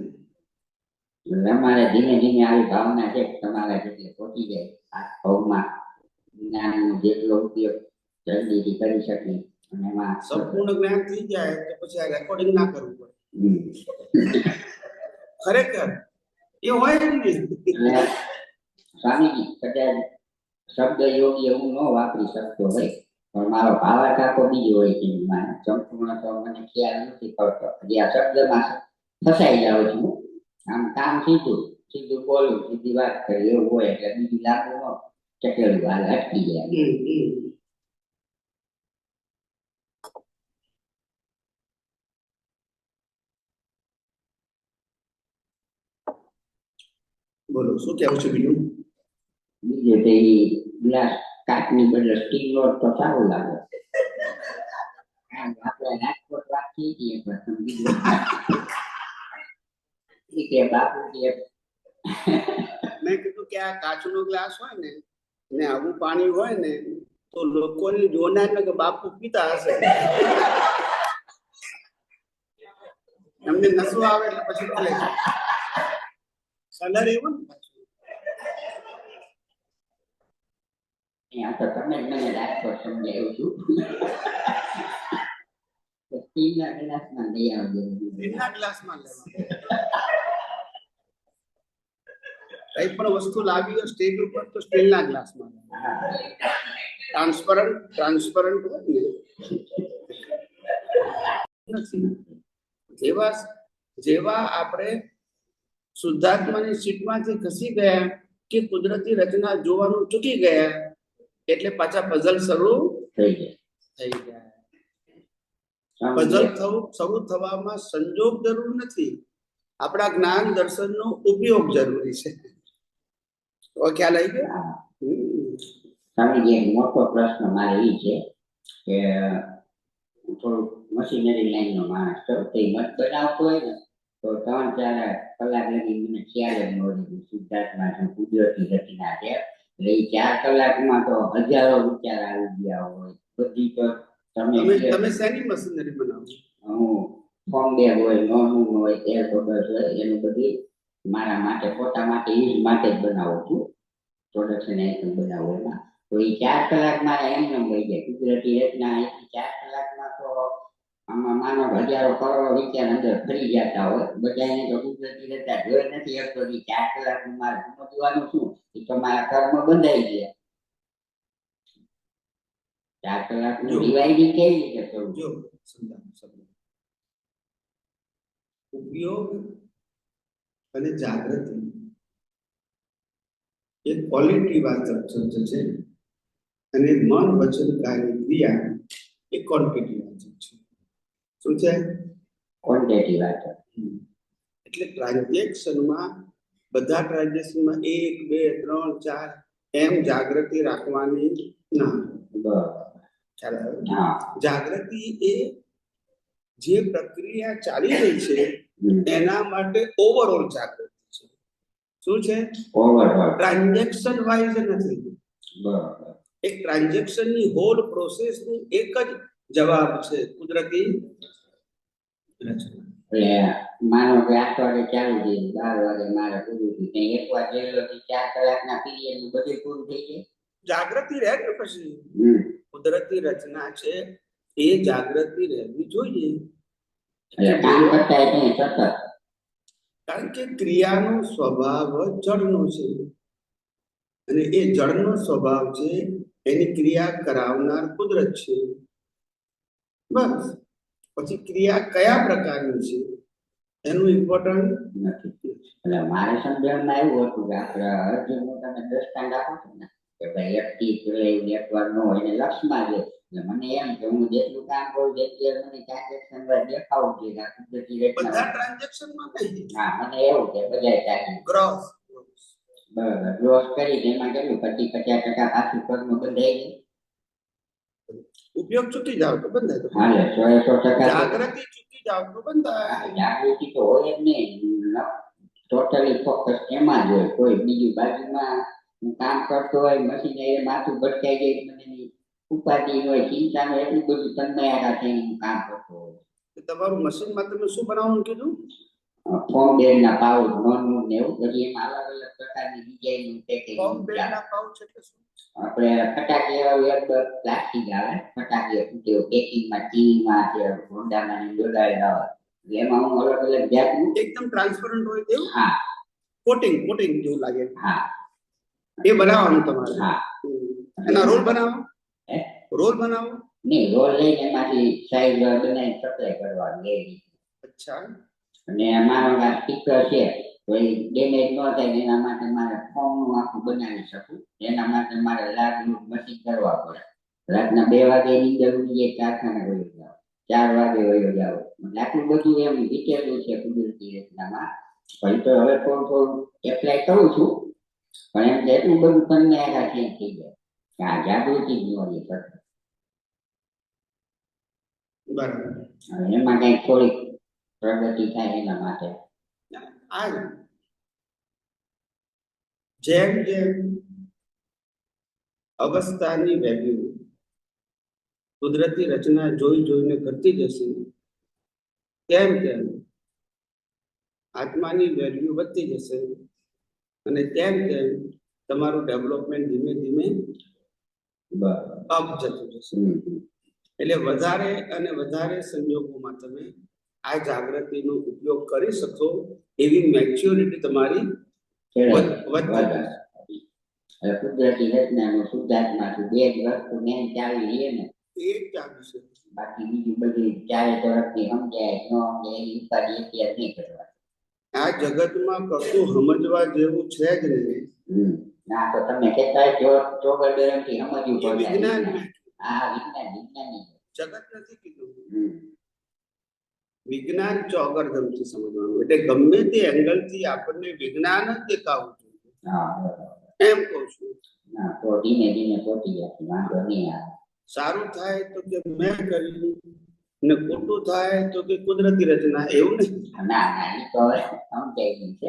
તમારે ધીમે ધીમે આવી ભાવના છે કે તમારા જેટલે પહોંચી જાય આ ભાવમાં જ્ઞાનનો જેટલો ઉપયોગ જલ્દીથી કરી શકીએ અને એમાં સંપૂર્ણ જ્ઞાન થઈ જાય તો પછી આ રેકોર્ડિંગ ના કરવું પડે. હમ. ખરેખર એ હોય જ નહીં. એટલે સ્વામીજી કદાચ શબ્દ યોગ્ય હું ન વાપરી શકતો હોય પણ મારો ભાવાર્થ આખો બીજો હોય છે મને સંપૂર્ણ તો મને ખ્યાલ નથી પડતો હજી આ શબ્દમાં ફસાઈ જાઉં છું આમ કામ સીધું સીધું બોલું સીધી વાત કરી એવું હોય એટલે બીજું લાગુ ન ચકેલું હાલ અટકી જાય બોલો શું કેવું છે બીજું? બીજે તે ગ્લાસ કાચની બદલે સ્ટીલનો તો સારું લાગે આપણે રાજકોટ વાત થઈ ગઈ પણ બીજું કે બાપુજી મેં કીધું કે આ કાચનો ગ્લાસ હોય ને આવું પાણી હોય ને તો લોકોને જોનાર ને કે બાપુ પીતા હશે. એમને નશો આવે એટલે પછી ભલે કલર એવો ને પાછું. આ તો તમે જ મને રાજકોટ સમજાયું છું સ્ટીલના ગ્લાસમાં લઈ આવજો એના ગ્લાસમાં લેવાનું. કઈ પણ વસ્તુ લાવી હોય સ્ટેજ ઉપર તો સ્ટીલના ગ્લાસમાં ટ્રાન્સપરન્ટ હોય ને નથી. જેવા આપણે શુદ્ધાત્માની સીટમાંથી ખસી ગયા કે કુદરતી રચના જોવાનું ચૂકી ગયા એટલે પાછા પઝલ શરૂ થઈ ગયા. પઝલ શરૂ થવામાં સંજોગ જરૂર નથી, આપણા જ્ઞાન દર્શનનો ઉપયોગ જરૂરી છે. તો ખ્યાલ આવી ગયો. સ્વામીજી એક મોટો પ્રશ્ન મારે એ છે કે થોડું મશીનરી લાઈનનો માણસ તો તે મત બનાવતો હોય ને તો 3-4 કલાક લગી મને ખ્યાલ જ ન રહ્યું શુદ્ધાત્મા શું કુદરતી રચના છે એટલે એ 4 કલાકમાં તો હજારો વિચાર આવી ગયા હોય બધી તો તમે શેની મશીનરી બનાવો? હું ફોર્મ બેગ હોય નોનું હોય તેલ પગસ હોય એનું બધી મારા માટે પોતા માટે યુઝ માટે જ બનાવું છું પ્રોડક્શન આઈટમ બનાવું એમાં તો એ 4 કલાકમાં એમને મળી જાય કુદરતી રચના 4 કલાકમાં તો આમાં માનવ હજારો કરોડો વિચાર અંદર ફરી જતા હોય બધાને તો કુદરતી રચના જોઈ નથી શકતો 4 કલાકમાં મારે સમજવાનું શું એ તો મારા કર્મ બંધાઈ ગયા 4 કલાકનું ડિવાઇડિંગ કેવી રીતે કરવું? જો ઉપયોગ અને જાગૃતિ એ ક્વોલિટી વાચક શબ્દ છે અને મન વચન કાર્ય ક્રિયા એ ક્વોન્ટિટી વાચક છે. શું છે? ક્વોન્ટિટી વાચક. એટલે ટ્રાન્ઝેક્શનમાં બધા ટ્રાન્ઝેક્શનમાં 1 2 3 4 એમ જાગૃતિ રાખવાની ના. ખ્યાલ આવ્યો? જાગૃતિ એ જે પ્રક્રિયા ચાલી રહી છે એના માટે ઓવરઓલ જાગૃતિ છે. શું છે? ઓવરઓલ. ટ્રાન્ઝેક્શન વાઇઝ નથી. બરાબર. એક ટ્રાન્ઝેક્શન ની હોલ પ્રોસેસ નું એક જ જવાબ છે કુદરતી રચના. એટલે માનો કે 8 વાગે ચાલુ થઈ 12 વાગે મારે પૂરું થયું ત્યાં એક વાર જેલો 4 કલાકના પીરિયડ નું બધું પૂરું થઈ જાય જાગૃતિ રહે ને પછી કુદરતી રચના છે એ જાગૃતિ રહેવી જોઈએ. એટલે કામ કરતા એટલે સતત કારણ કે ક્રિયાનો સ્વભાવ જળનો છે અને એ જળનો સ્વભાવ છે એની ક્રિયા કરાવનાર કુદરત છે. બસ પછી ક્રિયા કયા પ્રકારની છે એનું ઇમ્પોર્ટન્ટ નથી. એટલે મારે સમજણમાં એવું હતું કે આપણે અર્જુનનું તમે દ્રષ્ટાંત આપો છો ને કે ભાઈ વ્યક્તિ એકવાર ન હોય એને લક્ષમાં લે એટલે મને એમ કે હું જેટલું કામ કરું જેટલી મને ટ્રાન્ઝેક્શન દેખાવું જોઈએ કે આ કુદરતી બધા રેટના ટ્રાન્ઝેક્શન માં નહીં, હા મને એવું કે બધા ચાલી ગ્રોસ બરાબર ગ્રોસ કરી એમાં કેટલું 50% પાછું કરનું બંધાઈ જાય ઉપયોગ ચૂકી જાવ તો બંધાય તો હાલે 100% જાગૃતિ ચૂકી જાવ તો બંધાય. જાગૃતિ તો હોય જ નહીં ટોટલી ફોકસ એમાં જ હોય કોઈ બીજું બાજુમાં હું કામ કરતો હોય મશીન એ માથું ભટકાઈ જાય મને એની ઉપાધિ હોય ચિંતા હોય એટલું બધું તન્મયારા થઈને હું કામ કરતો હોય તો તમારું મશીનમાં તમે શું બનાવવાનું કીધું? ફોર્મ બેડના પાઉચ નોનનું ને એવું પછી એમાં અલગ અલગ પ્રકારની ડિઝાઇનનું પેકેજ ફોર્મ બેડના પાઉચ એટલે શું? આપણે ફટાકી એવા પ્લાસ્ટિક આવે ફટાકી પેકિંગમાં ટીવીમાં છે હોન્ડામાં ને જોડાયેલા હોય એમાં હું અલગ અલગ જાતનું એકદમ ટ્રાન્સપરન્ટ હોય તેવું હા કોટિંગ જેવું લાગે હા એ બનાવવાનું તમારે. હા એના રોલ બનાવો, હે? રોલ બનાવો. નહીં રોલ લઈને એમાંથી સાઈઝ બનાવી સપ્લાય કરવાનું એ રીતે અચ્છા અને મારો આ સ્ટીકર છે તો એ ડેમેજ ન થાય એના માટે મારે ફોર્મનું આખું બનાવી શકું એના માટે મારે રાતનું મશીન કરવા પડે રાતના 2 વાગે નીંદર ઉડીએ કારખાને વયો જાવ 4 વાગે વયો જાવ એટલે આટલું બધું એમ વિચારેલું છે કુદરતી રચનામાં પણ તો હવે થોડું એપ્લાય કરું છું પણ એમ એટલું બધું તમને આખા ચેન્જ થઈ જાય કે આ જાગૃતિ જ ન હોય શકે બરાબર. એમાં કંઈક થોડીક પ્રગતિ થાય એના માટે આ જેમ જેમ અવસ્થાની વેલ્યુ કુદરતી રચના જોઈ જોઈને કરતી જશે તેમ તેમ આત્માની વેલ્યુ વધતી જશે અને તેમ તેમ તમારું ડેવલપમેન્ટ ધીમે ધીમે અપ જતું જશે. એટલે વધારે અને વધારે સંજોગોમાં તમે આ જાગૃતિનો ઉપયોગ કરી શકો એવી મેચ્યોરિટી તમારી વધતી જશે. કુદરતી રચનાનું શુદ્ધાત્માથી 2 જ વસ્તુ મેન ચાવી લઈએ ને એ જ ચાલુ છે. બાકી બીજું બધી ચારે તરફથી સમજાય ન સમજાય એની ઉપાધિ અત્યારે નહીં કરવા આ જગતમાં કશું સમજવા જેવું છે જ નહીં. ના તો તમે કહેતા ચોગડથી સમજવું એ વિજ્ઞાન પડે આ વિજ્ઞાની જગત નથી કીધું, વિજ્ઞાન ચોગરધમથી સમજવાનું એટલે ગમે તે એંગલ થી આપણને વિજ્ઞાન જ દેખાવું જોઈએ એમ કહું છું. ના તો ધીમે ધીમે પહોંચી જશે વાંધો નહીં આવે સારું થાય તો કે મેં કર્યું ને ખોટું થાય તો કે કુદરતી રચના એવું નહીં. ના ના એ તો હવે સમજાય ગયું છે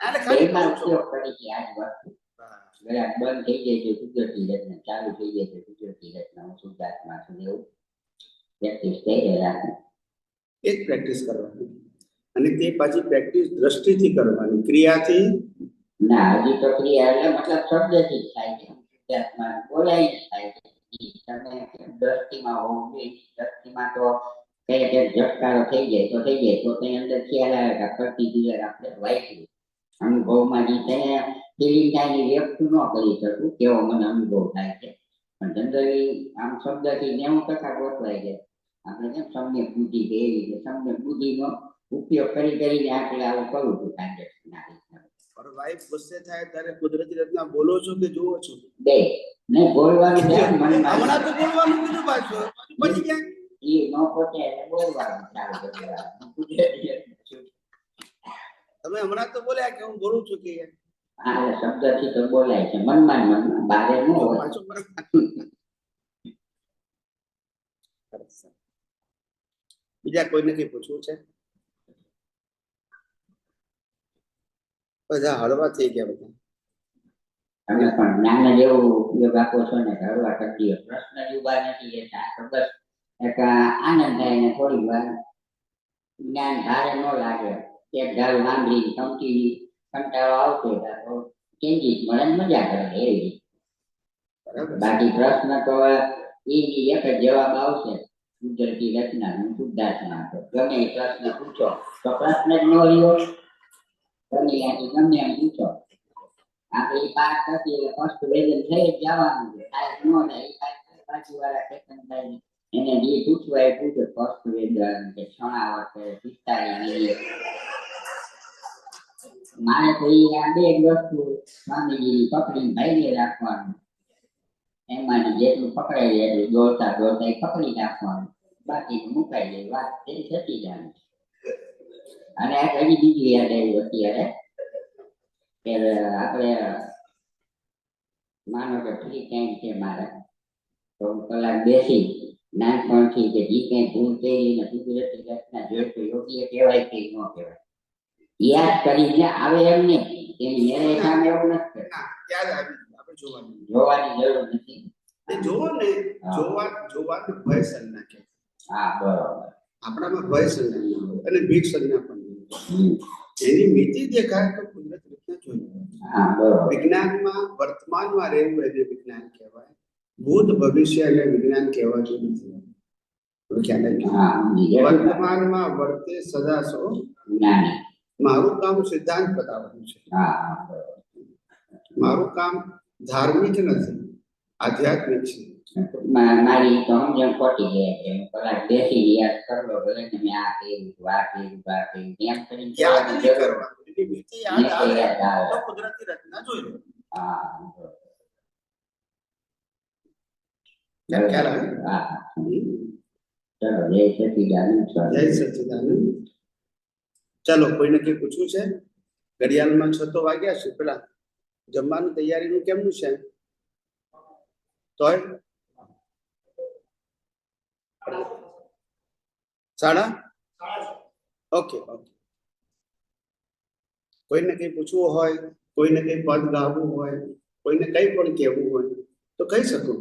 આને ખાલી એમાં કહું છું. ઉપયોગ કરી છે આજ વસ્તુ જરાક બંધ થઈ જાય છે કુદરતી રચના ચાલુ થઈ જાય છે કુદરતી રચના હું શુદ્ધાત્મા છું એવું પ્રેક્ટિસ થઈ જાય રાખે એક પ્રેક્ટિસ કરવાની અને તે પાછી પ્રેક્ટિસ દ્રષ્ટિથી કરવાની ક્રિયાથી ના હજી તો ક્રિયા એટલે મતલબ શબ્દથી જ થાય છે શુદ્ધાત્મા બોલાય જ થાય છે તમે દ્રષ્ટિમાં હોવું જોઈએ દ્રષ્ટિમાં તો કઈ ઝટકારો થઈ જાય તો કઈ અંદર ખ્યાલ આવે કે પર્ટિક્યુલર આપણે વાંચ્યું અનુભવમાં જે તેને ફિલિંગ થાય એ વ્યક્ત ન કરી શકું કેવો મને અનુભવ થાય છે પણ જનરલી આમ શબ્દથી 90% ગોઠવાઈ જાય આપણે કેમ સમ્યક બુદ્ધિ કે એવી રીતે સમ્યક બુદ્ધિનો ઉપયોગ કરીને આપણે આવું કરું છું ટ્રાન્ઝેક્શન આ રીતના વાઇફ ગુસ્સે થાય ત્યારે કુદરતી રચના બોલો છો કે જુઓ છો? બે નહીં બોલવાનું છે હમણાં તો બોલવાનું કીધું પાછું પછી ક્યાં એ ન પોતે એટલે બોલવાનું ચાલુ કરી તમે હમણાં તો બોલ્યા કે હું બોલું છું કે હા શબ્દથી તો બોલાય છે મનમાં બારે ન હોય પાછું બીજા કોઈને કઈ પૂછવું છે? બધા હળવા થઈ ગયા બધા. તમે પણ જ્ઞાન જેવું ઉપયોગ આપો છો ને હળવા કરતી પ્રશ્ન જ ઉભા નથી લેતા તો બસ એક આનંદ થાય ને થોડી વાર જ્ઞાન ભારે ન લાગે એક ધાર વાંદરી સમટી કંટાળો આવતો હોય તો ચેન્જીસ મળે મજા કરે એવી બાકી પ્રશ્ન તો એની એક જ જવાબ આવશે કુદરતી રચના શુદ્ધાત્મા તો ગમે એ પ્રશ્ન પૂછો તો પ્રશ્ન જ ન લ્યો તમે ત્યાંથી ગમે એમ પૂછો આપણે પાસ થતી એટલે ફર્સ્ટ વેજન થઈ જ જવાનું છે આ ન થાય પાછી વાળા સેકન્ડ થાય એને જે પૂછવા એ પૂછે ફર્સ્ટ વેજન કે છણાવટ કે 45 મિનિટ મારે તો આ બે જ વસ્તુ સ્વામીજી પકડીને ભાઈને રાખવાનું એમાંથી જેટલું પકડાય જાય એટલું દોડતા દોડતા એ પકડી નાખવાનું, બાકી મુકાઈ જાય, વાત તેની થતી જાય. અને આ હજી બીજું યાદ આવ્યું અત્યારે કે આપણે માનો કે ફ્રી ટાઈમ છે મારે, તો હું કલાક બેસી નાનપણથી કે જે કંઈ ભૂલ કરી ને કુદરતી ઘટના જોઈ તો યોગ્ય કહેવાય કે ન કહેવાય, યાદ કરીને આવે એમ નહીં, એની મેરે સામે એવું નથી ના યાદ આવી ગયું, આપણે જોવાનું જોવાની જરૂર નથી. એ જોવો ને, હા. જોવાનું ભય સંજ્ઞા કે હા બરોબર. આપણામાં ભય સંજ્ઞા ના હોય અને ભીખ સંજ્ઞા પણ નહીં હોય. હમ. એની મિતિ દેખાય તો કુદરત રીતના જોઈએ. હા બરોબર. વિજ્ઞાનમાં વર્તમાનમાં રહેવું એને વિજ્ઞાન કહેવાય, ભૂત ભવિષ્ય અને વિજ્ઞાન કહેવાતું નથી. તમને ખ્યાલ આવી ગયો? હા બીજા વર્તમાનમાં વર્તે સદા સો, જ્ઞાની. મારું કામ સિદ્ધાંત બતાવવાનું છે. હા બરોબર. મારું કામ ધાર્મિક નથી, આધ્યાત્મિક છે. મારી તો સમજણ ખોટી જાય કે હું કલાક બેસી યાદ કરલો ભલે ને મેં આ કર્યું આ કર્યું આ કર્યું એમ કરીને યાદ કહેવાની નહીં જરૂર કરવાનું, એની મિતિ યાદ મિતિ આવે યાદ આવે. તો કુદરતી રચના જોઈ લો. હા બરોબર. ખ્યાલ આવે? હા ચલો જય સચિદાનંદ જય સ્વામી. સચ્ચિદાનંદ. ચાલો, કોઈને કઈ પૂછવું છે? ઘડિયાળમાં 6 તો વાગ્યા છે. પેલા જમવાનું તૈયારીનું કેમનું છે? તોય 6:30? Okay okay. કોઈને કઈ પૂછવું હોય, કોઈને કઈ પદ ગાવું હોય, કોઈને કઈ પણ કહેવું હોય તો કહી શકો.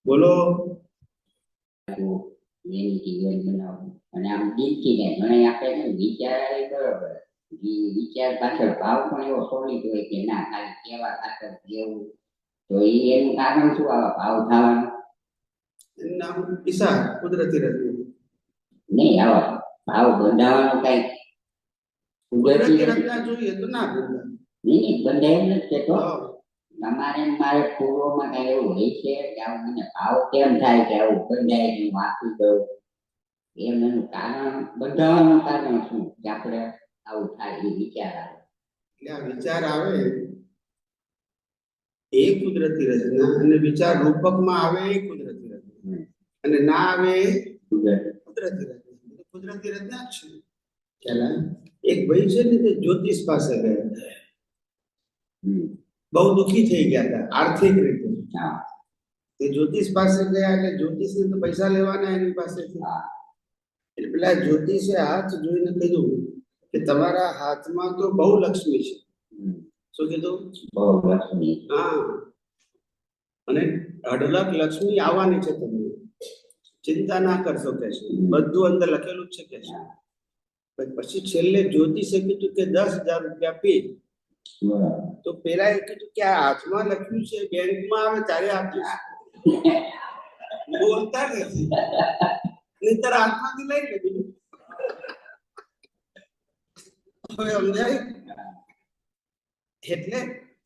બોલો. એની જીવન બનાવવું અને આમ દિલથી ને ઘણા આપણે વિચાર આવે બરોબર, એ વિચાર પાછળ ભાવ પણ એવો સોલિડ હોય કે ના ખાલી કેવા ખાતર કેવું, તો એનું કારણ શું આવા ભાવ થવાનું? એનું નામ ઈશા, કુદરતી રચના. નહીં, આવા ભાવ બંધાવાનું કઈ કુદરતી કુદરતી રચના જોઈએ તો ના બંધાય. નહીં બંધાય નથી કેતો. હા. તમારે ને મારે પૂર્વમાં કઈ એવું હોય છે કે આવું મને ભાવ કેમ થાય કે આવું બંધાય કે હું આપી દઉં, એમ એનું કારણ બંધાવાનું કારણ શું કે આપણે આવું થાય એ વિચાર આવે. એટલે આ વિચાર આવે એ કુદરતી રચના, અને વિચાર રૂપકમાં આવે એ કુદરતી રચના, અને ના આવે એ કુદરતી રચના. કુદરતી રચના જ છે. ખ્યાલ આવે? એક ભાઈ છે ને તે જ્યોતિષ પાસે ગયા, હમ. બહુ દુઃખી થઈ ગયા હતા આર્થિક રીતે. હા. તે જ્યોતિષ પાસે ગયા એટલે જ્યોતિષને તો પૈસા લેવાના એની પાસેથી. હા. એટલે પેલા જ્યોતિષે હાથ જોઈને કીધું કે તમારા હાથમાં તો બહુ લક્ષ્મી છે. હમ. શું કીધું? બહુ લક્ષ્મી. હા, અને અઢળક લક્ષ્મી આવવાની છે, તમને ચિંતા ના કરશો કે છે, બધું અંદર લખેલું જ છે કે છે. પછી છેલ્લે જ્યોતિષે કીધું કે 10,000 રૂપિયા પે. બરાબર. તો પેલા એ કીધું કે આ હાથમાં લખ્યું છે, બેંકમાં આવે ત્યારે આપીશ. બોલતા નથી, નહીંતર હાથમાંથી લઈ લે બીજું. હવે સમજાય? એટલે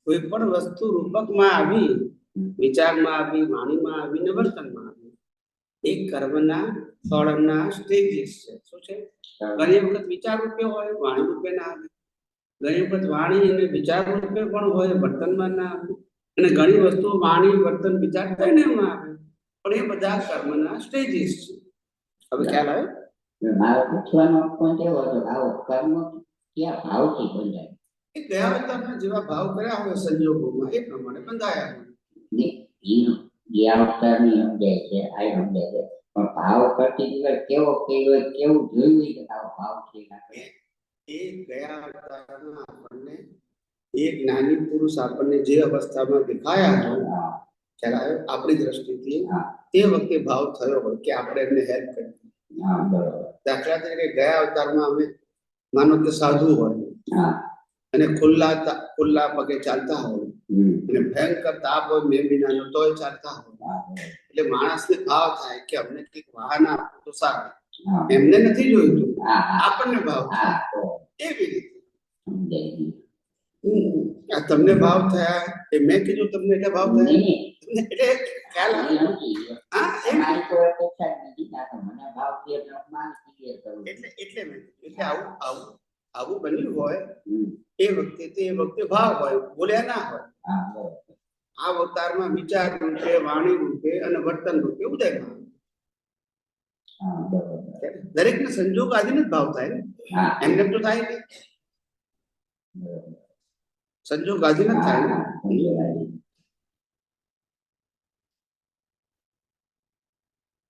કોઈ પણ વસ્તુ રૂપકમાં આવી, વિચારમાં આવી, વાણીમાં આવી ને વર્તનમાં આવી, એ કર્મના ફળના સ્ટેજીસ છે. શું છે? ઘણી વખત વિચાર રૂપે હોય, વાણી રૂપે ના આવે. ઘણી વખત વાણી અને વિચાર રૂપે પણ હોય, વર્તનમાં ના આવે. અને ઘણી વસ્તુ વાણી, વર્તન, વિચાર થઈને એમાં આવે. પણ એ બધા કર્મના સ્ટેજીસ છે. હવે ખ્યાલ આવે? મારો પૂછવાનો પોઈન્ટ એવો હતો કે આવો કર્મ ક્યાં ભાવથી બંધાય? એ ગયા અવતારમાં જેવા ભાવ કર્યા હોય સંજોગોમાં એ પ્રમાણે બંધાયા હોય. ગયા અવતારની સમજાય છે, આ સમજાય છે, પણ ભાવ કરતી વખત કેવો કેવો કેવું જોયું કે આવો ભાવ છે. એ ગયા અવતારમાં આપણને એ જ્ઞાની પુરુષ આપણને જે અવસ્થામાં દેખાયા હોય, ખ્યાલ આવે? આપણી દ્રષ્ટિથી તે વખતે ભાવ થયો હોય કે આપણે એમને હેલ્પ કરી. દાખલા તરીકે ગયા અવતારમાં અમે માનો કે સાધુ હોય અને ખુલ્લા પગે ચાલતા હોય અને ભયંકર તાપ હોય, મેં વિનાનો તોય ચાલતા હોય, એટલે માણસને ભાવ થાય કે અમને કંઈક વાહન આપો તો સારું. એમને નથી જોઈતું, આપણને ભાવ થાય. એવી રીતે આ તમને ભાવ થયા એ મેં કીધું તમને એટલે ભાવ થયા એટલે ખ્યાલ આવે? હા, એટલે આવું આવું બન્યું હોય હમ. એ વખતે ભાવ હોય, બોલ્યા ના હોય. હા બરોબર. આ અવતારમાં વિચાર રૂપે, વાણી રૂપે અને વર્તન રૂપે ઉદયમાં. હા બરોબર. દરેકને સંજોગ આધીન જ ભાવ થાય ને, હા એમને એમ તો થાય નહીં. બરોબર. સંજોગ આધીન જ થાય ને. હા, સમજાય.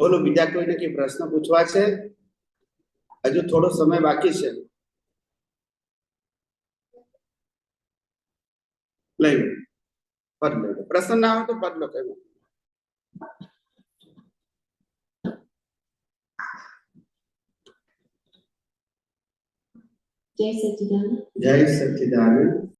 બોલો, બીજા કોઈને કઈ પ્રશ્ન પૂછવા છે? હજુ થોડો સમય બાકી છે. લઈ લો, પદ લઈ લો. પ્રશ્ન ના આવે તો પદ લો. કઈ જય સચિદાનંદ. જય સચ્ચિદાનંદ.